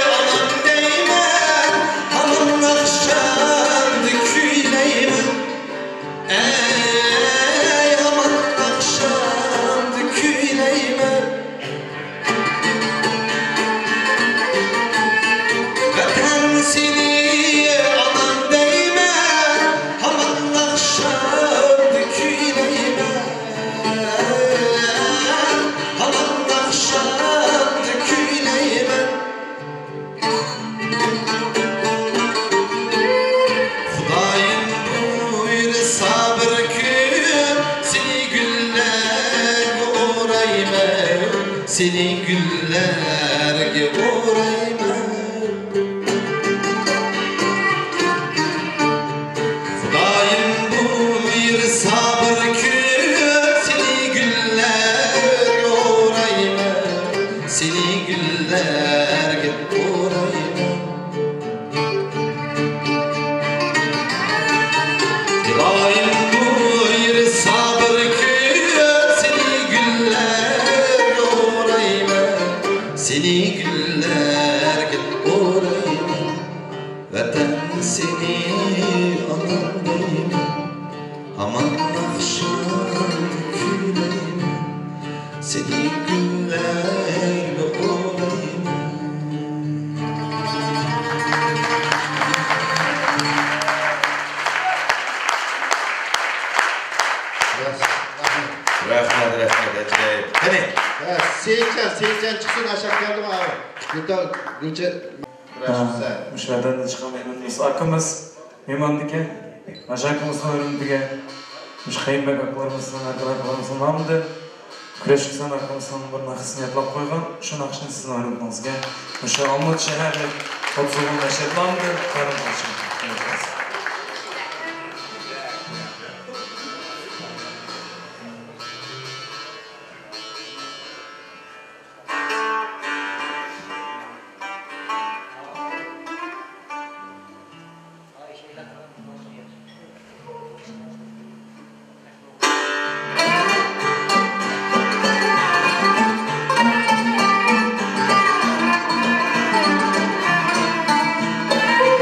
anam deymen, hamın akşamdı küyleymen. Ey hamın akşamdı küyleymen. Vatan seni anam deymen, hamın akşamdı küyleymen. Hamın akşamdı küyleymen. Hudayım buyur sabır kün, seni güllerge uğrayman, seni güllerge uğrayman. Hudayım buyur sabır kün, seni güllerge uğrayman, seni güllerge uğrayman. Dilayım buyur sabır kün, seni güllerge uğrayman, seni güllerge uğrayman. Vatan seni anam deyman, aman akşam küyleyman, seni güllerge uğrayman. Rahmet, acayip. Hani? Seyitcan çıksın aşağı geldim abi. Gülce Müşaheden çıkamayız. Akımız memandike, aşakımızın önündige, müşkayınbek aklarımızın, aklarımızın namıdı. Küreşiksen akımızın bir nakısını yatlap koygan, şu nakışını sizin önünüzge. Müşah Almat şehirlik 30 yılın eşitlandı, karın karşılığı. Thank you.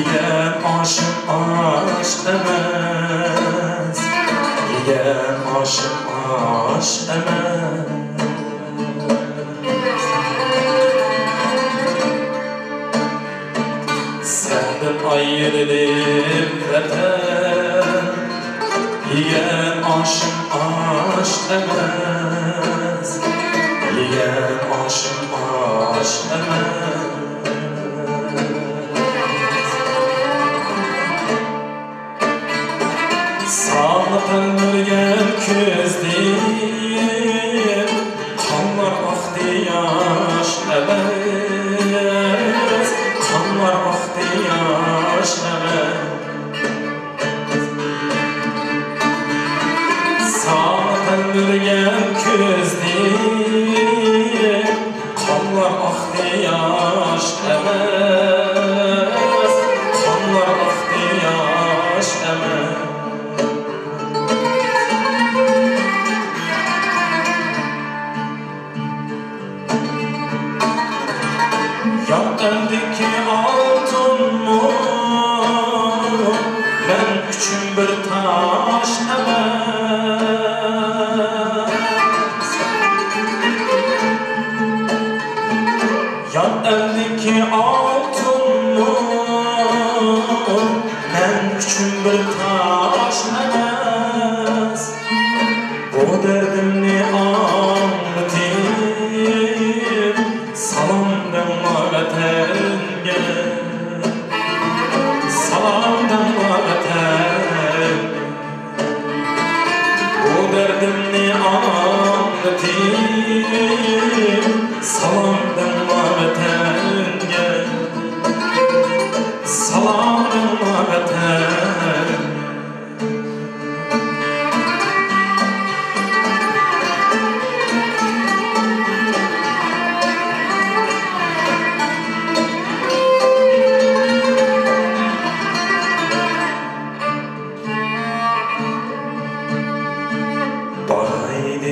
Yegan oshim osh emas, yegan oshim osh emas. Senden ayrılıp vatan, yegan oshim osh emas, yegan oshim osh emas. Sağlıklanırgen közleyim, kanlar aktı yaş emez, kanlar aktı yaş emez. Sağlıklanırgen közleyim, kanlar aktı yaş emez, kanlar aktı yaş emez. Eldeki altın mı? Ben küçük bir taş emez. Yan eldeki altın mı? Ben küçük bir taş emez. Bu derdimni anlatayım, salamdan vatange, salamdan vatange. Bu derdimni anlatayım, salamdan vatange, salamdan vatange.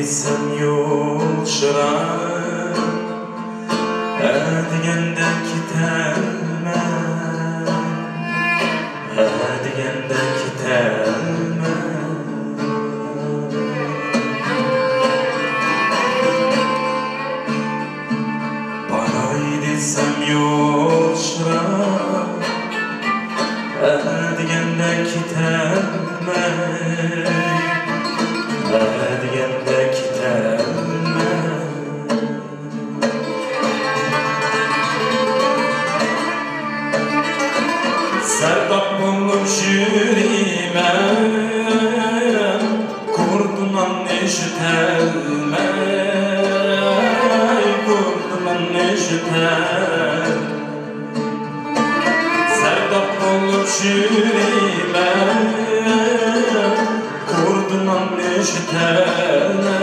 Sen yol şıran, erdigende kitelme, erdigende kitelme. Paraydı sen yol şıran, erdigende kitelme, erdigende kitelme. Serdap bulup jürime, kurduman eşitelme, kurduman eşitelme. Serdap bulup jürime, kurduman eşitelme,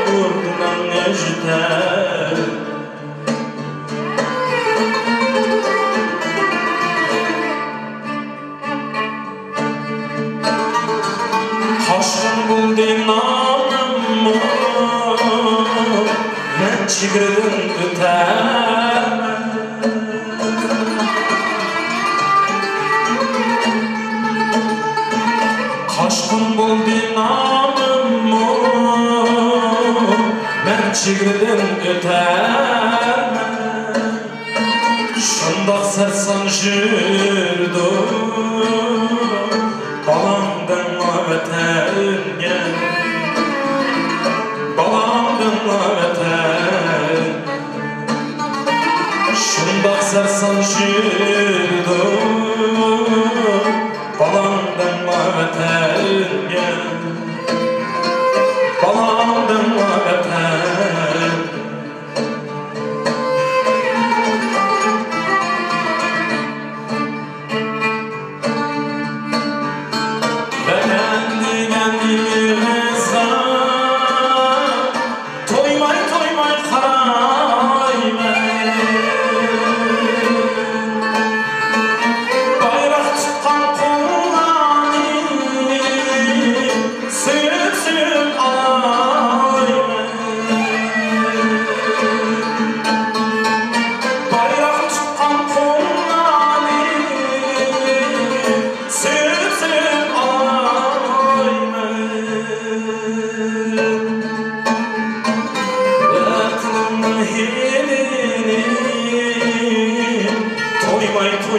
kurduman eşitelme. Haşın buldu namımı, men çigirin öteme. Haşkın buldu namımı, men çigirin öteme. Şundak sersan jürdüm, balamdan vatange, balamdan vatan. Şundak sersan jürdüm, balamdan vatange, balamdan vatan.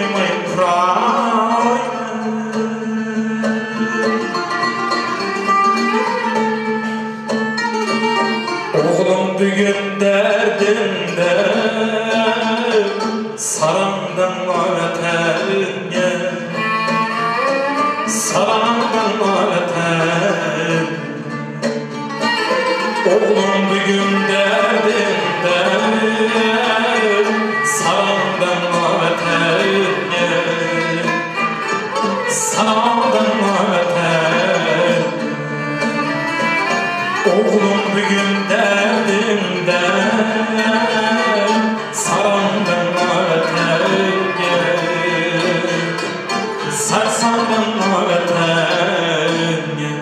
koymay pray Oğlum bugün derdinde Sarandan ötenge Sarandan öten Oğlum bugün derdinde Sarandan ötenge Sarandan öten Oğlum bugün derdinde Sarandan ötenge Sarsandan ötenge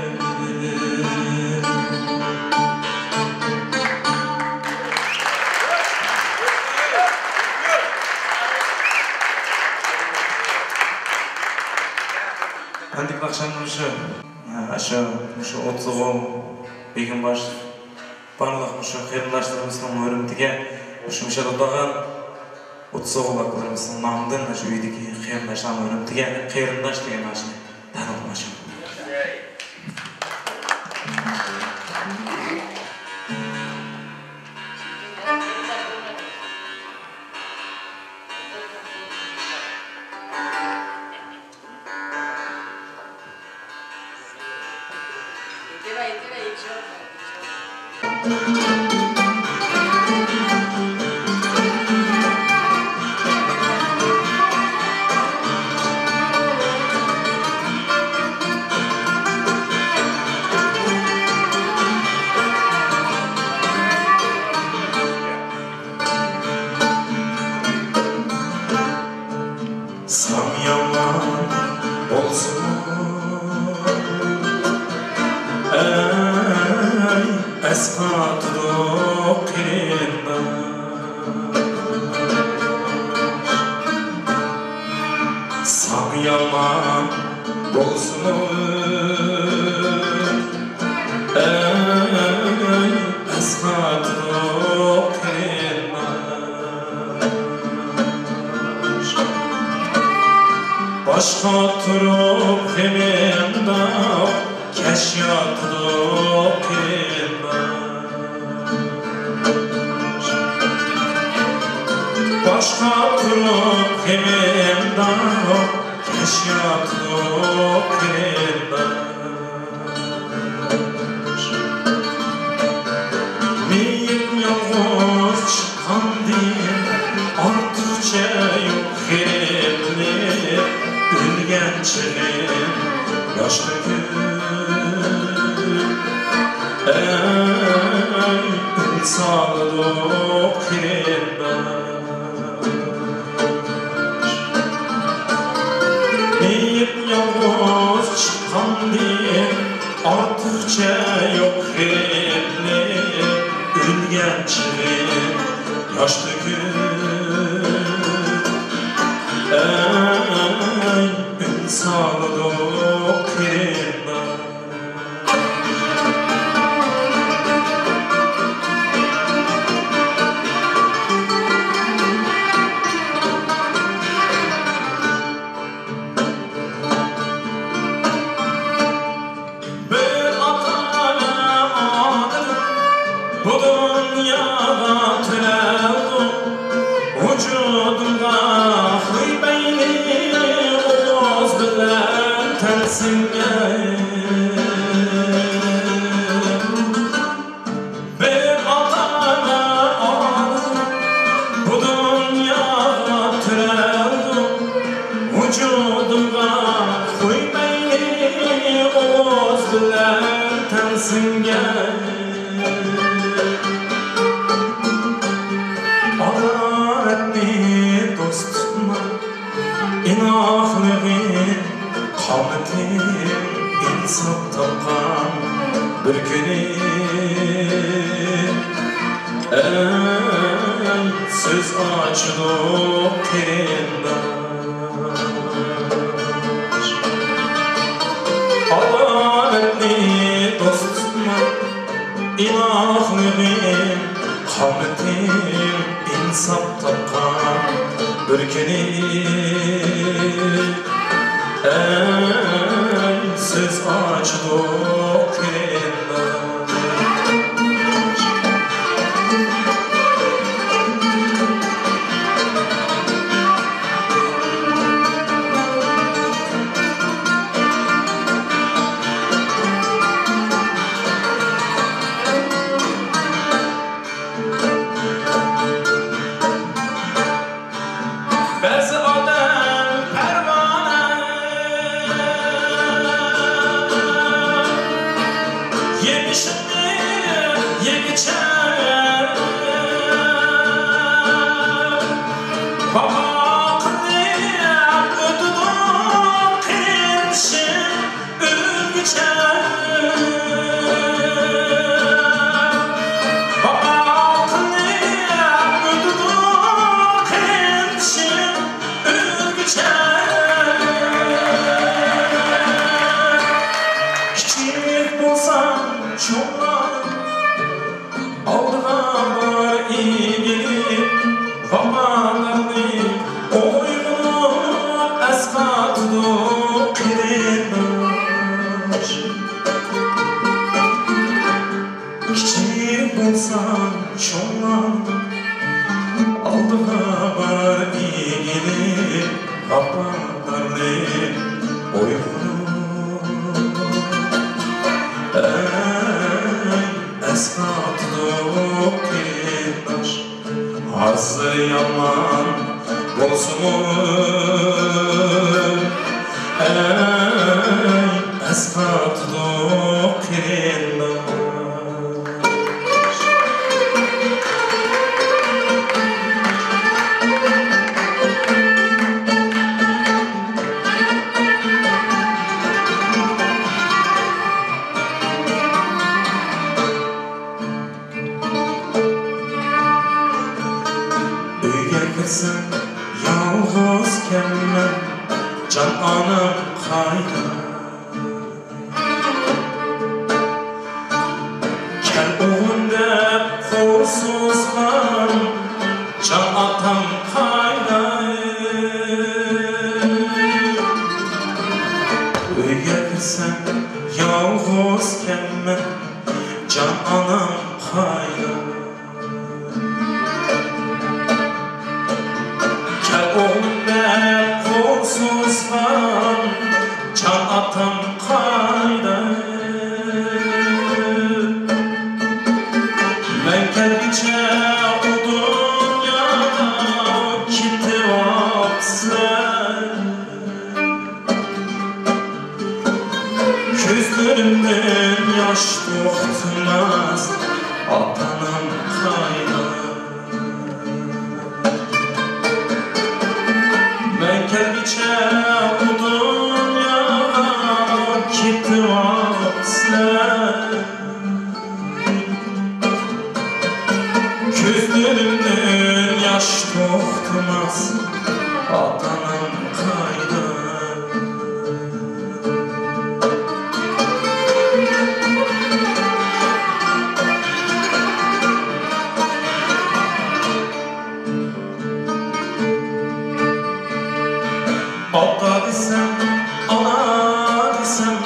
Andik akşamda şu 30'u Begim baş bарлық мұшы қиырымдаштарымыздың өрімдіге мұшы мұшадылдаған 30 олақларымыздың намдың мұшы үйдегі қиырымдаштан өрімдіге қиырымдаш деген ашын танылып мұшы. Başqa turub hemenda kəşyatdıq Başqa turub hemenda kəşyatdıq Meyim yalğız çıxan deyil Artıqca yox xeyirli Ülgençilim yaşlı gün Ey insanlık Meyip yalnız çıkan değil Artıkça yok xeyirli Ülgençilim yaşlı gün Ey insanlık Bir atana adım bu dünyada türeldim Vücudumda hıybeyni oğuz bilen tersinge Bir atana adım bu dünyada türeldim Vücudumda hıybeyni oğuz bilen tersinge Adaletli dostuma inaflığın kavmetim insaf tapkan bir günü Ey söz açılıp terindaş Adaletli dostuma inaflığın kavmetim insaf tapkan bir günü Katarlı uygun Esnatlık girmiş Hazır yaman Bozumur Esnatlık girmiş Kızım yalğızken mən Can anam qayda Kəl oğlum dəb qorsuzlan Can atam qayda Öyge kızım yalğızken mən Can anam qayda Qorsuzlan can atam qayda Mən kəlbicə o dünyada kitib atsın Gözlərimdən yaş toxtumaz atanam qayda Ben kəlbicə o dünyada kitib atsın Gözlərimdən yaş toxtumaz atanam qayda Ata desem, ana desem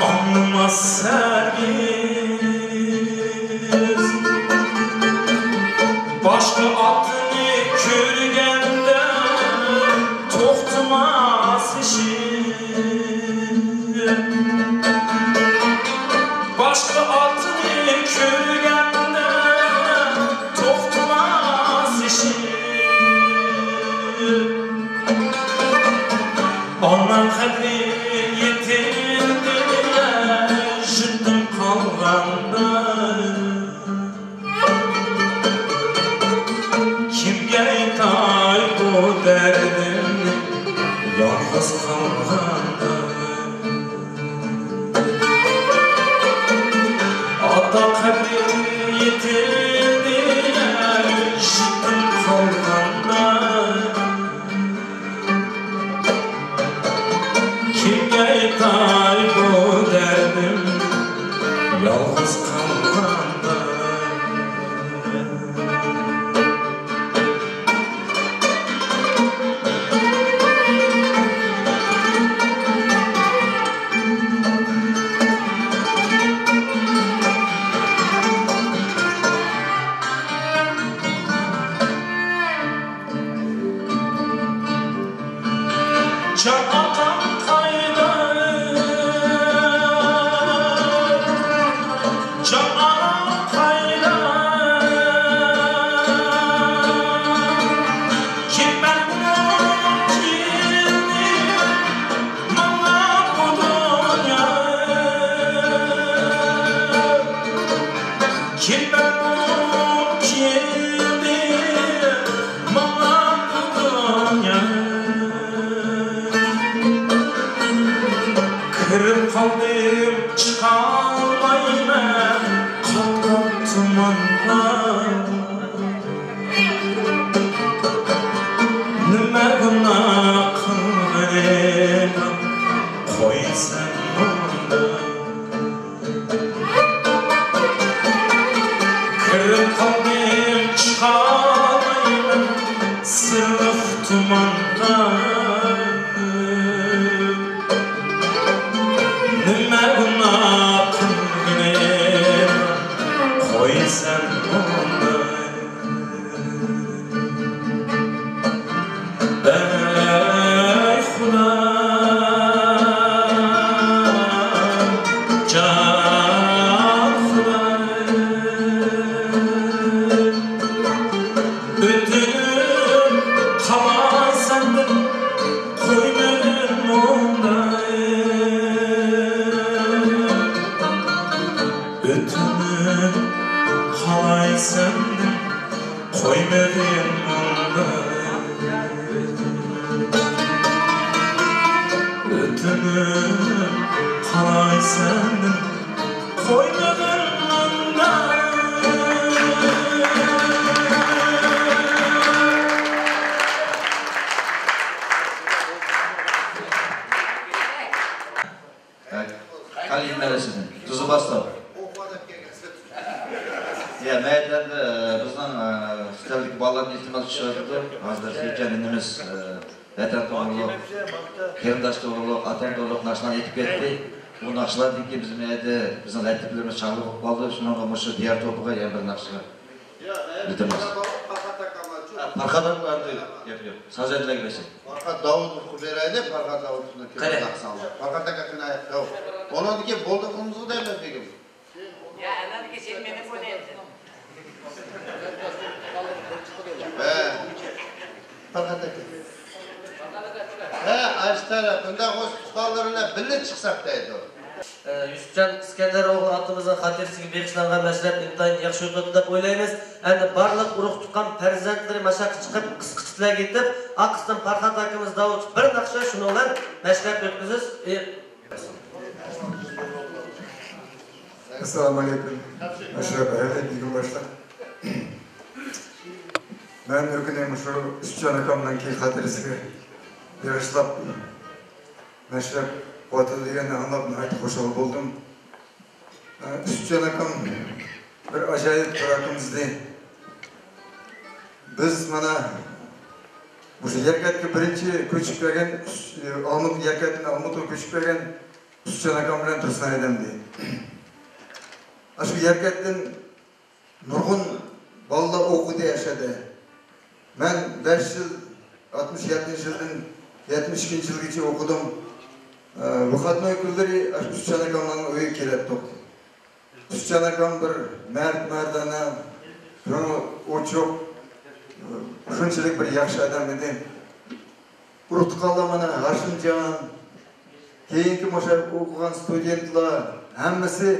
Alnıma sergiz Başka atını körgende Toxtumaz işim Başka atını körgende Toxtumaz işim Ondan kadri yetirdi Jüttüm kalganda Kimge aytay bu derdim Yalğız kalganda Ata kadri yetirdi Jüttüm kalganda Kimge aytay bu derdim Yalğız kalganda Can atam qayda Can anam qayda Kim məndən kimdi Mana bu dünya Kim məndən kimdi Mana bu dünya Kırıp kaldım çıkalmayım Kalkan tumanlar Nime günah kılgın Koy sen onda Kırıp kaldım çıkalmayım Sırlık tumanlar Nime günah kılgın Koy sen onda üstünü kalay sendin koynağımda. Halil Melesi'nin tuzu bastı. Ya meydan bizden sitelik bağlan iltimas çıkardı. Hazır heykelimiz Vatan doğruluğu, Kerimdaş doğruluğu, Atan doğruluğu naşılan etip etti. Bu naşılar ki bizim evde bizim ettiklerimiz çağırıp kaldı. Şunun kamışı diğer topuğa yer bir naşılar. Bitirmez. Parkadan vardı yapıyor. Saz edilen giresin. Parkat Davud'un kuberaydı, Parkat Davud'un kırmızı aksanlı. Parkat'a kakın ayet Davud. Onun ki bolda kırmızı da emez peki. Ya anladın ki sen beni bu neydi? Parkat'a kakın. Aç tarafında hospitallarına birlik çıksak deydi o. Yusufcan İskenderoğlu atımızın xatirisiga beg'ishlangan mashrab intayin yaxshi o'tadi deb o'ylaymiz. Endi barliq urug' tuqqan farzandlari mashaq chiqib, qisqichlar ketib, aqsdan Farhod akamiz Davud bir naqsha shuni bilan mashrab o'tkazish. Assalomu alaykum. Mashrab ayollar bugun boshliq. Men o'qigan shu Yusufjon akamdan keyin xatirisiga beg'ishlab mashrab Vatı degeni anlap aytib hoşal buldum. Yusufjon akam bir acayip bir akımızdı. Biz mana bu yerkatga birinchi ko'chib kelgan Olmut yerkatdan Olmutga ko'chib kelgan Yusufjon akam bilan Tursun edimdi. Shu yerkatdan nurg'un bolalar o'qidi yashadi. Men 5 yil 67-yildan 72-yilgacha o'qidim. Выходной kunlari Yusufjon akamning uyiga keldik. Yusufjon akam bir mardana, o'choq, shunchalik bir yaxshi odam edi. Urutqalda mana Hashimjon, keyingi o'sha o'qigan studentlar hammasi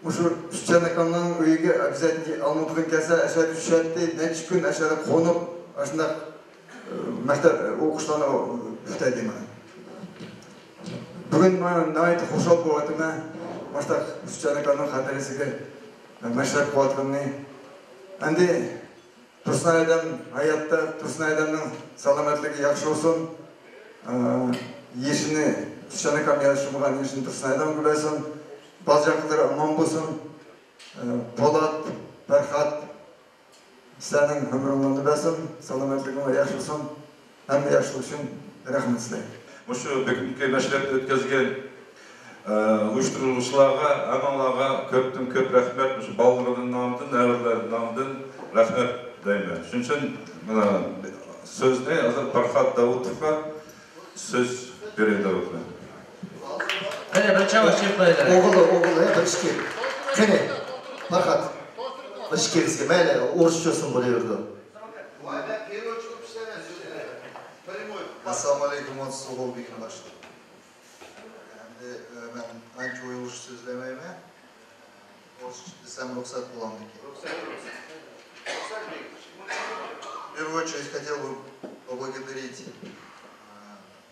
o'sha Yusufjon akamning uyiga обязательно Olmutdan kelsa, ashar tushadi, necha kun ashar qo'nib, shunday maktab o'qishlarni o'tadi mana. Bugün nəhayət xoşal boğadım mən. Başda Yusufjon akamның xatirəsiga mashrab qo'yatganini. Endi Tursun adam hayotda Tursun adamning salomatligi yaxshi bo'lsin. Yeshini Yusufjon akam yashamagan yeshini Tursun adam bo'lsin. Bozjaqlari omon bo'lsin. Po'lat, Farhod sizlarning umringizni bersin, salomatligingiz yaxshi bo'lsin. Hamma yaxshilik uchun rahmat sizlarga. Şu bugünkü meşrepte ötközgen uyuşturucularga, analarga köp rahmet, şu ballarının namıdın, əvərlərin namıdın rahmet deyim. Şunun için söz ne? Hazır Farhod Davudov'a söz vereyim Davud'a. Kene bir çavaş yapmayla. Oğulu bir işki. Kene Farhod bir işki meyle uğraşıyorsun buluyordu. Assalamu alaikum, oğul bir gün başladım. Ben anca uyuş sözlemeyime, o desem ruhsat bulandı ki. В первую очередь хотел бы поблагодарить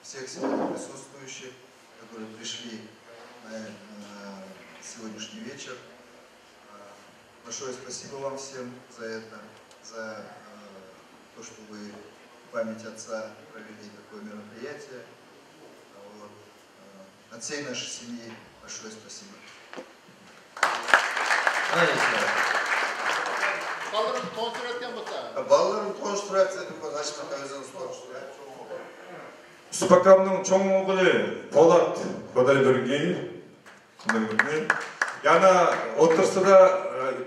всех сегодня присутствующих, которые пришли на сегодняшний вечер. Большое спасибо вам всем за это, за то, что вы в память отца провели такое мероприятие. Вот. От всей нашей семьи большое спасибо. Балаларын конструкция деп ашмақ өзіңіз конструкция. Yusuf akamның çoğ oğlu Polat Kodaybergi. Yani otursa da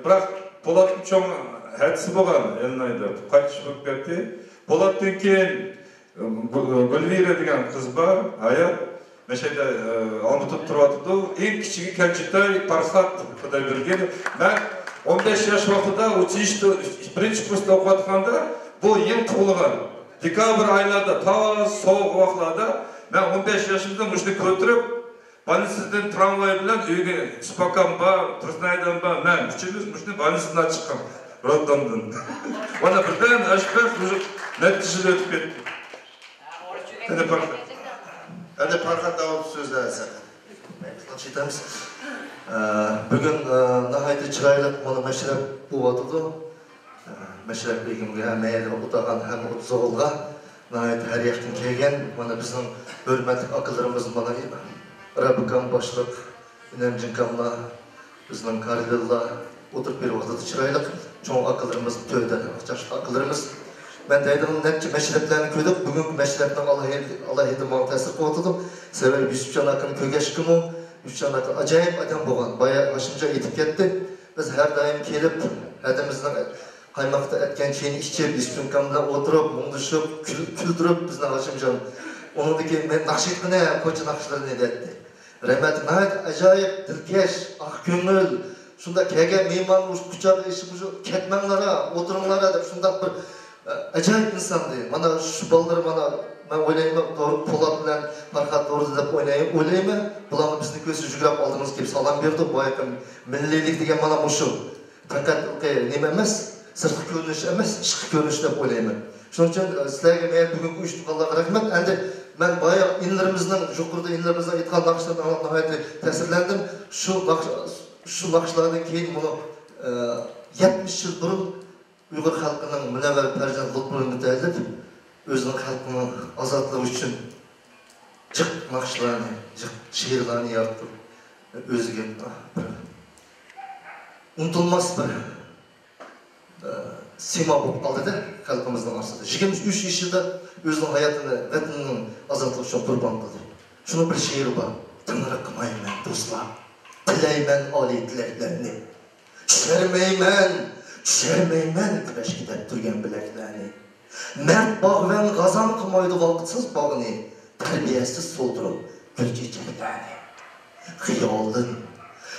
bırak Polat'ın çoğ hədisi boğan elini ayda kaçış болып кетті. Polat'tan keyin Gülvira degan kız var, hayat. Meşede Olmut'ta turvatdı. En küçüğü Kelçitay Farhod Kodaybergi. Ben 15 yaş vaqtida училище birinchi kursda o'qiyotganda bu yil tug'ilgan. Dekabr oylarida toz sovuq vaqtlarda men 15 yoshimda mushni ko'tirib, Banisidan tramvay bilan uyga Spakam bor, Tursunaydan bor, men uchimiz mushni Banisidan chiqqan. Roddomdan. Mana birdan ashbah natijaga o'tib ketdi. Hadi Farhat Davut sözlerse. Aytamiz. Bugun nihoyatda chiroyli mana mashrab bo'lyotdi. Mashrab begimga mayli o'tagan ham o'tso'g'ilga nihoyat har yoqdan kelgan mana bizning hurmatli akalarimiz mana Rabbikan boshliq Inamjinkamlar bizning Karlillar o'tirib beryapti chiroyli cho'ng akalarimiz to'yda yosh akalarimiz. Ben deydiğim netçe meşreplerini koyduk. Bugün meşrepten Allah'ı mağın tesir koyatladım. Sebebi Yusufcan Akın kögeşki mu? Yusufcan Akın acayip adam boğan. Bayağı aşımca yetip gitti. Biz her daim kelip, edimizden kaymakta etken şeyini içip, Yusufcan kamda oturup, munduşup, küldürüp bizden aşımcan. Onun da ki, ben nakşit ne, koçu nakşileri ne etti. Rahmet, nahit acayip, dilkeş, ah gönül, şunda kege, meyman, kucağı, işi, ketmenlara, oturumlara da şunda bir acayip insandı. Bana şu balları bana ben oynayayım doğru Polat bilen Farhat doğru dep oynayayım. Bulanı bizni kösü jügrap aldığımız gibi salam berdi. Bu yakın millilik degen bana muşu. Fakat neme emas, sırtı görünüş emas, içki görünüş dep oynayayım. Şunun için sizlerge meğer bugün uyuştuk Allah'a rahmet. Endi ben bayağı inlerimizden, jukurda inlerimizden yetkan nakışlardan nihayet tesirlendim. Şu nakışlardan keyin bunu 70 yıl burun Uyghur halkının münevver percan lutfunu derlip, özünün halkının azatlığı için cık nakşlarını, cık şiirlerini yarattı. Özüge unutulmaz bir sima bulup kaldı da halkımızdan arsada. 23 yılda özünün hayatını, vatanının azatlığı için kurban kıldı. Şunun bir şiiri var. Tanrı kımaymen dostlar, dileymen âli dileklerini. Şermeymen küreş gidip durgen bileklerini. Mert bağven gazan kımaydı vakitsiz bağını, terbiyesiz soldurup gülceceklerini.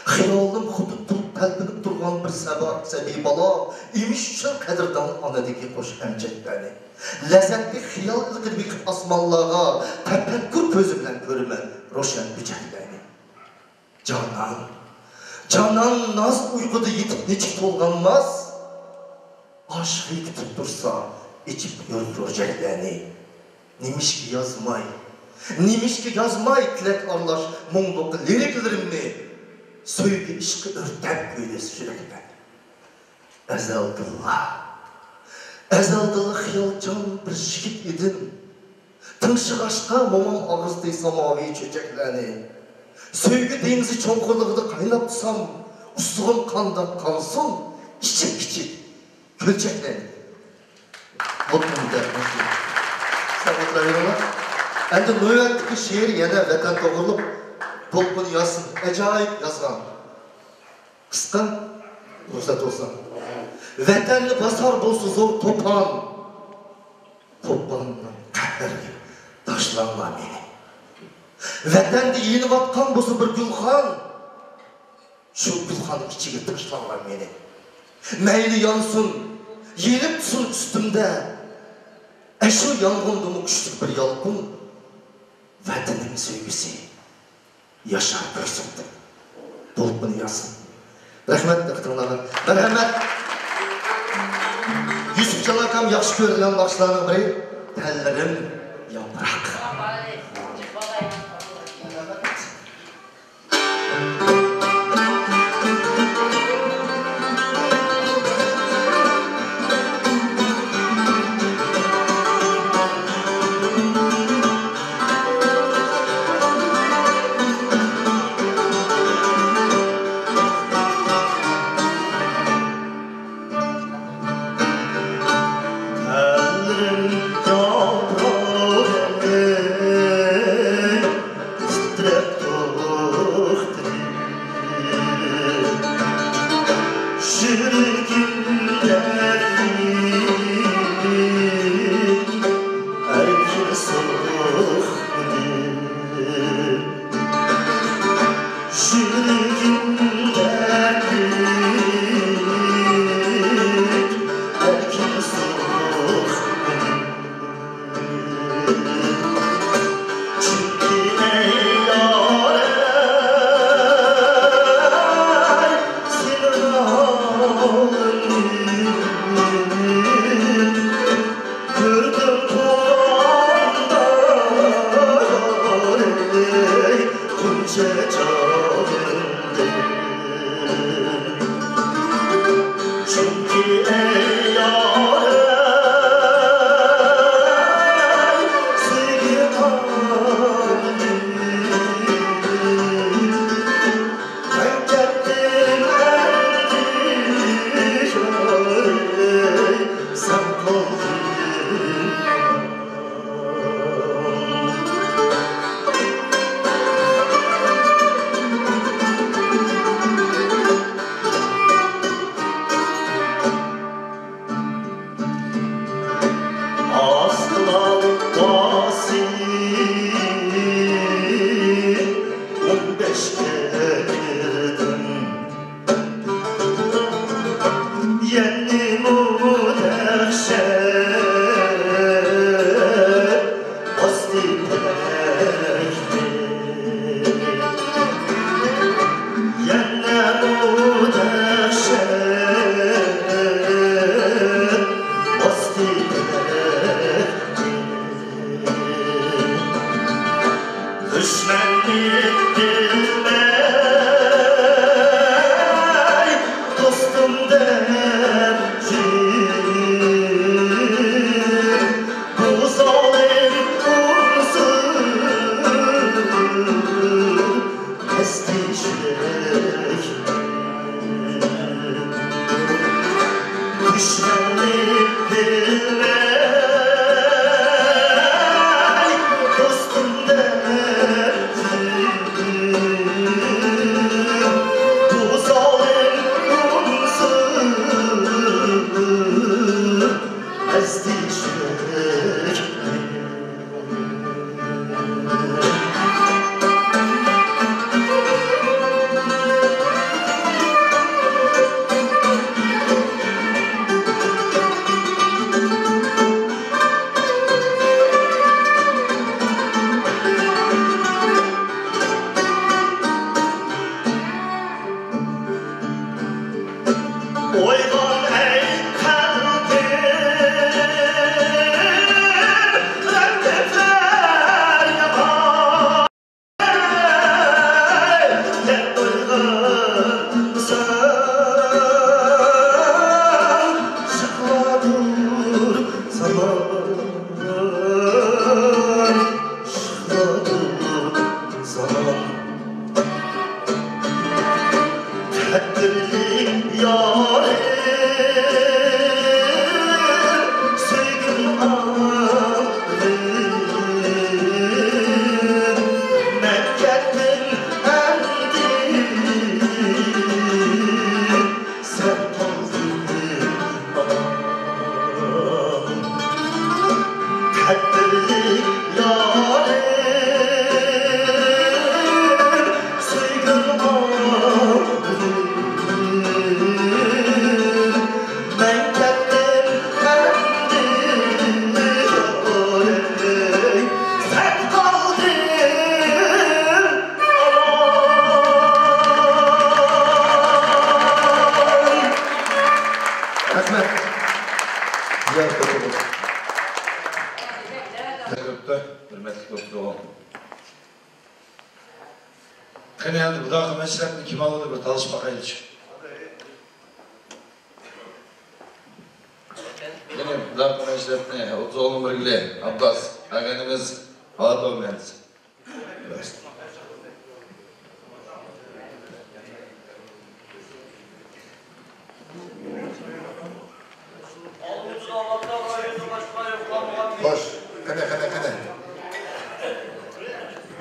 Xiyalım hudut turup kalbinip durgan bir sebi bala, imiş için kadirdan anadaki hoş emceklerini. Lezzetli xiyal ilgir bir asmanlığa, tefekkür közü bilen görümen roşen büceklerini. Canan naz uykuda yetip necik olganmaz, aşkı gitip dursa içip görür rojeklerini. Nimiş ki yazmay tilek arlaş muğluklu liriklerimni, söyle işkı örtep köylesi sürekli. Ezeldılı xiyalcan bir şikit idin, tınşık aşka momam ağızdı samavi çöçeklerini. Söyle denizi çonkurluğunda kaynap tutsam, usuğum kanda kansın, içip kölçeklerini. Mutlu'nun dermişim. Sen oturayırlar. Endi növetteki şiir yine vatan doğrulup, Dolpunu yazsın, acayip yazgan. Kıska, ruhsat olsa. Vatanlı basar bolsa zor topan. Topanından kahverge taşlanma beni. Vatanda yenip atkan bolsa bir gülhan. Şu gülhanın içine taşlanma beni. Meyli yansın, yenip tutsun üstümde. Şu yangındı küçük bir yalkın. Vatanın sevgisi. Yaşar görsündü. Dolpunu yazsın. Rahmet ıhtırlarına. Merhamet. Yusuf Çalakam yaxşı görülen başlarının biri. Tellerim yaprak. Tellerim yaprak.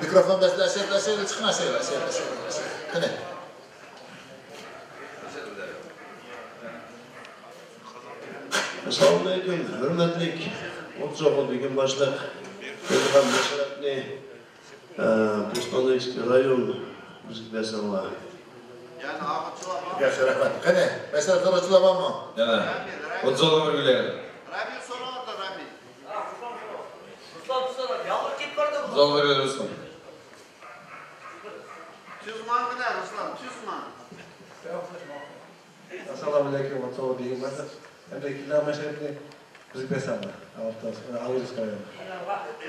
Mikrofon besleşir, çıkmasın. Assalamu alaikum, hürmetlik Otsoğlu bugün başlık Özkan Meşrepni Bostanlı'yski rayon müzik besanlar. Yaşa rahmet. Kene, mesela soruçula var mı? Yani, Otsoğlu örgüleri. Rami soru orada Rami. Otsoğlu örgüleri Ruslan. Tüzman mı ne Ruslan? Tüzman. Assalamu alaikum, Otsoğlu bugün başlık. Emrekiler meşrepni müzik besanlar. Ağırız koyuyorum.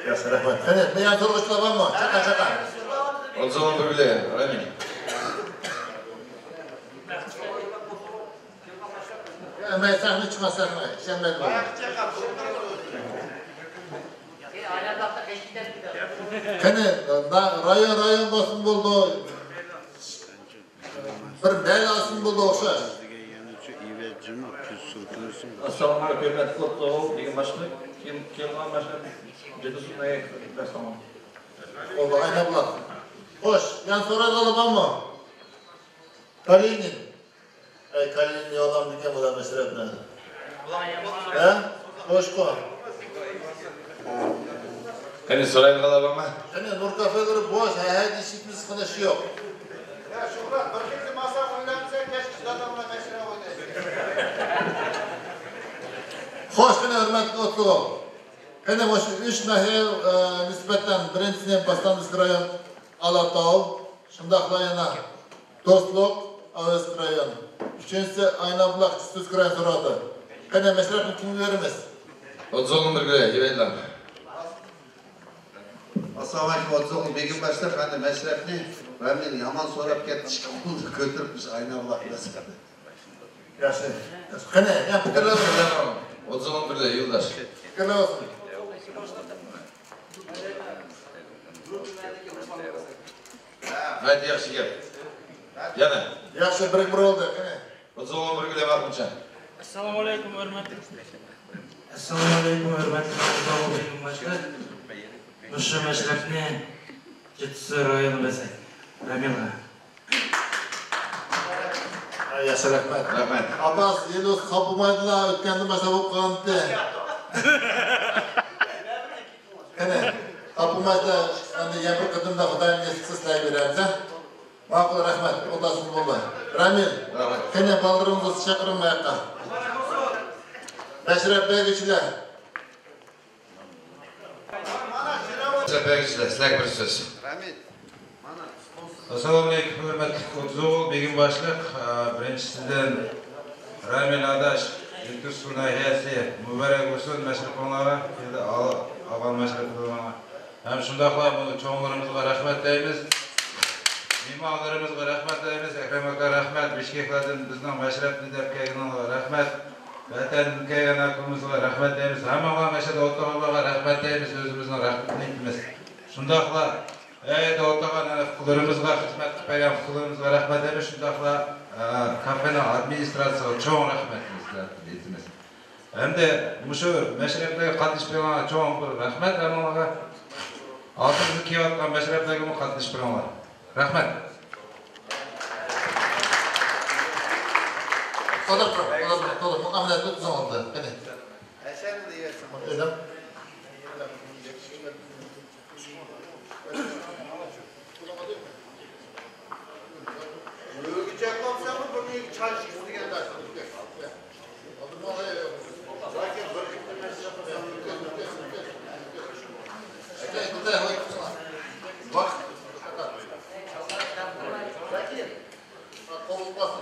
Yaşa rahmet. Kene, beyan soruçula var mı? Çaka. Otsoğlu örgüleri, Rami. Ben sahne çıkmasam mı? Şenmez mi? Kene, rayon basın buldu. Bir belasın buldu okşar. Assalamu alaikum, hürmetli Otsoğlu bugün başlık. Kelman başlık. Cedusuna'ya besanlar. Oldu, ayna bulak. Hoş, yan sorular var mı? Kalinin. Kalinin yoldan bir bu da meşrepne. He? Hoş koy. Hani sorayım kadar var mı? Hani Nur kafeleri boş, her işitmiş sıkıntı yok. Ya Şükran, bir kez masa oynanırsa keşke adamla meşre oynayın. Hoş günü hürmetli Otlu. Kene boş 3 nahiye nisbeten birincisini Bostanlık rayon Alatau, şundaqla yana Dostluk, Avesq rayon. Üçüncüsü Aynabulaq, Çüstüsk rayon soradı. Kene meşrepini kim verimiz? Odzolun bir güle, güveydiler. Assalamu alaikum Odzolun begim başlar. Hani meşrepini Ramil yaman sorap ketmiş, götürmüş Aynabulaq mesela. Yaxşı. Kene, ya fikirler olsun. Odzolun bir güle, yıldaş. Fikirler olsun. Haydi yaxşı gel. Yana. Yaxşı bir oldu. Odzolun bir güle bakınca. Assalamu alaikum hürmetli. Assalamu alaikum hürmetli Odzolun başlar. Müşri meşrefni Cetsi rayonu besek. Ramil'a. Yaşa rahmet. Rahmet. Abbas, Yelus kapımaydılar, ötkendi başa bu kanıtı. Kene, kapımaydı, hani yapır kadında Xudayım geçsizlay vererse. Makul rahmet, odasını buldu. Ramil, kene baldırımızı çakırın ayakta. Meşref Bey geçiler. Meşref Bey geçiler, sizler bir söz. Assalamu alaikum hürmetli Odzol begim başlık. Birincisinden Ramil Adaş, Yurtüskü nahiyesi mübarek olsun meşreponlara, avan meşreponlara. Hem şundaqla bunu çoğunlarımızga rahmet deymiz. Mimağlarımızga rahmet deymiz. Ekrem Aka rahmet, Bişkeklerden bizden meşrepni dep kelgenlarga rahmet. Vatan kelgen aklımızga rahmet deymiz. Hamma meşrep oturganlarga rahmet deymiz. Özümüzün rahmetini etimiz. Şundaqla evet, oturgan fuqalarımızga xizmat qilgan fuqalarımızga rahmet deymiz. Şundaqla kafenin administratsiyasiga çoğun rahmetimiz etimiz. Hem de muşu meşreplerge qatnashganlarga çoğun bir rahmet. Hammaga altımızı kiyotgan meşreplerge qatnashganlar. Rahmet. Olur. Mukamelatlı tuzan oldu. Kene. Eşen diyorsun. Öyle. Yürüyecek olsa mı bunu çay şişti geldi. Bak. Kovulmasın.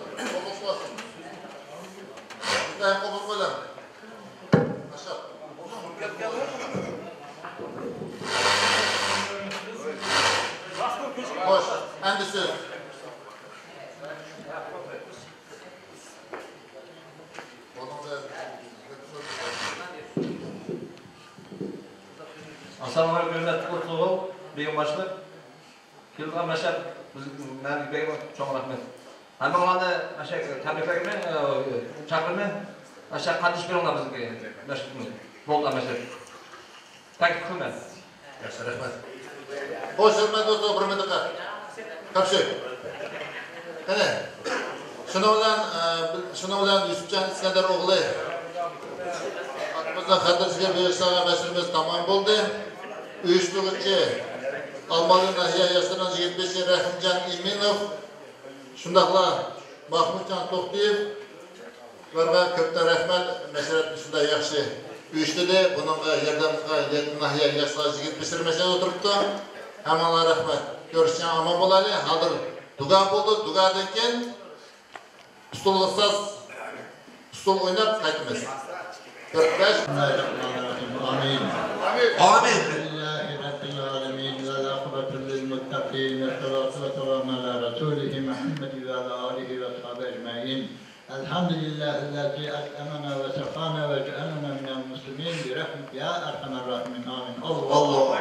Ben kovulmadım. Aşağı. Boş. Endisi. Assalamu alaikum hürmetli Odzol begim başlık. Kelgan meşrep bizning begim çoğun rahmet. Hammalarni aşağı tabriklayman, chaqirman. Aşağı qatnashganlar bizga meşrepimiz. Bo'ldi meşrep. Taklif qilman. Yaxshi rahmat. Xo'sh, hurmatli do'stlar, bir minutga. Kapshi. Qani. Shuni bilan Yusufjon Iskandar o'g'li bizning xatirsiga berishgan meşrepimiz tamom bo'ldi. Uyushtiruvchi Almalı nahiye yaşlanan 25 Rahimcan İminov, şundaqla Mahmudcan To'xtiyev va ko'pdan rahmat meşrepni shunday yaxshi uyushtirdi. Buningga yordamga nahiye yaşlanan 25 meşrep o'tiribdi. Hammalarga rahmat. Ko'rishgan omon bo'laylik. Hozir duga bo'ldi. Dugadan keyin usul o'ynab qaytamiz. 45 Amin. Amin. للمتقين والصلاة والسلام على رسوله محمد وعلى آله وصحبه أجمعين. الحمد لله الذي أكرمنا وسقانا وجعلنا من المسلمين برحمتك يا أرحم الراحمين. آمين. الله.